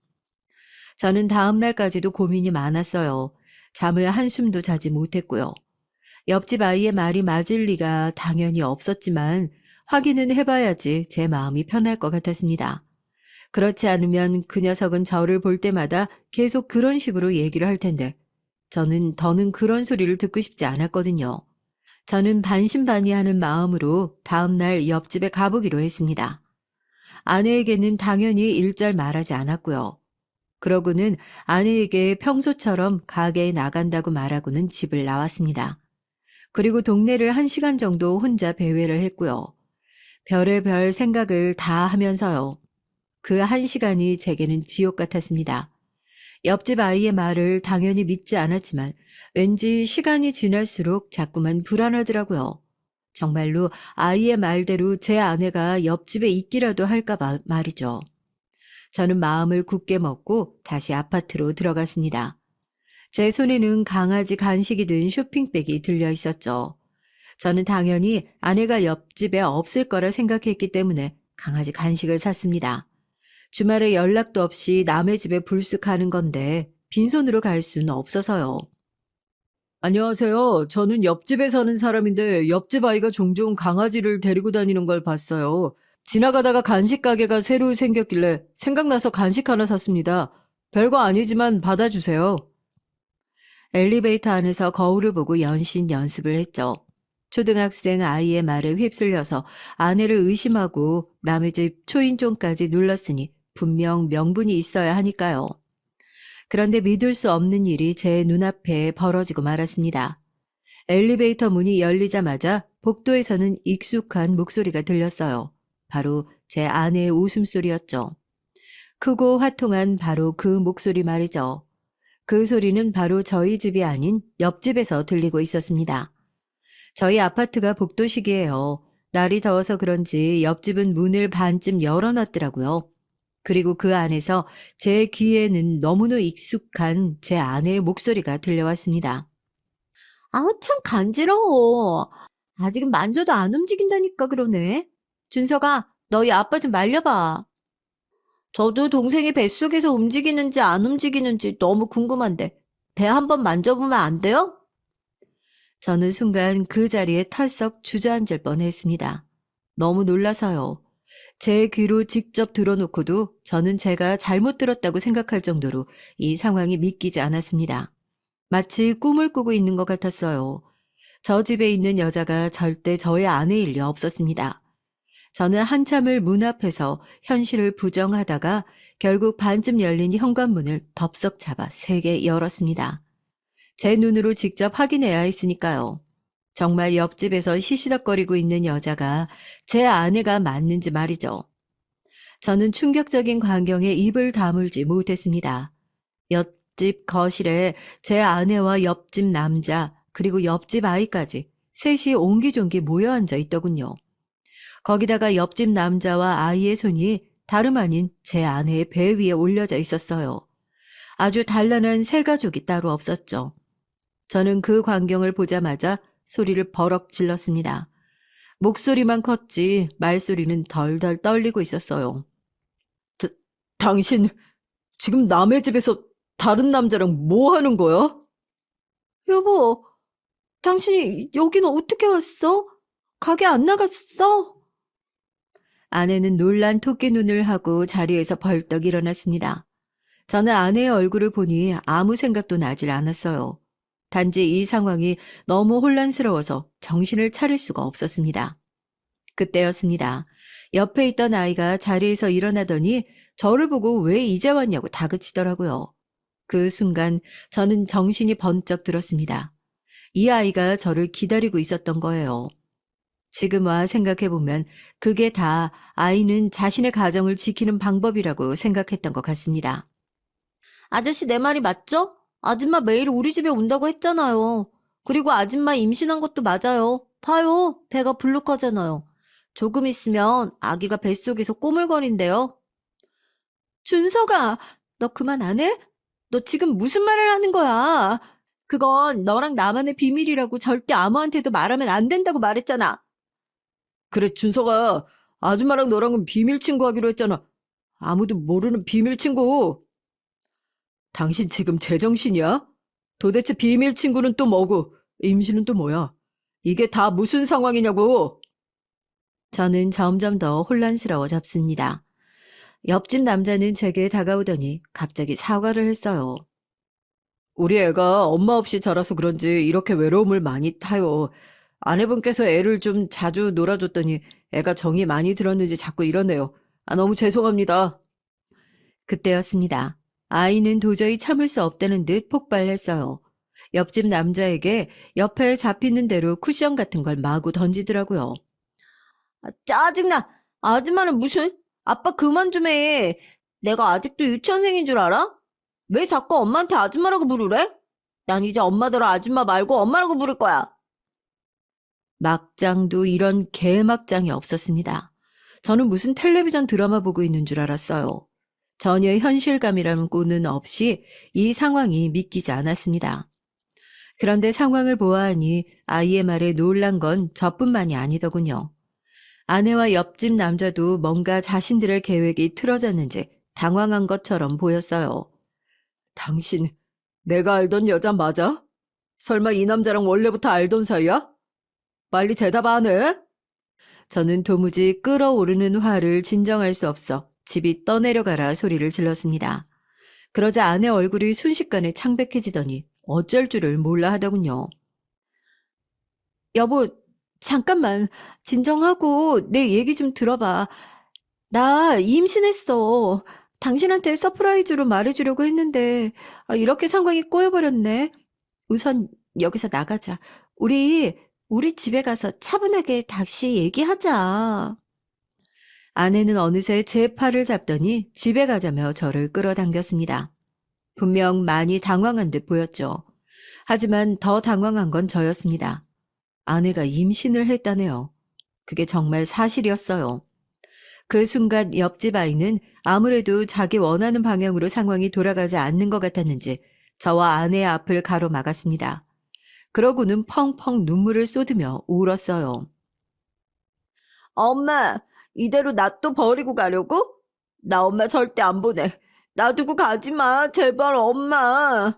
저는 다음 날까지도 고민이 많았어요. 잠을 한숨도 자지 못했고요. 옆집 아이의 말이 맞을 리가 당연히 없었지만 확인은 해봐야지 제 마음이 편할 것 같았습니다. 그렇지 않으면 그 녀석은 저를 볼 때마다 계속 그런 식으로 얘기를 할 텐데 저는 더는 그런 소리를 듣고 싶지 않았거든요. 저는 반신반의하는 마음으로 다음날 옆집에 가보기로 했습니다. 아내에게는 당연히 일절 말하지 않았고요. 그러고는 아내에게 평소처럼 가게에 나간다고 말하고는 집을 나왔습니다. 그리고 동네를 1시간 정도 혼자 배회를 했고요. 별의별 생각을 다 하면서요. 그 1시간이 제게는 지옥 같았습니다. 옆집 아이의 말을 당연히 믿지 않았지만 왠지 시간이 지날수록 자꾸만 불안하더라고요. 정말로 아이의 말대로 제 아내가 옆집에 있기라도 할까 봐 말이죠. 저는 마음을 굳게 먹고 다시 아파트로 들어갔습니다. 제 손에는 강아지 간식이 든 쇼핑백이 들려 있었죠. 저는 당연히 아내가 옆집에 없을 거라 생각했기 때문에 강아지 간식을 샀습니다. 주말에 연락도 없이 남의 집에 불쑥 가는 건데 빈손으로 갈 수는 없어서요. 안녕하세요. 저는 옆집에 사는 사람인데 옆집 아이가 종종 강아지를 데리고 다니는 걸 봤어요. 지나가다가 간식 가게가 새로 생겼길래 생각나서 간식 하나 샀습니다. 별거 아니지만 받아주세요. 엘리베이터 안에서 거울을 보고 연신 연습을 했죠. 초등학생 아이의 말에 휩쓸려서 아내를 의심하고 남의 집 초인종까지 눌렀으니 분명 명분이 있어야 하니까요. 그런데 믿을 수 없는 일이 제 눈앞에 벌어지고 말았습니다. 엘리베이터 문이 열리자마자 복도에서는 익숙한 목소리가 들렸어요. 바로 제 아내의 웃음소리였죠. 크고 화통한 바로 그 목소리 말이죠. 그 소리는 바로 저희 집이 아닌 옆집에서 들리고 있었습니다. 저희 아파트가 복도식이에요. 날이 더워서 그런지 옆집은 문을 반쯤 열어놨더라고요. 그리고 그 안에서 제 귀에는 너무나 익숙한 제 아내의 목소리가 들려왔습니다. 아우, 참 간지러워. 아직은 만져도 안 움직인다니까 그러네. 준서가, 너희 아빠 좀 말려봐. 저도 동생이 뱃속에서 움직이는지 안 움직이는지 너무 궁금한데, 배 한번 만져보면 안 돼요? 저는 순간 그 자리에 털썩 주저앉을 뻔했습니다. 너무 놀라서요. 제 귀로 직접 들어놓고도 저는 제가 잘못 들었다고 생각할 정도로 이 상황이 믿기지 않았습니다. 마치 꿈을 꾸고 있는 것 같았어요. 저 집에 있는 여자가 절대 저의 아내일 리 없었습니다. 저는 한참을 문 앞에서 현실을 부정하다가 결국 반쯤 열린 현관문을 덥석 잡아 세게 열었습니다. 제 눈으로 직접 확인해야 했으니까요. 정말 옆집에서 시시덕거리고 있는 여자가 제 아내가 맞는지 말이죠. 저는 충격적인 광경에 입을 다물지 못했습니다. 옆집 거실에 제 아내와 옆집 남자 그리고 옆집 아이까지 셋이 옹기종기 모여 앉아 있더군요. 거기다가 옆집 남자와 아이의 손이 다름 아닌 제 아내의 배 위에 올려져 있었어요. 아주 단란한 새 가족이 따로 없었죠. 저는 그 광경을 보자마자 소리를 버럭 질렀습니다. 목소리만 컸지 말소리는 덜덜 떨리고 있었어요. 당신 지금 남의 집에서 다른 남자랑 뭐 하는 거야? 여보, 당신이 여기는 어떻게 왔어? 가게 안 나갔어? 아내는 놀란 토끼 눈을 하고 자리에서 벌떡 일어났습니다. 저는 아내의 얼굴을 보니 아무 생각도 나질 않았어요. 단지 이 상황이 너무 혼란스러워서 정신을 차릴 수가 없었습니다. 그때였습니다. 옆에 있던 아이가 자리에서 일어나더니 저를 보고 왜 이제 왔냐고 다그치더라고요. 그 순간 저는 정신이 번쩍 들었습니다. 이 아이가 저를 기다리고 있었던 거예요. 지금 와 생각해보면 그게 다 아이는 자신의 가정을 지키는 방법이라고 생각했던 것 같습니다. 아저씨 내 말이 맞죠? 아줌마 매일 우리 집에 온다고 했잖아요. 그리고 아줌마 임신한 것도 맞아요. 봐요. 배가 불룩하잖아요. 조금 있으면 아기가 뱃속에서 꼬물거린대요. 준서가, 너 그만 안 해? 너 지금 무슨 말을 하는 거야? 그건 너랑 나만의 비밀이라고 절대 아무한테도 말하면 안 된다고 말했잖아. 그래, 준서가 아줌마랑 너랑은 비밀 친구하기로 했잖아. 아무도 모르는 비밀 친구. 당신 지금 제정신이야? 도대체 비밀 친구는 또 뭐고 임신은 또 뭐야? 이게 다 무슨 상황이냐고. 저는 점점 더 혼란스러워졌습니다. 옆집 남자는 제게 다가오더니 갑자기 사과를 했어요. 우리 애가 엄마 없이 자라서 그런지 이렇게 외로움을 많이 타요. 아내분께서 애를 좀 자주 놀아줬더니 애가 정이 많이 들었는지 자꾸 이러네요. 너무 죄송합니다. 그때였습니다. 아이는 도저히 참을 수 없다는 듯 폭발했어요. 옆집 남자에게 옆에 잡히는 대로 쿠션 같은 걸 마구 던지더라고요. 짜증나. 아줌마는 무슨, 아빠 그만 좀 해. 내가 아직도 유치원생인 줄 알아? 왜 자꾸 엄마한테 아줌마라고 부르래? 난 이제 엄마더러 아줌마 말고 엄마라고 부를 거야. 막장도 이런 개막장이 없었습니다. 저는 무슨 텔레비전 드라마 보고 있는 줄 알았어요. 전혀 현실감이라는 꼴은 없이 이 상황이 믿기지 않았습니다. 그런데 상황을 보아하니 아이의 말에 놀란 건 저뿐만이 아니더군요. 아내와 옆집 남자도 뭔가 자신들의 계획이 틀어졌는지 당황한 것처럼 보였어요. 당신, 내가 알던 여자 맞아? 설마 이 남자랑 원래부터 알던 사이야? 빨리 대답 안 해? 저는 도무지 끓어오르는 화를 진정할 수 없어 집이 떠내려가라 소리를 질렀습니다. 그러자 아내 얼굴이 순식간에 창백해지더니 어쩔 줄을 몰라 하더군요. 여보, 잠깐만. 진정하고 내 얘기 좀 들어봐. 나 임신했어. 당신한테 서프라이즈로 말해주려고 했는데, 이렇게 상황이 꼬여버렸네. 우선 여기서 나가자. 우리 집에 가서 차분하게 다시 얘기하자. 아내는 어느새 제 팔을 잡더니 집에 가자며 저를 끌어당겼습니다. 분명 많이 당황한 듯 보였죠. 하지만 더 당황한 건 저였습니다. 아내가 임신을 했다네요. 그게 정말 사실이었어요. 그 순간 옆집 아이는 아무래도 자기 원하는 방향으로 상황이 돌아가지 않는 것 같았는지 저와 아내의 앞을 가로막았습니다. 그러고는 펑펑 눈물을 쏟으며 울었어요. 엄마, 이대로 나 또 버리고 가려고? 나 엄마 절대 안 보내. 놔두고 가지 마. 제발 엄마.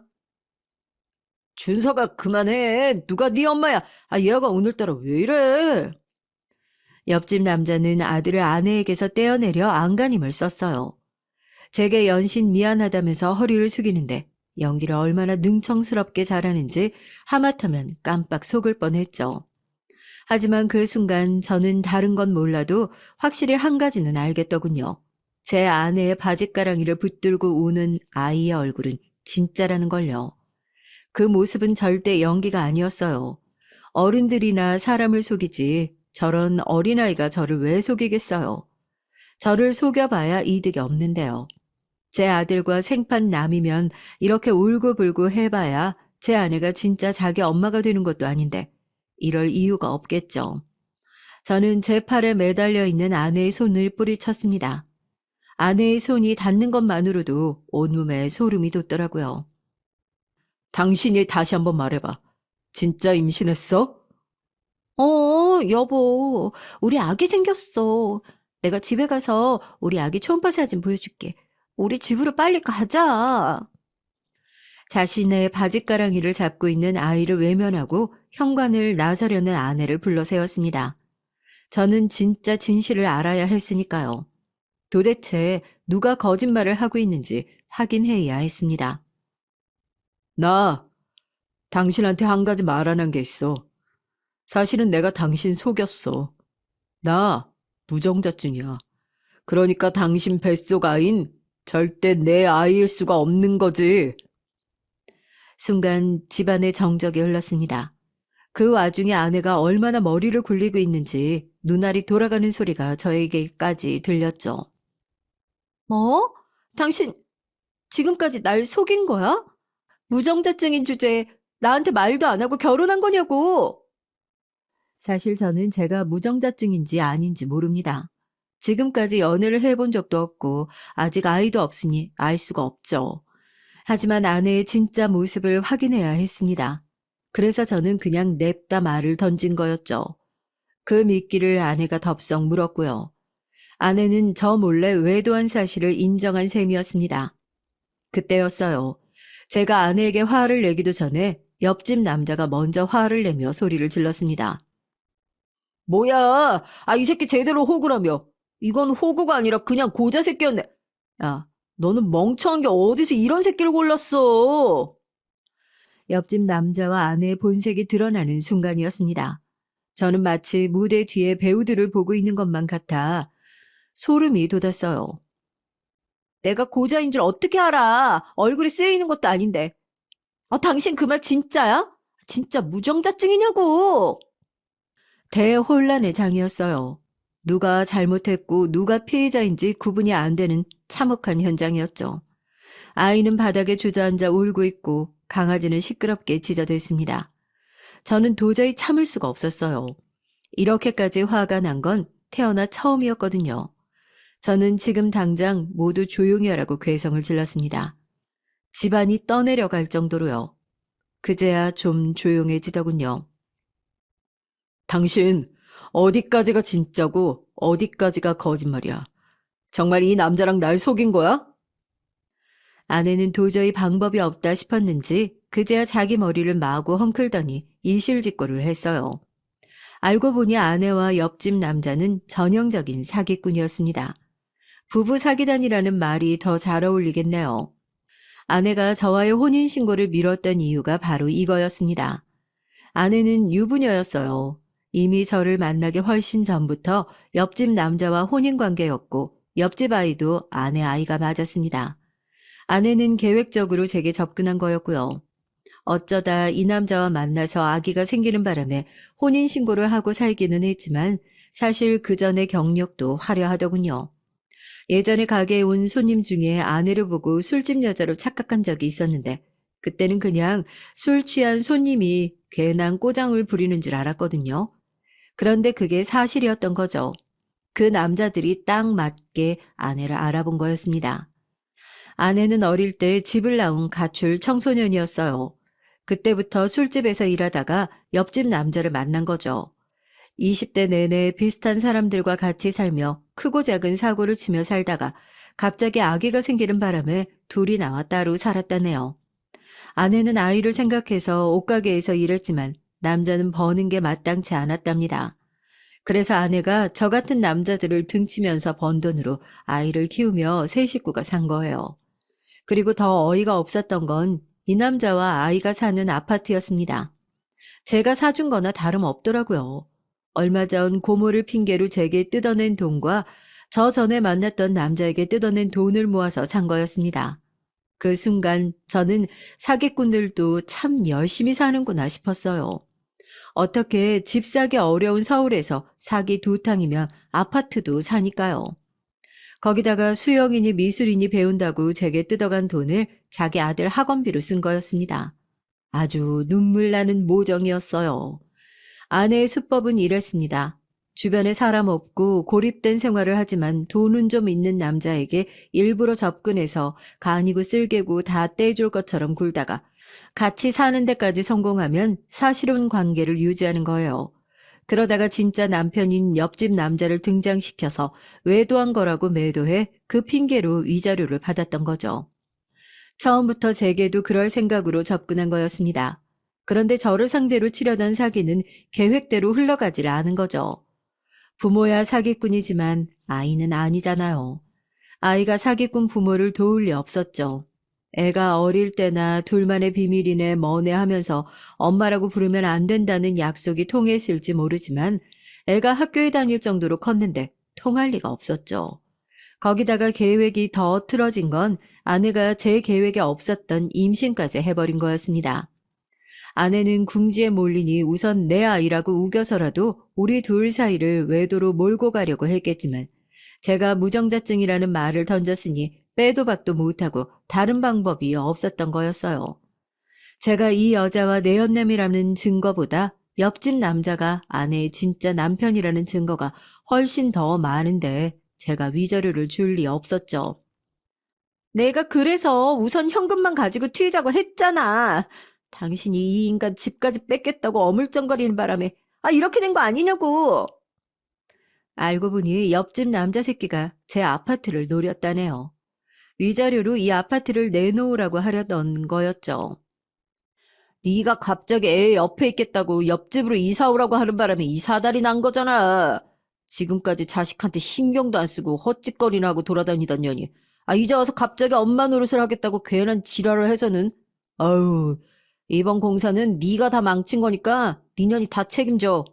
준서가 그만해. 누가 네 엄마야. 얘가 오늘따라 왜 이래? 옆집 남자는 아들을 아내에게서 떼어내려 안간힘을 썼어요. 제게 연신 미안하다면서 허리를 숙이는데 연기를 얼마나 능청스럽게 잘하는지 하마터면 깜빡 속을 뻔했죠. 하지만 그 순간 저는 다른 건 몰라도 확실히 한 가지는 알겠더군요. 제 아내의 바짓가랑이를 붙들고 우는 아이의 얼굴은 진짜라는 걸요. 그 모습은 절대 연기가 아니었어요. 어른들이나 사람을 속이지 저런 어린아이가 저를 왜 속이겠어요. 저를 속여봐야 이득이 없는데요. 제 아들과 생판 남이면 이렇게 울고불고 해봐야 제 아내가 진짜 자기 엄마가 되는 것도 아닌데 이럴 이유가 없겠죠. 저는 제 팔에 매달려 있는 아내의 손을 뿌리쳤습니다. 아내의 손이 닿는 것만으로도 온몸에 소름이 돋더라고요. 당신이 다시 한번 말해봐. 진짜 임신했어? 여보, 우리 아기 생겼어. 내가 집에 가서 우리 아기 초음파 사진 보여줄게. 우리 집으로 빨리 가자. 자신의 바짓가랑이를 잡고 있는 아이를 외면하고 현관을 나서려는 아내를 불러 세웠습니다. 저는 진짜 진실을 알아야 했으니까요. 도대체 누가 거짓말을 하고 있는지 확인해야 했습니다. 나 당신한테 한 가지 말 안 한 게 있어. 사실은 내가 당신 속였어. 나 무정자증이야. 그러니까 당신 뱃속 아인 절대 내 아이일 수가 없는 거지. 순간 집안의 정적이 흘렀습니다. 그 와중에 아내가 얼마나 머리를 굴리고 있는지 눈알이 돌아가는 소리가 저에게까지 들렸죠. 뭐? 당신 지금까지 날 속인 거야? 무정자증인 주제에 나한테 말도 안 하고 결혼한 거냐고. 사실 저는 제가 무정자증인지 아닌지 모릅니다. 지금까지 연애를 해본 적도 없고 아직 아이도 없으니 알 수가 없죠. 하지만 아내의 진짜 모습을 확인해야 했습니다. 그래서 저는 그냥 냅다 말을 던진 거였죠. 그 미끼를 아내가 덥석 물었고요. 아내는 저 몰래 외도한 사실을 인정한 셈이었습니다. 그때였어요. 제가 아내에게 화를 내기도 전에 옆집 남자가 먼저 화를 내며 소리를 질렀습니다. 뭐야? 이 새끼 제대로 호구라며. 이건 호구가 아니라 그냥 고자 새끼였네. 야, 너는 멍청한 게 어디서 이런 새끼를 골랐어? 옆집 남자와 아내의 본색이 드러나는 순간이었습니다. 저는 마치 무대 뒤에 배우들을 보고 있는 것만 같아 소름이 돋았어요. 내가 고자인 줄 어떻게 알아? 얼굴이 쓰여있는 것도 아닌데. 당신 그 말 진짜야? 진짜 무정자증이냐고. 대혼란의 장이었어요. 누가 잘못했고 누가 피해자인지 구분이 안 되는 참혹한 현장이었죠. 아이는 바닥에 주저앉아 울고 있고 강아지는 시끄럽게 짖어댔습니다. 저는 도저히 참을 수가 없었어요. 이렇게까지 화가 난 건 태어나 처음이었거든요. 저는 지금 당장 모두 조용히 하라고 괴성을 질렀습니다. 집안이 떠내려갈 정도로요. 그제야 좀 조용해지더군요. 당신 어디까지가 진짜고 어디까지가 거짓말이야. 정말 이 남자랑 날 속인 거야? 아내는 도저히 방법이 없다 싶었는지 그제야 자기 머리를 마구 헝클더니 이실직고를 했어요. 알고 보니 아내와 옆집 남자는 전형적인 사기꾼이었습니다. 부부 사기단이라는 말이 더 잘 어울리겠네요. 아내가 저와의 혼인신고를 미뤘던 이유가 바로 이거였습니다. 아내는 유부녀였어요. 이미 저를 만나기 훨씬 전부터 옆집 남자와 혼인관계였고 옆집 아이도 아내 아이가 맞았습니다. 아내는 계획적으로 제게 접근한 거였고요. 어쩌다 이 남자와 만나서 아기가 생기는 바람에 혼인신고를 하고 살기는 했지만 사실 그 전의 경력도 화려하더군요. 예전에 가게에 온 손님 중에 아내를 보고 술집 여자로 착각한 적이 있었는데 그때는 그냥 술 취한 손님이 괜한 꼬장을 부리는 줄 알았거든요. 그런데 그게 사실이었던 거죠. 그 남자들이 딱 맞게 아내를 알아본 거였습니다. 아내는 어릴 때 집을 나온 가출 청소년이었어요. 그때부터 술집에서 일하다가 옆집 남자를 만난 거죠. 20대 내내 비슷한 사람들과 같이 살며 크고 작은 사고를 치며 살다가 갑자기 아기가 생기는 바람에 둘이 나와 따로 살았다네요. 아내는 아이를 생각해서 옷가게에서 일했지만 남자는 버는 게 마땅치 않았답니다. 그래서 아내가 저 같은 남자들을 등치면서 번 돈으로 아이를 키우며 세 식구가 산 거예요. 그리고 더 어이가 없었던 건 이 남자와 아이가 사는 아파트였습니다. 제가 사준 거나 다름없더라고요. 얼마 전 고모를 핑계로 제게 뜯어낸 돈과 저 전에 만났던 남자에게 뜯어낸 돈을 모아서 산 거였습니다. 그 순간 저는 사기꾼들도 참 열심히 사는구나 싶었어요. 어떻게 집 사기 어려운 서울에서 사기 두 탕이면 아파트도 사니까요. 거기다가 수영이니 미술이니 배운다고 제게 뜯어간 돈을 자기 아들 학원비로 쓴 거였습니다. 아주 눈물 나는 모정이었어요. 아내의 수법은 이랬습니다. 주변에 사람 없고 고립된 생활을 하지만 돈은 좀 있는 남자에게 일부러 접근해서 간이고 쓸개고 다 떼줄 것처럼 굴다가 같이 사는 데까지 성공하면 사실혼 관계를 유지하는 거예요. 그러다가 진짜 남편인 옆집 남자를 등장시켜서 외도한 거라고 매도해 그 핑계로 위자료를 받았던 거죠. 처음부터 제게도 그럴 생각으로 접근한 거였습니다. 그런데 저를 상대로 치려던 사기는 계획대로 흘러가질 않은 거죠. 부모야 사기꾼이지만 아이는 아니잖아요. 아이가 사기꾼 부모를 도울 리 없었죠. 애가 어릴 때나 둘만의 비밀이네 뭐네 하면서 엄마라고 부르면 안 된다는 약속이 통했을지 모르지만 애가 학교에 다닐 정도로 컸는데 통할 리가 없었죠. 거기다가 계획이 더 틀어진 건 아내가 제 계획에 없었던 임신까지 해버린 거였습니다. 아내는 궁지에 몰리니 우선 내 아이라고 우겨서라도 우리 둘 사이를 외도로 몰고 가려고 했겠지만 제가 무정자증이라는 말을 던졌으니 빼도 박도 못하고 다른 방법이 없었던 거였어요. 제가 이 여자와 내연남이라는 증거보다 옆집 남자가 아내의 진짜 남편이라는 증거가 훨씬 더 많은데 제가 위자료를 줄 리 없었죠. 내가 그래서 우선 현금만 가지고 튀자고 했잖아. 당신이 이 인간 집까지 뺏겠다고 어물쩡거리는 바람에 이렇게 된 거 아니냐고. 알고 보니 옆집 남자 새끼가 제 아파트를 노렸다네요. 위자료로 이 아파트를 내놓으라고 하려던 거였죠. 네가 갑자기 애 옆에 있겠다고 옆집으로 이사 오라고 하는 바람에 이 사달이 난 거잖아. 지금까지 자식한테 신경도 안 쓰고 헛짓거리나 하고 돌아다니던 년이 이제 와서 갑자기 엄마 노릇을 하겠다고 괜한 지랄을 해서는 아유, 이번 공사는 네가 다 망친 거니까 네 년이 다 책임져.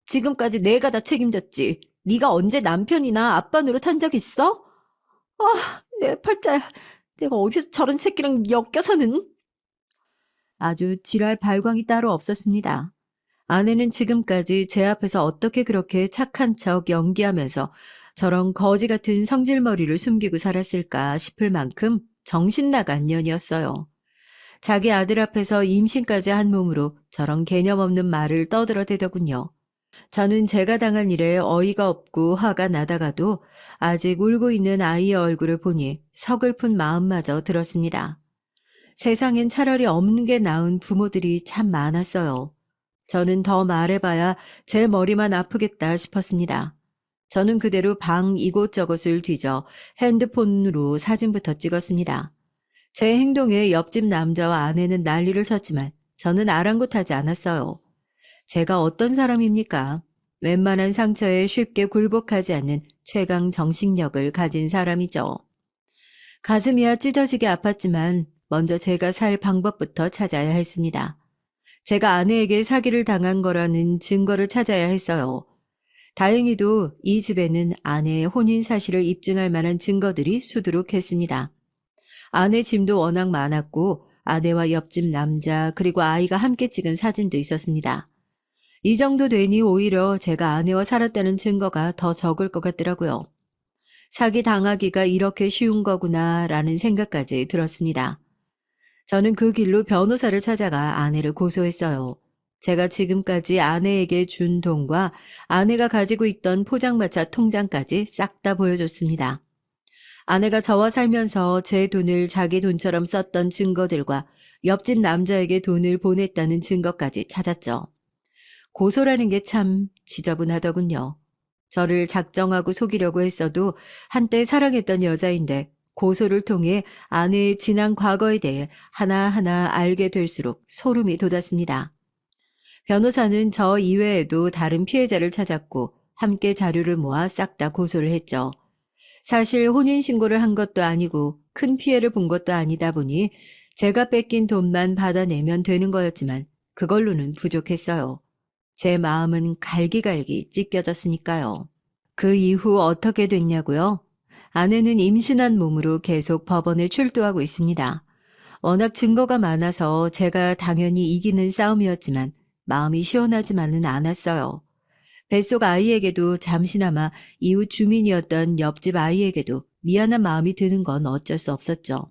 지금까지 내가 다 책임졌지. 네가 언제 남편이나 아빠 노릇한 적 있어? 내 팔자야. 내가 어디서 저런 새끼랑 엮여서는. 아주 지랄 발광이 따로 없었습니다. 아내는 지금까지 제 앞에서 어떻게 그렇게 착한 척 연기하면서 저런 거지 같은 성질머리를 숨기고 살았을까 싶을 만큼 정신 나간 년이었어요. 자기 아들 앞에서 임신까지 한 몸으로 저런 개념 없는 말을 떠들어대더군요. 저는 제가 당한 일에 어이가 없고 화가 나다가도 아직 울고 있는 아이의 얼굴을 보니 서글픈 마음마저 들었습니다. 세상엔 차라리 없는 게 나은 부모들이 참 많았어요. 저는 더 말해봐야 제 머리만 아프겠다 싶었습니다. 저는 그대로 방 이곳저곳을 뒤져 핸드폰으로 사진부터 찍었습니다. 제 행동에 옆집 남자와 아내는 난리를 쳤지만 저는 아랑곳하지 않았어요. 제가 어떤 사람입니까? 웬만한 상처에 쉽게 굴복하지 않는 최강 정신력을 가진 사람이죠. 가슴이야 찢어지게 아팠지만 먼저 제가 살 방법부터 찾아야 했습니다. 제가 아내에게 사기를 당한 거라는 증거를 찾아야 했어요. 다행히도 이 집에는 아내의 혼인 사실을 입증할 만한 증거들이 수두룩했습니다. 아내 짐도 워낙 많았고 아내와 옆집 남자 그리고 아이가 함께 찍은 사진도 있었습니다. 이 정도 되니 오히려 제가 아내와 살았다는 증거가 더 적을 것 같더라고요. 사기 당하기가 이렇게 쉬운 거구나 라는 생각까지 들었습니다. 저는 그 길로 변호사를 찾아가 아내를 고소했어요. 제가 지금까지 아내에게 준 돈과 아내가 가지고 있던 포장마차 통장까지 싹 다 보여줬습니다. 아내가 저와 살면서 제 돈을 자기 돈처럼 썼던 증거들과 옆집 남자에게 돈을 보냈다는 증거까지 찾았죠. 고소라는 게 참 지저분하더군요. 저를 작정하고 속이려고 했어도 한때 사랑했던 여자인데 고소를 통해 아내의 지난 과거에 대해 하나하나 알게 될수록 소름이 돋았습니다. 변호사는 저 이외에도 다른 피해자를 찾았고 함께 자료를 모아 싹 다 고소를 했죠. 사실 혼인신고를 한 것도 아니고 큰 피해를 본 것도 아니다 보니 제가 뺏긴 돈만 받아내면 되는 거였지만 그걸로는 부족했어요. 제 마음은 갈기갈기 찢겨졌으니까요. 그 이후 어떻게 됐냐고요? 아내는 임신한 몸으로 계속 법원에 출두하고 있습니다. 워낙 증거가 많아서 제가 당연히 이기는 싸움이었지만 마음이 시원하지만은 않았어요. 뱃속 아이에게도 잠시나마 이웃 주민이었던 옆집 아이에게도 미안한 마음이 드는 건 어쩔 수 없었죠.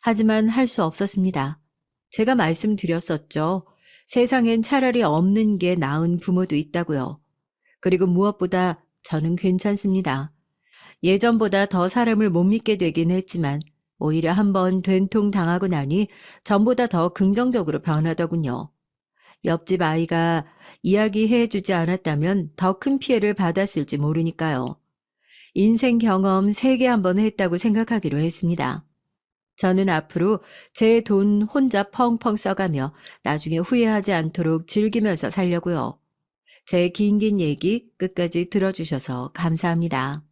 하지만 할 수 없었습니다. 제가 말씀드렸었죠. 세상엔 차라리 없는 게 나은 부모도 있다고요. 그리고 무엇보다 저는 괜찮습니다. 예전보다 더 사람을 못 믿게 되긴 했지만 오히려 한번 된통 당하고 나니 전보다 더 긍정적으로 변하더군요. 옆집 아이가 이야기해 주지 않았다면 더 큰 피해를 받았을지 모르니까요. 인생 경험 3개 한번 했다고 생각하기로 했습니다. 저는 앞으로 제 돈 혼자 펑펑 써가며 나중에 후회하지 않도록 즐기면서 살려고요. 제 긴 얘기 끝까지 들어주셔서 감사합니다.